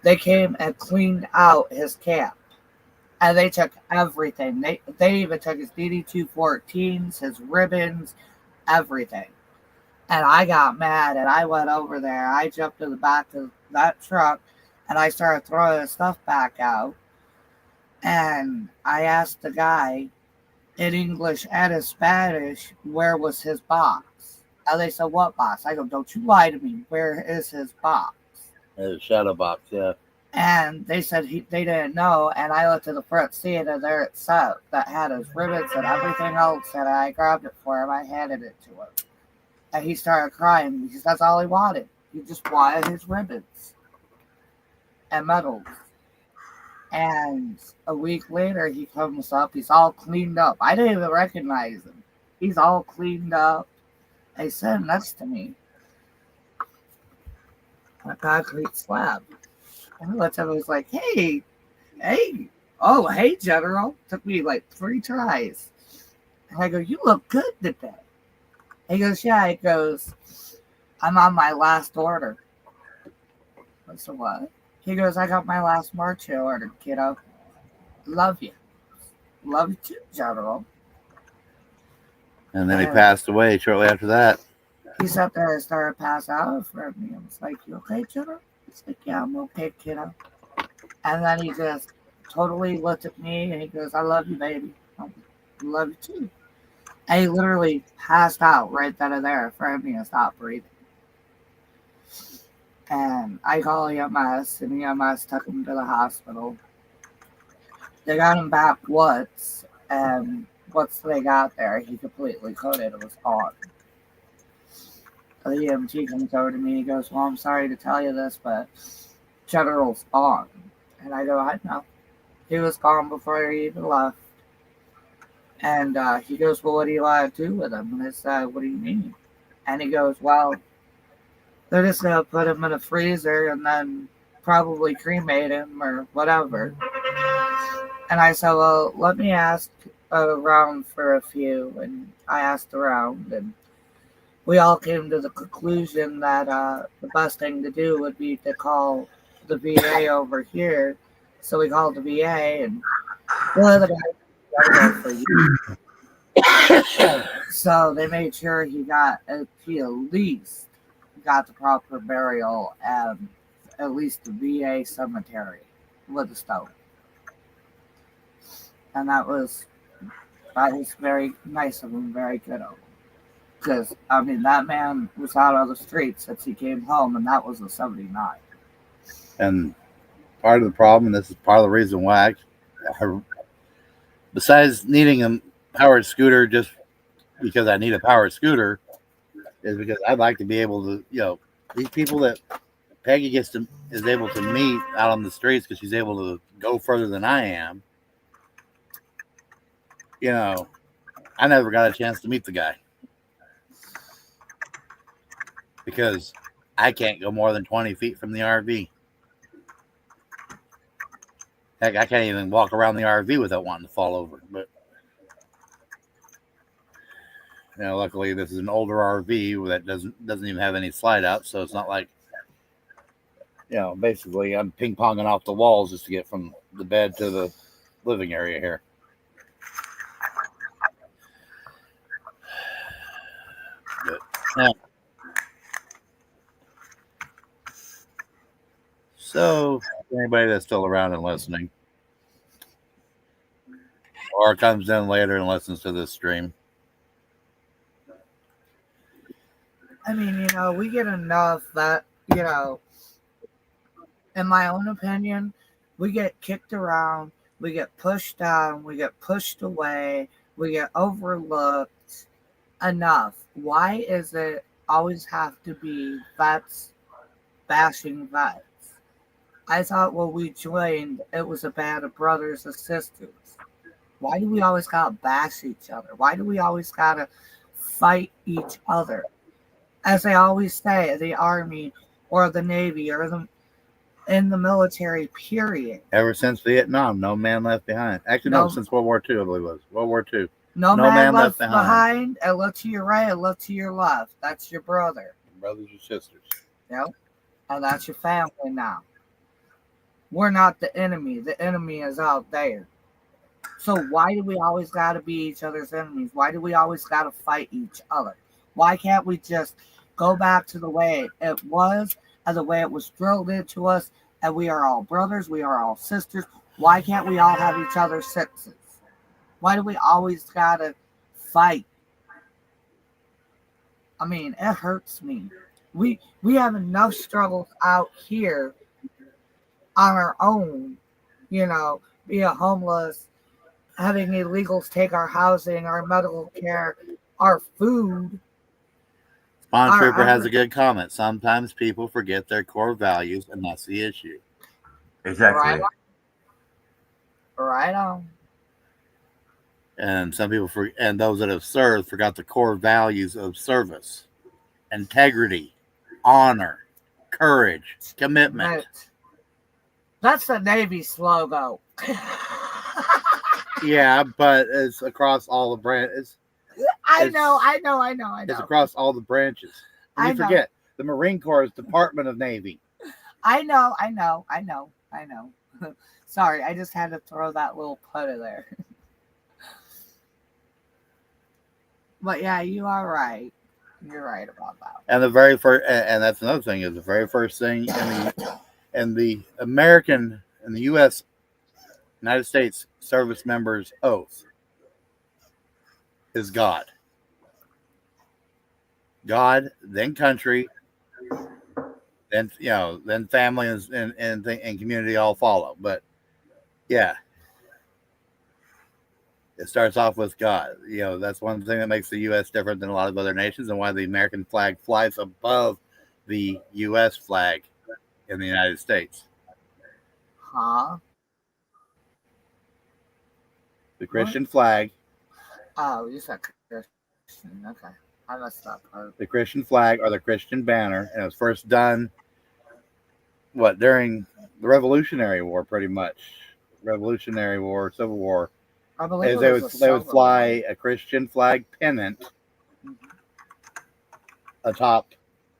C: they came and cleaned out his camp. And they took everything. They even took his DD-214s, his ribbons, everything. And I got mad, and I went over there. I jumped in the back of that truck, and I started throwing his stuff back out. And I asked the guy in English and in Spanish, where was his box? And they said, what box? I go, don't you lie to me. Where is his box?
A: Shadow box, yeah.
C: And they said they didn't know. And I looked at the front seat, and there it sat that had his ribbons and everything else. And I grabbed it for him. I handed it to him. And he started crying because that's all he wanted. He just wanted his ribbons and medals. And a week later, he comes up. He's all cleaned up. I didn't even recognize him. He's all cleaned up. He's sitting next to me on a concrete slab. And I looked at him and was like, hey, oh, hey, General. Took me like 3 tries. And I go, you look good today. He goes, yeah. He goes, I'm on my last order. I said, what? He goes, I got my last marching order, kiddo. Love you. Love you too, General.
A: And then he passed away shortly after that.
C: He sat there and started passing out in front of me. I was like, you okay, General? He's like, yeah, I'm okay, kiddo. And then he just totally looked at me and he goes, I love you, baby. I love you too. And he literally passed out right then and there in front of me and stopped breathing. And I called EMS, and EMS took him to the hospital. They got him back once, and once they got there, he completely coded. It was on. The EMT comes over to me. He goes, well, I'm sorry to tell you this, but General's gone. And I go, I know. He was gone before he even left. And he goes, well, what do you want to do with him? And I said, what do you mean? And he goes, well, they're just going to put him in a freezer and then probably cremate him or whatever. And I said, well, let me ask around for a few. And I asked around, and we all came to the conclusion that the best thing to do would be to call the VA over here. So we called the VA, and one of the guys was there for years. So they made sure he at least got the proper burial at least the VA cemetery with a stone. And that was very nice of him, very good of him. Because I mean, that man was out on the streets since he came home, and that was a '79.
A: And part of the problem, and this is part of the reason why, besides needing a powered scooter just because I need a powered scooter, is because I'd like to be able to, these people that Peggy is able to meet out on the streets because she's able to go further than I am. I never got a chance to meet the guy because I can't go more than 20 feet from the RV. Heck, I can't even walk around the RV without wanting to fall over. But luckily this is an older RV that doesn't even have any slide out, so it's not like basically I'm ping ponging off the walls just to get from the bed to the living area here. But, yeah. So, anybody that's still around and listening, or comes in later and listens to this stream,
C: I mean, we get enough that, in my own opinion, we get kicked around, we get pushed down, we get pushed away, we get overlooked enough. Why is it always have to be vets bashing vets? I thought when we joined, it was a band of brothers and sisters. Why do we always gotta bash each other? Why do we always gotta fight each other? As they always say, the Army or the Navy or in the military, period.
A: Ever since Vietnam, no man left behind. Actually, no, since World War II, I believe it was. World War II.
C: No man left behind. And look to your right and look to your left. That's your brother.
A: Brothers or sisters.
C: Yep. And that's your family now. We're not the enemy. The enemy is out there. So why do we always got to be each other's enemies? Why do we always got to fight each other? Why can't we just go back to the way it was and the way it was drilled into us, and we are all brothers, we are all sisters? Why can't we all have each other's sixes? Why do we always got to fight? I mean, it hurts me. We have enough struggles out here on our own, being homeless, having illegals take our housing, our medical care, our food.
A: Spawn Trooper has a good comment. Sometimes people forget their core values, and that's the issue.
E: Exactly.
C: Right on.
A: And some people, and those that have served, forgot the core values of service, integrity, honor, courage, commitment.
C: That's the Navy's logo.
A: Yeah, but it's across all the branches.
C: I know.
A: It's across all the branches. And you forget, the Marine Corps is Department of Navy.
C: I know. Sorry, I just had to throw that little put in there. But yeah, you are right. You're right about that.
A: And the very first, and that's another thing, is the very first thing in the American, in the U.S., United States service members' oath is God. God, then country, then then family and community all follow. But yeah, it starts off with God. That's one thing that makes the U.S. different than a lot of other nations, and why the American flag flies above the U.S. flag in the United States.
C: Huh?
A: The Christian flag.
C: Oh, you said Christian. Okay. I missed that part.
A: The Christian flag or the Christian banner, and it was first done during the Revolutionary War, pretty much. Revolutionary War, Civil War.
C: I believe
A: Is
C: it
A: they
C: was
A: would
C: a
A: they would
C: silver
A: fly a Christian flag pennant
C: one.
A: atop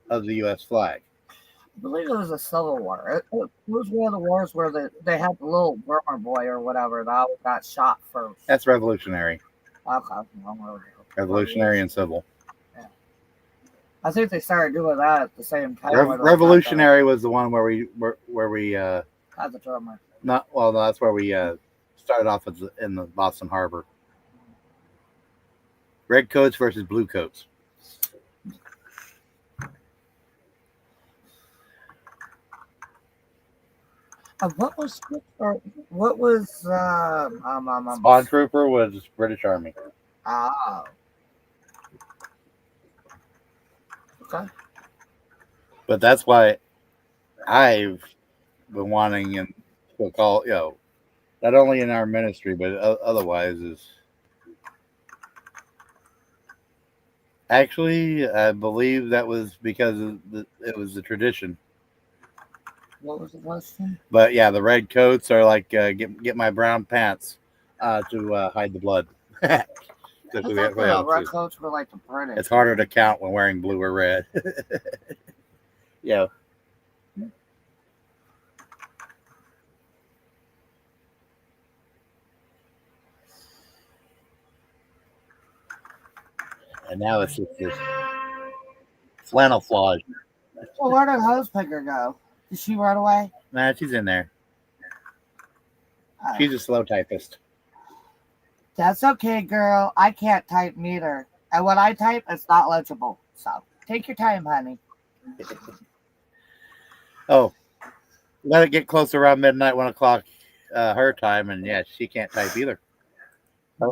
A: of the U.S. flag.
C: I believe it was a Civil War. It was one of the wars where they had the little drummer boy or whatever that got shot first.
A: That's revolutionary,
C: Okay, well,
A: revolutionary and civil.
C: yeah. I think they started doing that at the same time. where they
A: Revolutionary was the one where we
C: had the drummer.
A: not well. No, that's where we started off in the Boston Harbor. Red coats versus blue coats.
C: What was
A: Spawn Trooper was British Army.
C: Oh. Okay.
A: But that's why I've been wanting and to call, not only in our ministry, but otherwise is actually, I believe that was because it was the tradition.
C: What was the question?
A: But yeah, the red coats are like, get my brown pants to hide the blood.
C: I thought the red coats were like the British.
A: It's harder to count when wearing blue or red. Yeah. And now it's just this flannel flauge.
C: Well, where did Hosepicker go? Did she run away?
A: Nah, she's in there.
C: Oh.
A: She's a slow typist.
C: That's okay, girl. I can't type neither. And when I type, it's not legible. So take your time, honey.
A: Oh, let it get close around midnight, 1 o'clock, her time, and yeah, she can't type either. Her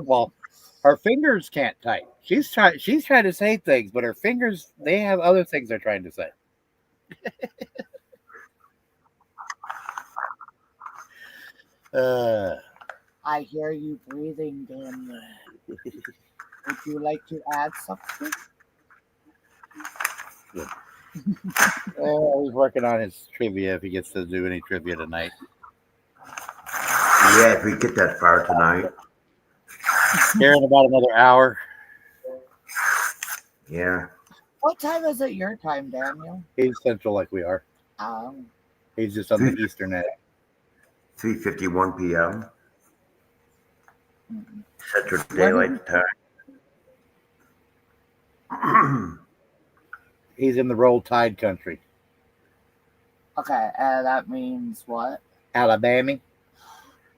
A: fingers can't type. She's trying to say things, but her fingers, they have other things they're trying to say.
C: I hear you breathing, Daniel. Would you like to add something?
A: Well, he's working on his trivia if he gets to do any trivia tonight.
E: Yeah, if we get that far tonight.
A: Here in about another hour.
E: Yeah.
C: What time is it your time, Daniel?
A: He's central like we are. He's just on the eastern edge.
E: 3:51 p.m. Central Daylight Time.
A: He's in the Roll Tide country.
C: Okay, that means what?
A: Alabama.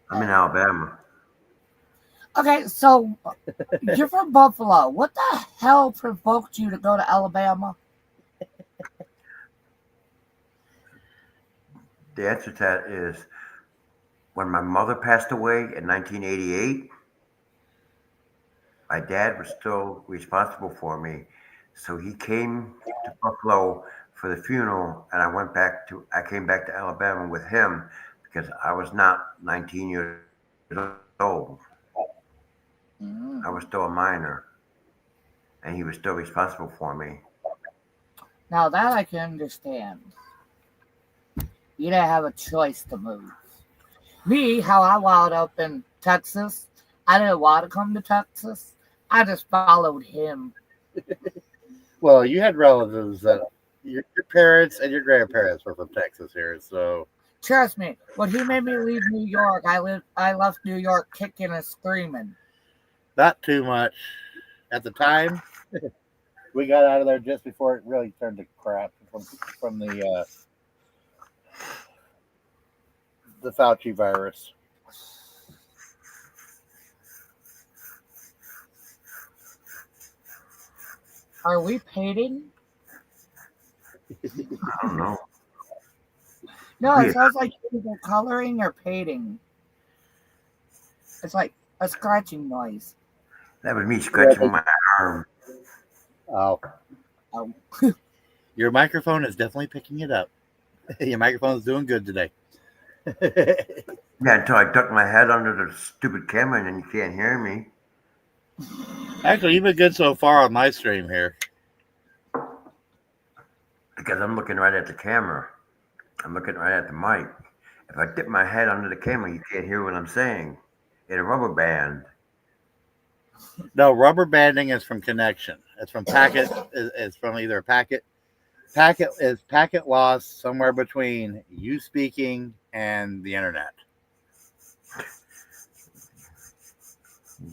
E: I'm in Alabama.
C: Okay, so you're from Buffalo. What the hell provoked you to go to Alabama?
E: The answer to that is when my mother passed away in 1988, my dad was still responsible for me. So he came to Buffalo for the funeral, and I came back to Alabama with him because I was not 19 years old. I was still a minor, and he was still responsible for me.
C: Now that I can understand. You didn't have a choice to move. Me, how I wound up in Texas, I didn't want to come to Texas. I just followed him.
A: Well, you had relatives that your parents and your grandparents were from Texas here, so
C: Trust me, when he made me leave New York, I left New York kicking and screaming.
A: not too much. At the time, we got out of there just before it really turned to crap from the Fauci virus.
C: Are we painting?
E: I don't know.
C: No, it sounds like either coloring or painting. It's like a scratching noise.
E: That was me scratching my arm.
A: Oh. Your microphone is definitely picking it up. Your microphone is doing good today.
E: Yeah, until I ducked my head under the stupid camera and then you can't hear me.
A: Actually, you've been good so far on my stream here.
E: because I'm looking right at the camera. I'm looking right at the mic. If I dip my head under the camera, you can't hear what I'm saying. In a rubber band,
A: No, rubber banding is from connection. It's from packet. It's from either packet loss somewhere between you speaking and the internet,
E: if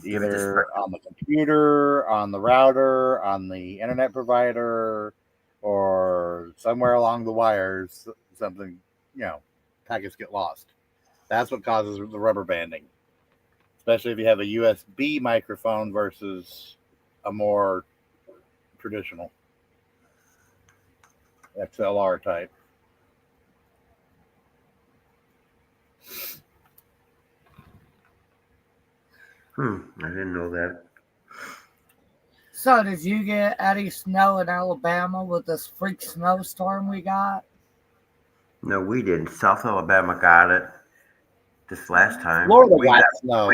E: it's a
A: either on the computer, on the router, on the internet provider, or somewhere along the wires. Something, you know, packets get lost. That's what causes the rubber banding, especially if you have a USB microphone versus a more traditional XLR type.
E: I didn't know that.
C: So, did you get any snow in Alabama with this freak snowstorm we got?
E: No, we didn't. South Alabama got it this last time.
A: Florida got snow.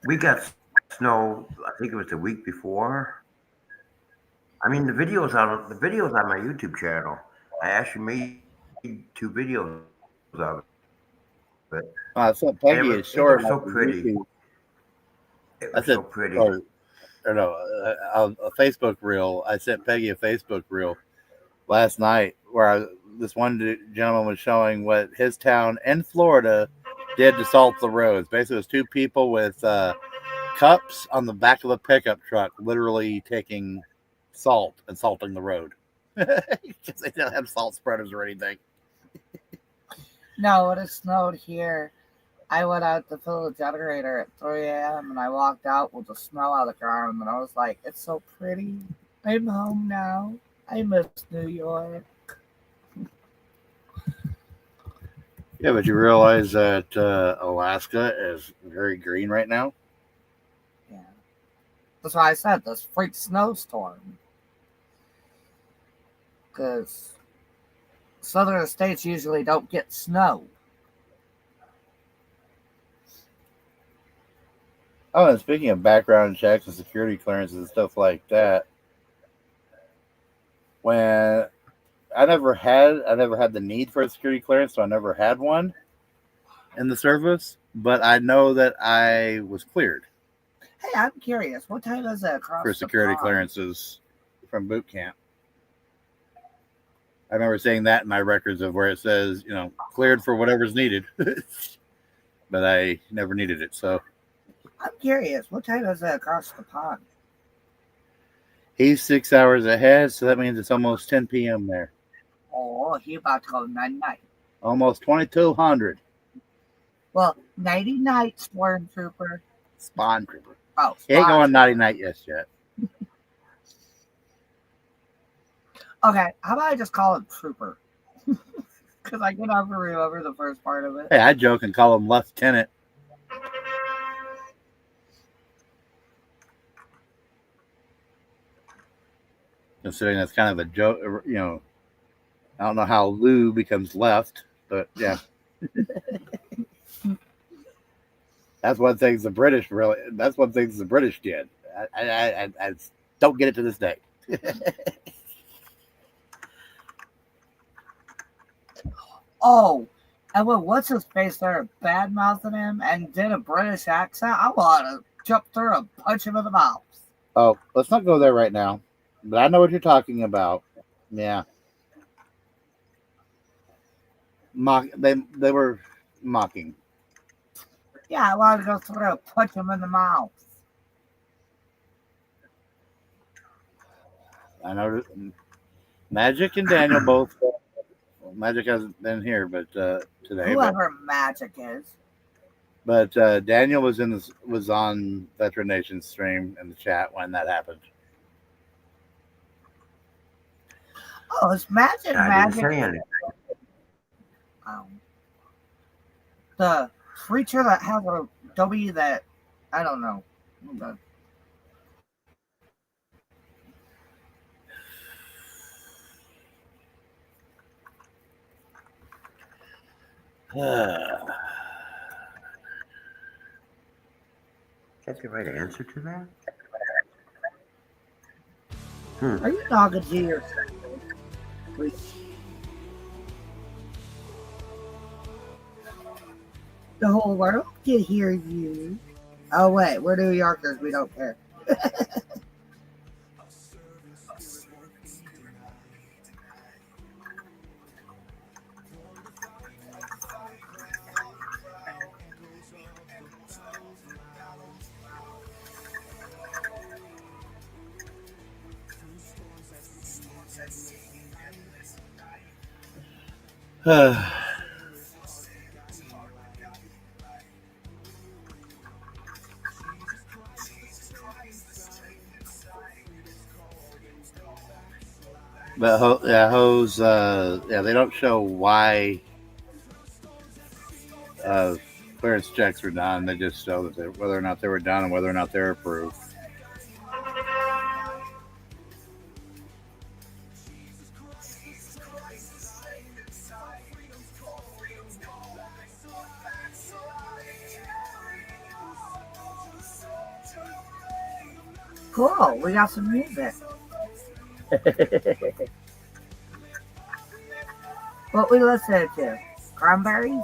E: We got snow. I think it was the week before. I mean, the videos on my YouTube channel. I actually made 2 videos of it,
A: I sent
E: and
A: Peggy a
E: it was
A: short
E: so
A: on
E: pretty.
A: YouTube.
E: It
A: I
E: was
A: said,
E: so pretty.
A: or no, a Facebook reel. I sent Peggy a Facebook reel last night where this one gentleman was showing what his town in Florida did to salt the roads. Basically, it was two people with cups on the back of a pickup truck, literally taking salt and salting the road because they don't have salt spreaders or anything.
C: No, when it snowed here, I went out to fill the generator at 3 a.m. and I walked out with the snow out of the ground and I was like, it's so pretty. I'm home now. I miss New York.
A: Yeah, but you realize that Alaska is very green right now.
C: Yeah. That's why I said this freak snowstorm. Because southern states usually don't get snow.
A: Oh, and speaking of background checks and security clearances and stuff like that, when I never had the need for a security clearance, so I never had one in the service. But I know that I was cleared
C: Hey, I'm curious. What time is it across
A: for
C: the
A: security
C: pond?
A: clearances from boot camp. I remember seeing that in my records of where it says, you know, cleared for whatever's needed, but I never needed it. So
C: I'm curious. What time is it across the pond?
A: he's 6 hours ahead, so that means it's almost 10 p.m. there.
C: Oh, he about to go night-night.
A: Almost 2200.
C: Well, nighty-night, Stormtrooper.
A: Spawn Trooper.
C: Oh,
A: He ain't
C: Spawn.
A: going nighty night yet.
C: Okay, how about I just call him Trooper? Because I can never remember the first part of it.
A: Hey, I joke and call him Lieutenant. Considering that's kind of a joke, you know. I don't know how Lou becomes left, but yeah. That's one thing the British really. That's one thing the British did. I don't get it to this day.
C: Oh, and when what's his face started bad mouthing him and did a British accent, I want to jump through and punch him in the mouth.
A: Oh, let's not go there right now. But I know what you're talking about. Yeah. They were mocking.
C: Yeah, I want to go through and punch him in the mouth.
A: I know Magic and Daniel both. Magic hasn't been here, but today.
C: Whoever Magic is.
A: But Daniel was on Veteran Nation stream in the chat when that happened.
C: Oh, it's Magic.
E: I didn't
C: Magic.
E: say anything.
C: The creature that has a W that I don't know.
E: Is that the right answer to that?
C: Are you talking to yourself? The whole world can hear you. Oh wait, we're New Yorkers. We don't care.
A: But they don't show why uh, clearance checks were done. They just show that whether or not they were done and whether or not they're approved.
C: Cool. We got some music. What we listening to? Cranberries?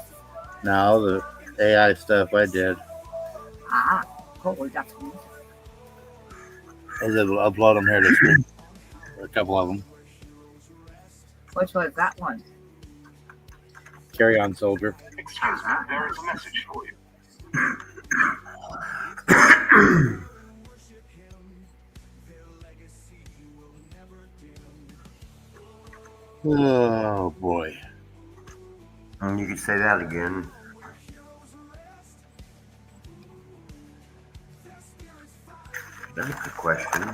A: No, the AI stuff I did.
C: Ah, cool. We got some music.
A: I did upload them here this week. A couple of them.
C: Which was that one?
A: Carry on, soldier.
D: Excuse me, there is a message for you.
A: Oh boy.
E: And you can say that again. That's a good question.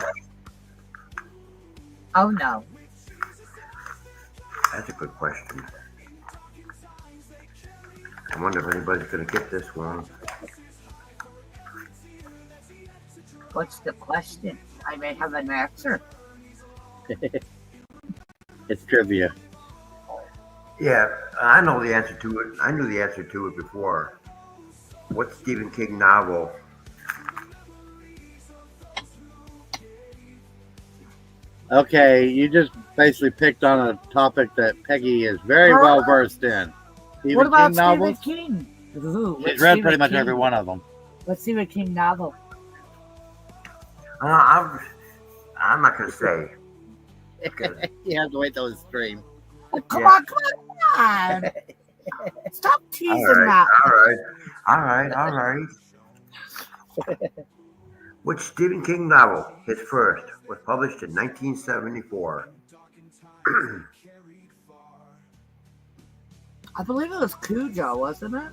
C: Oh no.
E: That's a good question. I wonder if anybody's going to get this one.
C: What's the question? I may have an answer.
A: It's trivia.
E: Yeah, I know the answer to it. I knew the answer to it before. What Stephen King novel?
A: Okay, you just basically picked on a topic that Peggy is very well versed in. Stephen
C: What about
A: King novels?
C: Stephen King? Ooh,
A: She's
C: what's
A: read
C: Stephen
A: pretty much
C: King?
A: every one of them.
C: What's Stephen King novel?
E: I'm not going to say.
A: You have to wait till it's stream.
C: Oh, come
E: Yeah.
C: on, come on. Stop teasing that.
E: All right. Which Stephen King novel, his first, was published in 1974?
C: I believe it was Cujo, wasn't it?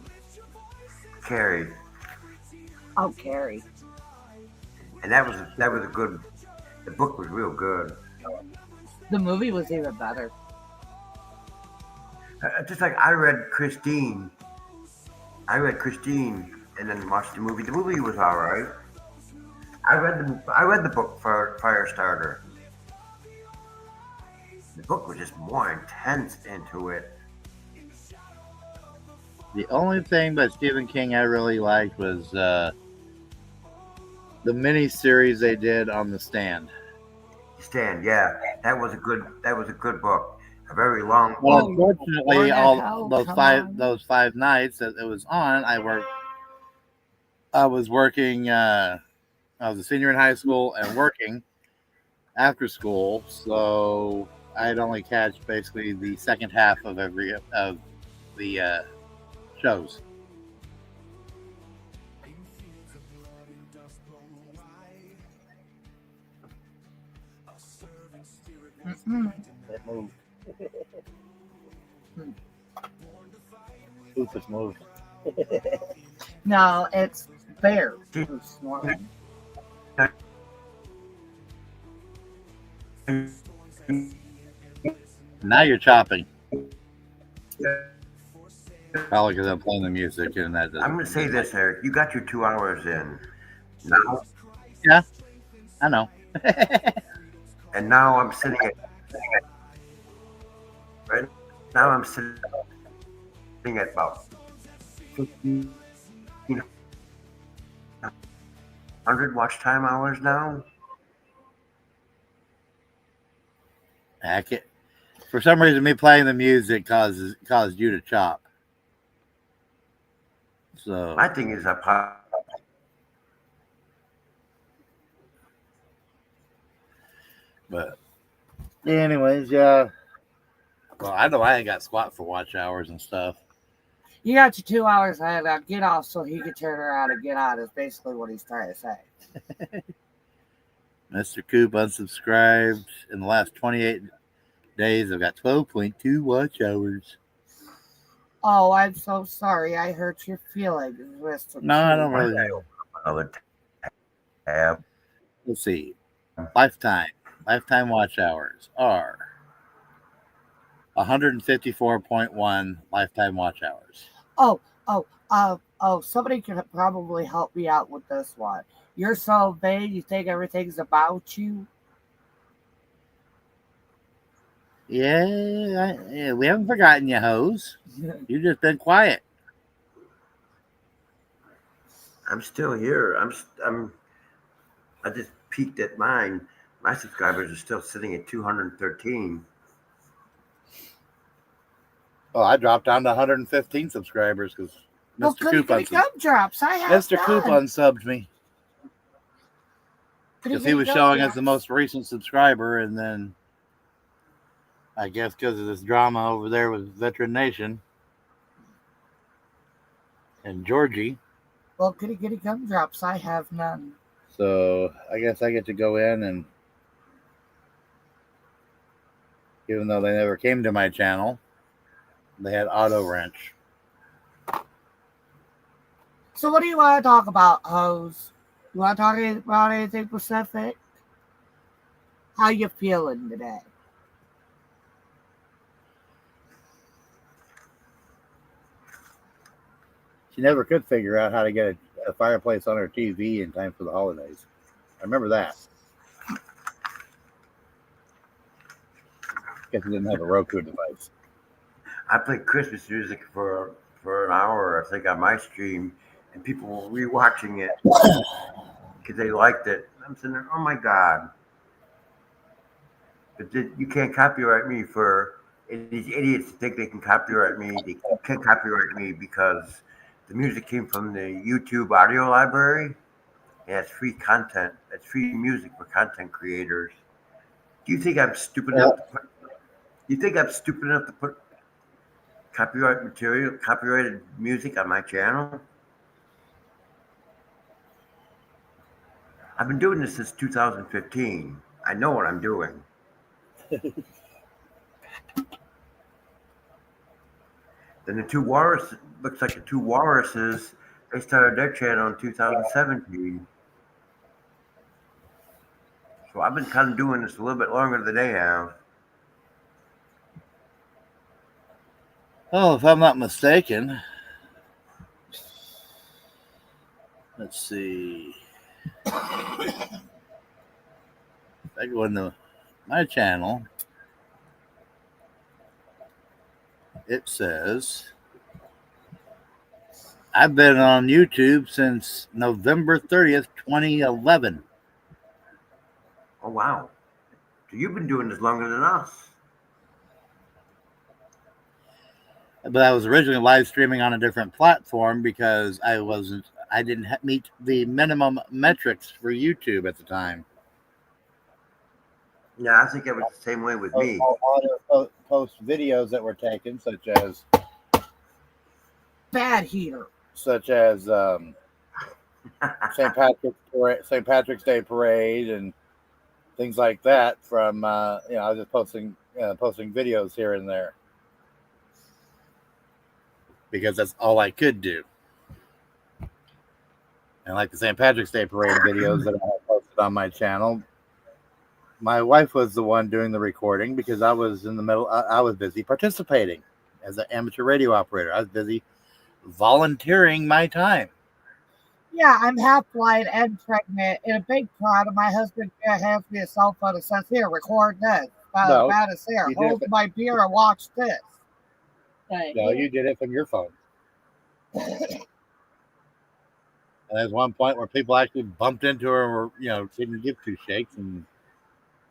E: Carrie.
C: Oh, Carrie.
E: And that was a good. The book was real good.
C: The movie was even better.
E: Just like I read Christine. And then watched the movie. The movie was all right. I read the book for Firestarter. The book was just more intense into it.
A: The only thing by Stephen King I really liked was the mini series they did on The Stand.
E: Stand, yeah, that was a good book. A very long
A: Well,
E: book.
A: unfortunately, all those
C: come
A: those 5 nights that it was on, I was working. I was a senior in high school and working after school, so I'd only catch basically the second half of every of the shows.
C: Mm-mm.
A: That moved. Rufus moved.
C: No, it's Bear who's snoring.
A: Now you're chopping. Probably because I'm playing the music and that doesn't.
E: I'm going to say this, Eric. You got your 2 hours in. Now,
A: Yeah, I know.
E: and now I'm sitting at. Right now I'm sitting at about 1,500 watch time hours now.
A: Hack it. For some reason, me playing the music caused you to chop. So
E: My thing is,
A: but anyways, yeah. Well, I know I ain't got squat for watch hours and stuff.
C: You got your 2 hours ahead. Now get off so he can turn around and get on. Is basically what he's trying to say.
A: Mr. Coop unsubscribed in the last 28 days. I've got 12.2 watch hours.
C: Oh, I'm so sorry. I hurt your feelings, Mr.
A: No, I don't
C: Q.
A: really.
E: another tab.
A: Let's see. Lifetime watch hours are 154.1 lifetime watch hours.
C: Oh, somebody can probably help me out with this one. You're so vain, you think everything's about you?
A: Yeah, we haven't forgotten you, hoes. You've just been quiet.
E: I'm still here. I just peeked at mine. My subscribers are still sitting at 213.
A: Oh, I dropped down to 115 subscribers because
C: Well,
A: Mr.
C: goody
A: Coop
C: goody gumdrops. I have
A: Mr. Coop
C: none.
A: unsubbed me
C: Goody
A: because he
C: goody
A: was showing us the
C: gumdrops.
A: most recent subscriber, and then I guess because of this drama over there with Veteran Nation and Georgie.
C: Well, goody goody gumdrops. I have none.
A: So I guess I get to go in, and even though they never came to my channel, they had auto wrench.
C: So, what do you want to talk about, hoes? You want to talk about anything specific? How you feeling today?
A: She never could figure out how to get a fireplace on her TV in time for the holidays. I remember that. Because she didn't have a Roku device.
E: I played Christmas music for an hour, I think, on my stream, and people were rewatching it because they liked it. I'm sitting there, oh my god! But you can't copyright me for these idiots think they can copyright me. You can't copyright me because the music came from the YouTube audio library. And it's free content. It's free music for content creators. Do you think I'm stupid enough to put? You think I'm stupid enough to put copyrighted music on my channel? I've been doing this since 2015. I know what I'm doing. Then the two walrus looks like the two walruses. They started their channel in 2017. So I've been kind of doing this a little bit longer than they have.
A: Oh, if I'm not mistaken, let's see. If I go into my channel, it says I've been on YouTube since November 30th, 2011.
E: Oh wow! So you've been doing this longer than us.
A: But I was originally live streaming on a different platform because I didn't meet the minimum metrics for YouTube at the time.
E: Yeah, I think it was the same way with me.
A: Auto post videos that were taken, such as
C: Bad heater.
A: St. Patrick's Day parade and things like that. From I was just posting videos here and there because that's all I could do. And like the St. Patrick's Day parade videos that I have posted on my channel, my wife was the one doing the recording because I was in the middle. I was busy participating as an amateur radio operator. I was busy volunteering my time.
C: Yeah, I'm half blind and pregnant in a big crowd, and my husband hands me a cell phone and says, "Here, record this."
A: No,
C: Bad is here.
A: you did
C: Hold
A: it.
C: my beer and watch this.
A: No, you did it from your phone. And there's one point where people actually bumped into her and were, didn't give two shakes and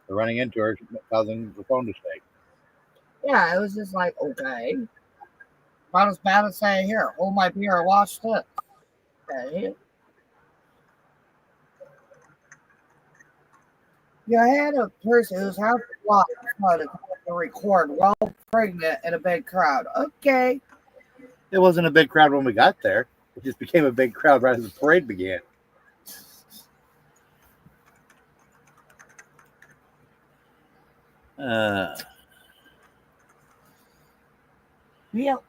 A: they're running into her, causing the phone to shake.
C: Yeah, it was just like, okay. About as bad as saying, here, hold my beer and watch this. Okay. You had a person whose house was locked to record while pregnant in a big crowd. Okay.
A: It wasn't a big crowd when we got there. It just became a big crowd right as the parade began. Uh,
C: Yep.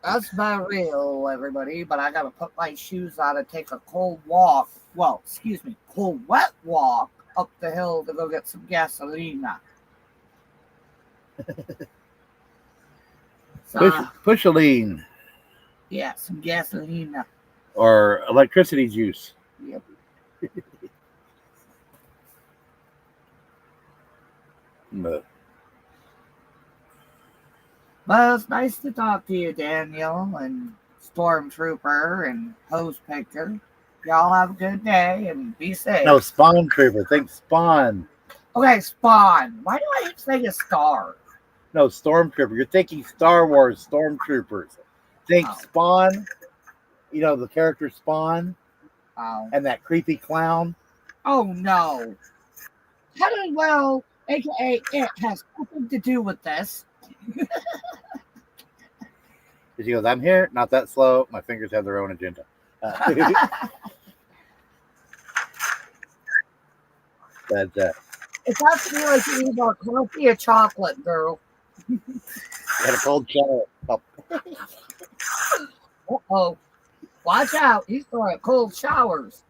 C: That's about real, everybody. But I gotta put my shoes on and take a cold walk. Well, excuse me, cold wet walk up the hill to go get some gasoline. So,
A: Pushaline
C: yeah, some gasoline.
A: or electricity juice.
C: Yep.
A: But
C: Well, it's nice to talk to you, Daniel, and Stormtrooper and Hose Picker. Y'all have a good day and be safe.
A: no, Spawn Trooper. Think Spawn.
C: Okay, Spawn. Why do I keep saying a star?
A: No, Stormtrooper. You're thinking Star Wars Stormtroopers. Think
C: Oh.
A: Spawn. You know, the character Spawn
C: Oh.
A: and that creepy clown.
C: Oh no. Well, aka it has nothing to do with this.
A: She goes, I'm here, not that slow. My fingers have their own agenda. But
C: It has to be like you either coffee or chocolate, girl.
A: had a cold shower. Oh,
C: Uh-oh. Watch out. He's throwing cold showers.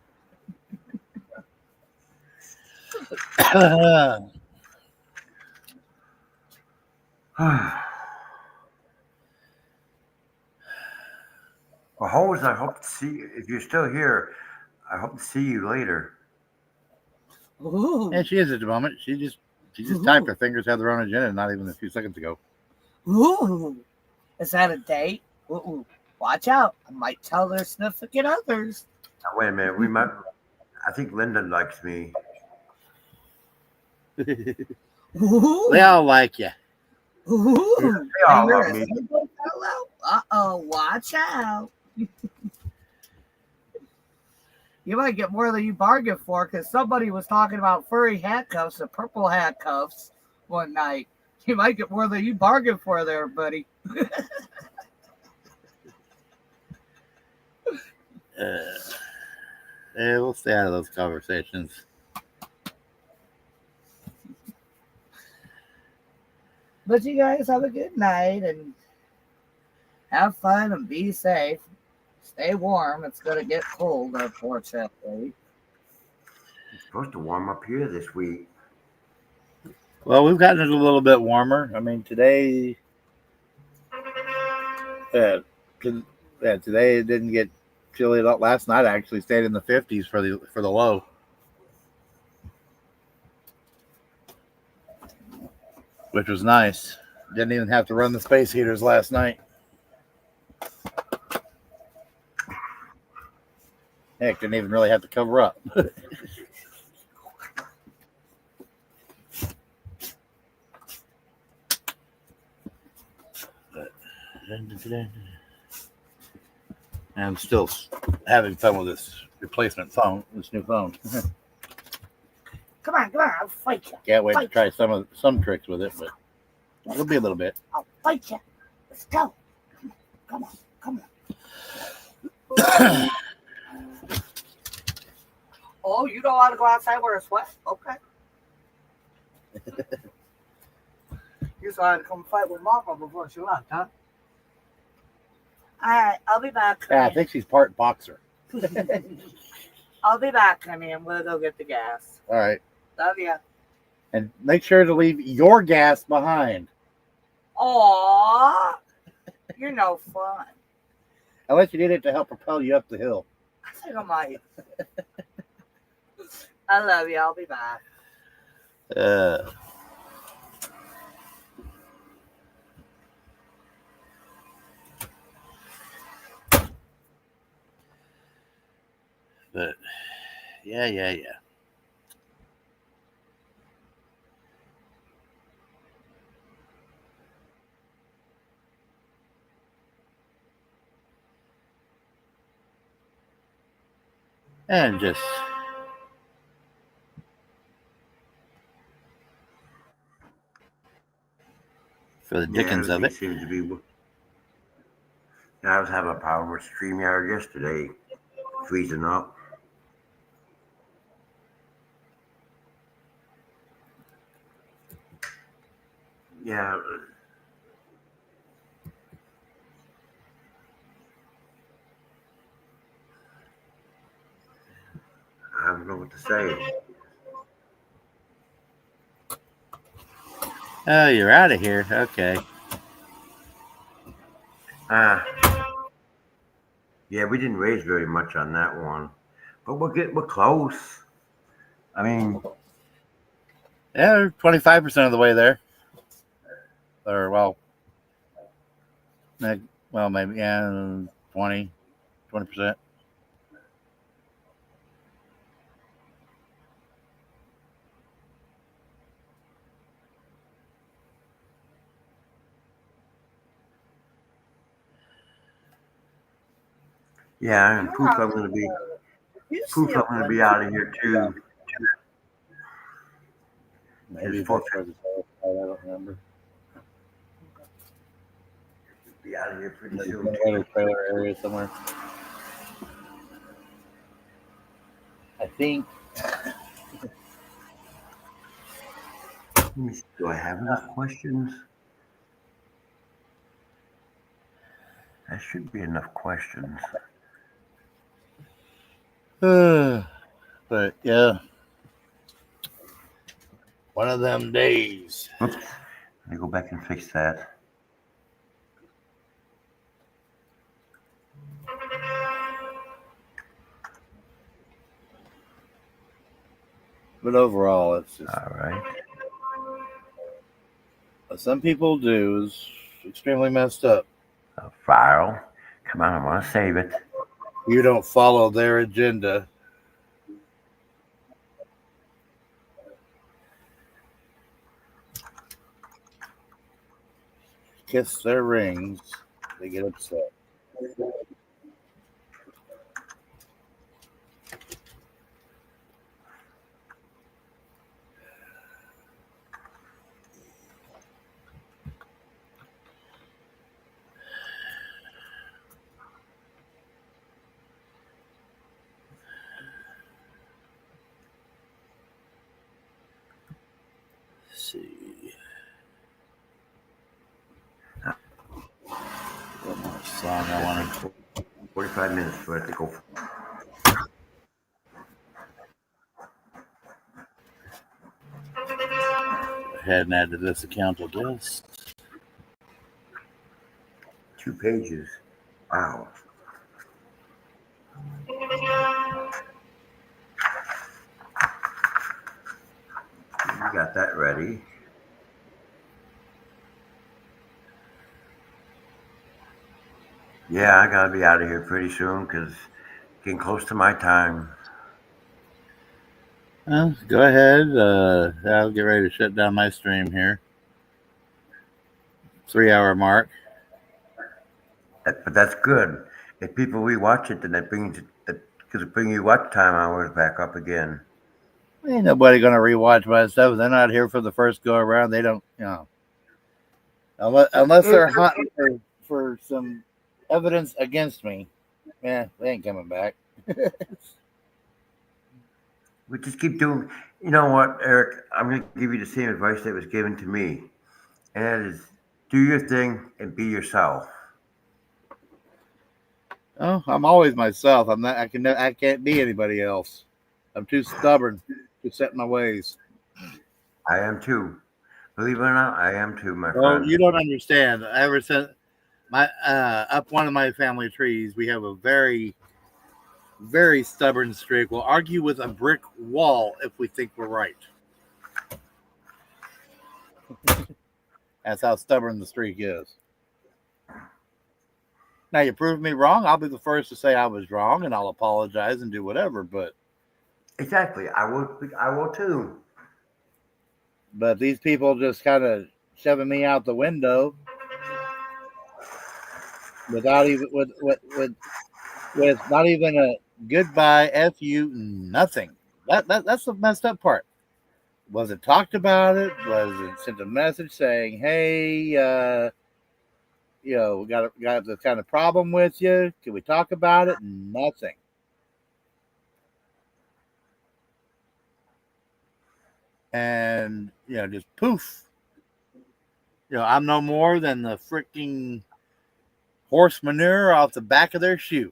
E: Well, Holmes, I hope to see if you're still here. I hope to see you later.
C: Ooh.
A: and she is at the moment. She just typed. Her fingers have their own agenda. Not even a few seconds ago.
C: Ooh. Is that a date? Ooh. Watch out. I might tell their significant others.
E: Now, wait a minute. We might. I think Linda likes me.
C: Ooh.
A: They all like you.
C: Ooh.
E: They all
C: And you're
E: love
C: a
E: me.
C: single fellow? Uh-oh. Watch out. You might get more than you bargained for because somebody was talking about furry handcuffs and purple handcuffs one night. You might get more than you bargained for there, buddy.
A: Yeah, we'll stay out of those conversations.
C: But you guys have a good night and have fun and be safe. Stay warm. It's going to get cold, unfortunately.
E: It's supposed to warm up here this week.
A: Well, we've gotten it a little bit warmer. I mean, today, today it didn't get chilly at all. Last night, I actually stayed in the 50s for the low, which was nice. Didn't even have to run the space heaters last night. Heck, didn't even really have to cover up. I'm still having fun with this replacement phone, this new phone.
C: Come on, I'll fight you.
A: Can't wait to try some tricks with it, but it'll be a little bit.
C: I'll fight you. Let's go. Come on. Oh, you don't want to go outside where it's wet? Okay. You just wanted to come fight with Mama before she left, huh? All right, I'll be back.
A: Yeah, I think she's part boxer.
C: I'll be back, honey. I'm going to go get the gas.
A: All right.
C: Love ya.
A: And make sure to leave your gas behind.
C: Aw. You're no fun.
A: Unless you need it to help propel you up the hill.
C: I think I might. I love you. I'll be back.
A: But yeah. and just for the
E: Yeah,
A: dickens of
E: everything
A: it.
E: seems to be. I was having a problem with StreamYard yesterday, freezing up. Yeah, I don't know what to say.
A: Oh, you're out of here. Okay.
E: Ah, yeah, we didn't raise very much on that one, but we're close. I mean,
A: Yeah, 25% of the way there. Or, well, maybe, yeah, 20%.
E: yeah, and
C: You see
E: proof
C: a
E: I'm gonna be out of
C: window.
E: here too. It's
A: Maybe
E: four
A: that's where the sale. I don't remember.
E: be out of here pretty
A: Maybe
E: soon
A: some
E: too.
A: other trailer area somewhere. I think.
E: Let me see. Do I have enough questions? That should be enough questions.
A: But yeah, one of them days.
E: Oops. Let me go back and fix that.
A: But overall, it's just
E: All right.
A: what some people do is extremely messed up.
E: A file. Come on, I want to save it.
A: You don't follow their agenda. Kiss their rings. They get upset. Let's see. One more song I wanted.
E: 45 minutes for it to go.
A: Ahead and add to this account, I guess.
E: 2 pages. Wow. We got that ready. Yeah, I gotta be out of here pretty soon because getting close to my time.
A: Well, go ahead. I'll get ready to shut down my stream here. 3 hour mark.
E: But that's good. If people rewatch it, then that brings that because it brings your watch time hours back up again.
A: Ain't nobody gonna rewatch my stuff. They're not here for the first go around. They don't, unless they're hunting for some evidence against me. Yeah, they ain't coming back.
E: We just keep doing. You know what, Eric? I'm gonna give you the same advice that was given to me, and that is, do your thing and be yourself.
A: Oh, I'm always myself. I'm not. I can't be anybody else. I'm too stubborn to set in my ways.
E: I am too. Believe it or not, I am too, my
A: Well,
E: friend.
A: you don't understand. Ever since my up one of my family trees, we have a very, very stubborn streak. We'll argue with a brick wall if we think we're right. That's how stubborn the streak is. Now you prove me wrong, I'll be the first to say I was wrong, and I'll apologize and do whatever.
E: Exactly. I will. I will too.
A: But these people just kind of shoving me out the window without even with not even goodbye, f you, nothing. That's the messed up part. Was it talked about it? Was it sent a message saying, "Hey, we got this kind of problem with you. Can we talk about it?" Nothing. And just poof. I'm no more than the freaking horse manure off the back of their shoe.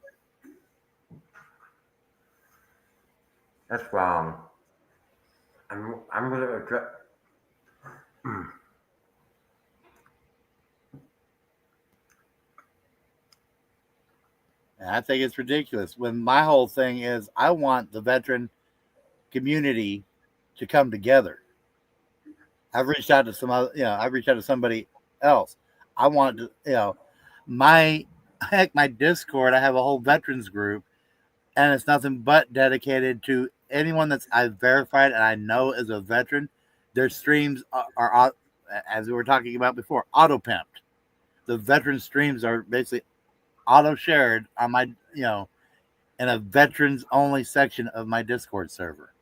E: That's wrong. I'm going to address.
A: And I think it's ridiculous. When my whole thing is, I want the veteran community to come together. I've reached out to some other, I've reached out to somebody else. I want to, my heck, my Discord. I have a whole veterans group, and it's nothing but dedicated to anyone that's I've verified and I know is a veteran. Their streams are as we were talking about before, auto pimped. The veteran streams are basically auto shared on my, in a veterans only section of my Discord server,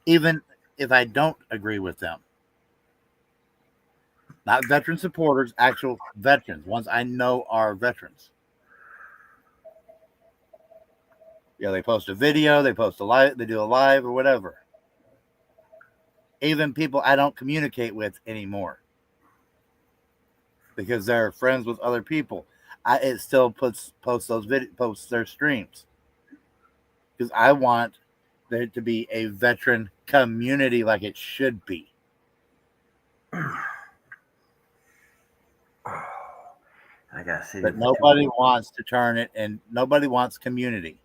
A: even if I don't agree with them. Not veteran supporters, actual veterans, ones I know are veterans. They post a video, they post a live, they do a live or whatever. Even people I don't communicate with anymore because they're friends with other people. It still posts their streams because I want there to be a veteran community like it should be.
E: I got city
A: But
E: for 2
A: nobody
E: weeks.
A: wants to turn it, and nobody wants community.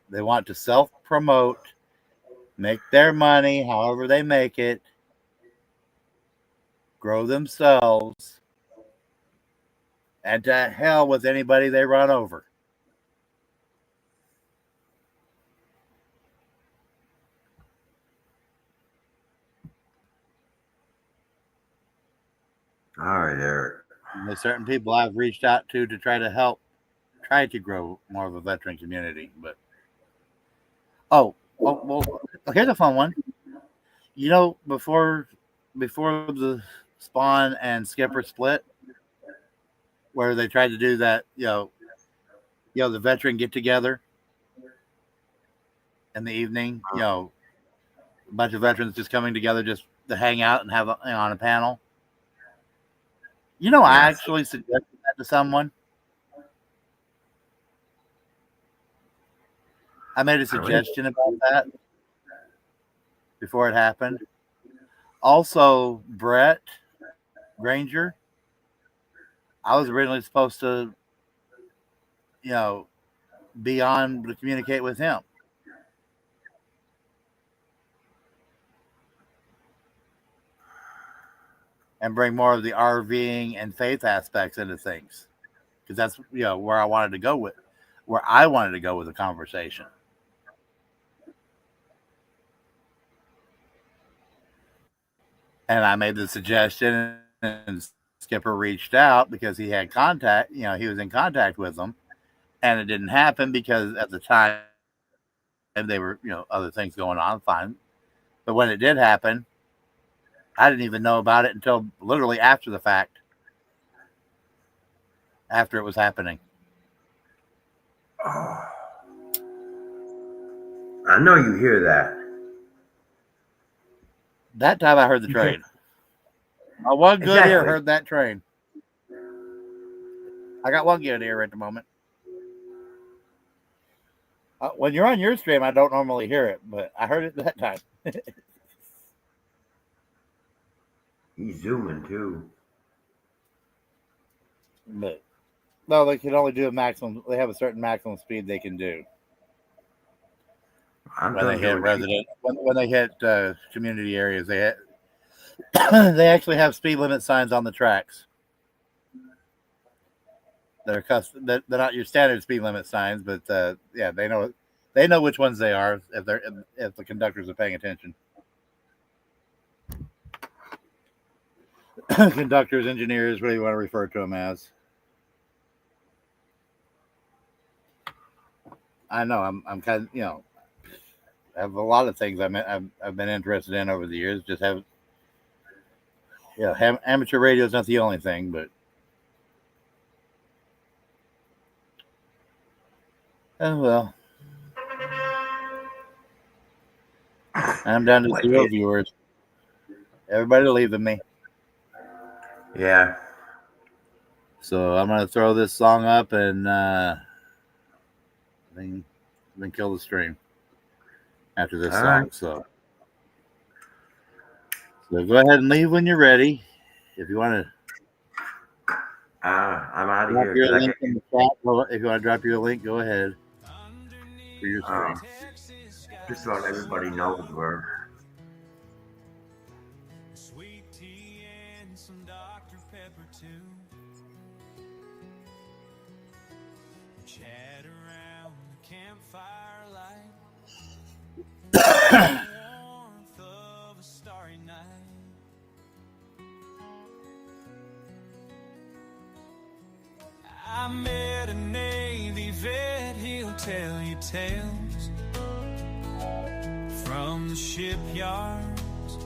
A: They want to self promote, make their money however they make it, grow themselves, and to hell with anybody they run over.
E: All right, Eric.
A: And there's certain people I've reached out to try to help, try to grow more of a veteran community. But well, here's a fun one. Before the Spawn and Skipper split, where they tried to do that, the veteran get together in the evening, a bunch of veterans just coming together just to hang out and have on a panel. I
E: Yes.
A: actually suggested that to someone. I made a
E: Really?
A: suggestion about that before it happened. Also, Brett Granger, I was originally supposed to, you know, be on to communicate with him. And bring more of the RVing and faith aspects into things. Because that's where I wanted to go with the conversation. And I made the suggestion, and Skipper reached out because he had contact. He was in contact with them, and it didn't happen because at the time they were, other things going on. Fine, but when it did happen, I didn't even know about it until literally after the fact, after it was happening.
E: Oh, I know you hear that.
A: That time I heard the
E: You can't.
A: train. My one good ear
E: Exactly.
A: heard that train. I got one good ear at the moment. When you're on your stream, I don't normally hear it, but I heard it that time.
E: He's zooming too.
A: But no, they can only do a maximum. They have a certain maximum speed they can do
E: I'm
A: when they
E: done
A: hit
E: doing shit.
A: resident. When they hit community areas, they actually have speed limit signs on the tracks. They're custom. They're not your standard speed limit signs, but yeah, they know which ones they are if the conductors are paying attention. Conductors, engineers, what do you want to refer to them as? I know I'm kind of I have a lot of things I've been interested in over the years. Just have amateur radio is not the only thing, but oh well. I'm down to
E: What
A: 0
E: is?
A: viewers. Everybody leaving me.
E: Yeah.
A: So I'm gonna throw this song up and then kill the stream after this
E: All right.
A: song. So go ahead and leave when you're ready. If you want to
E: I'm out of
A: drop
E: here
A: your
E: because I
A: link in the chat, well, if you want to drop your link, go ahead for your
E: got
A: stream.
E: just about everybody knows where.
B: Sweet tea and some Dr. Pepper too. Chat around the campfire light. The warmth of a starry night. I met a Navy vet, he'll tell you tales from the shipyards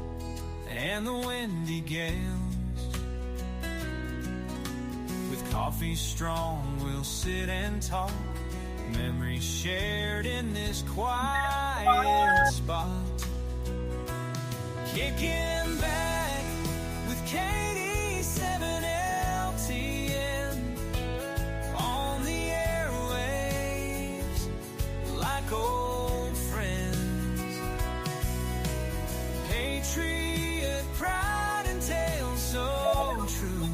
B: and the windy gales. With coffee strong, we'll sit and talk. Memories shared in this quiet spot. Kicking back with Katie 7LTN on the airwaves like old friends. Patriot pride and tales so true.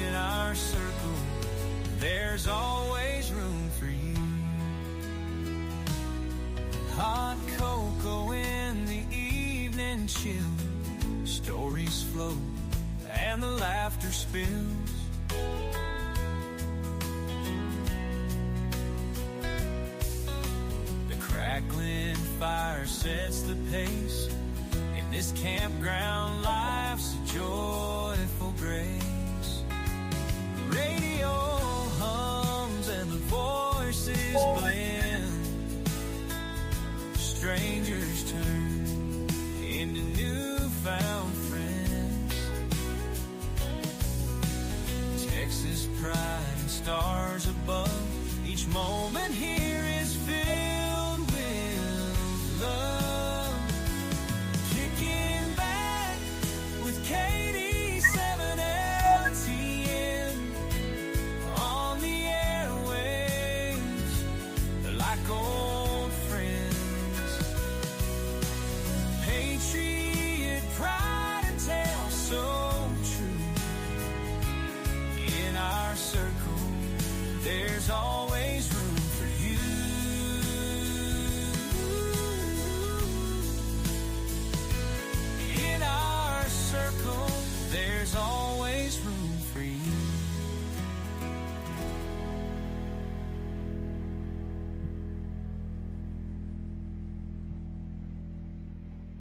B: In our circle, there's always room for you. Hot cocoa in the evening chill. Stories flow and the laughter spills. The crackling fire sets the pace. In this campground, life's a joyful grace. Radio hums and the voices blend. Strangers turn into newfound friends. Texas pride and stars above. Each moment here is filled with love. Kicking back with Katie 7LTN on the airwaves like old friends. Patriot pride and tale so true. In our circle, there's always room for you. In our circle, there's always room for you.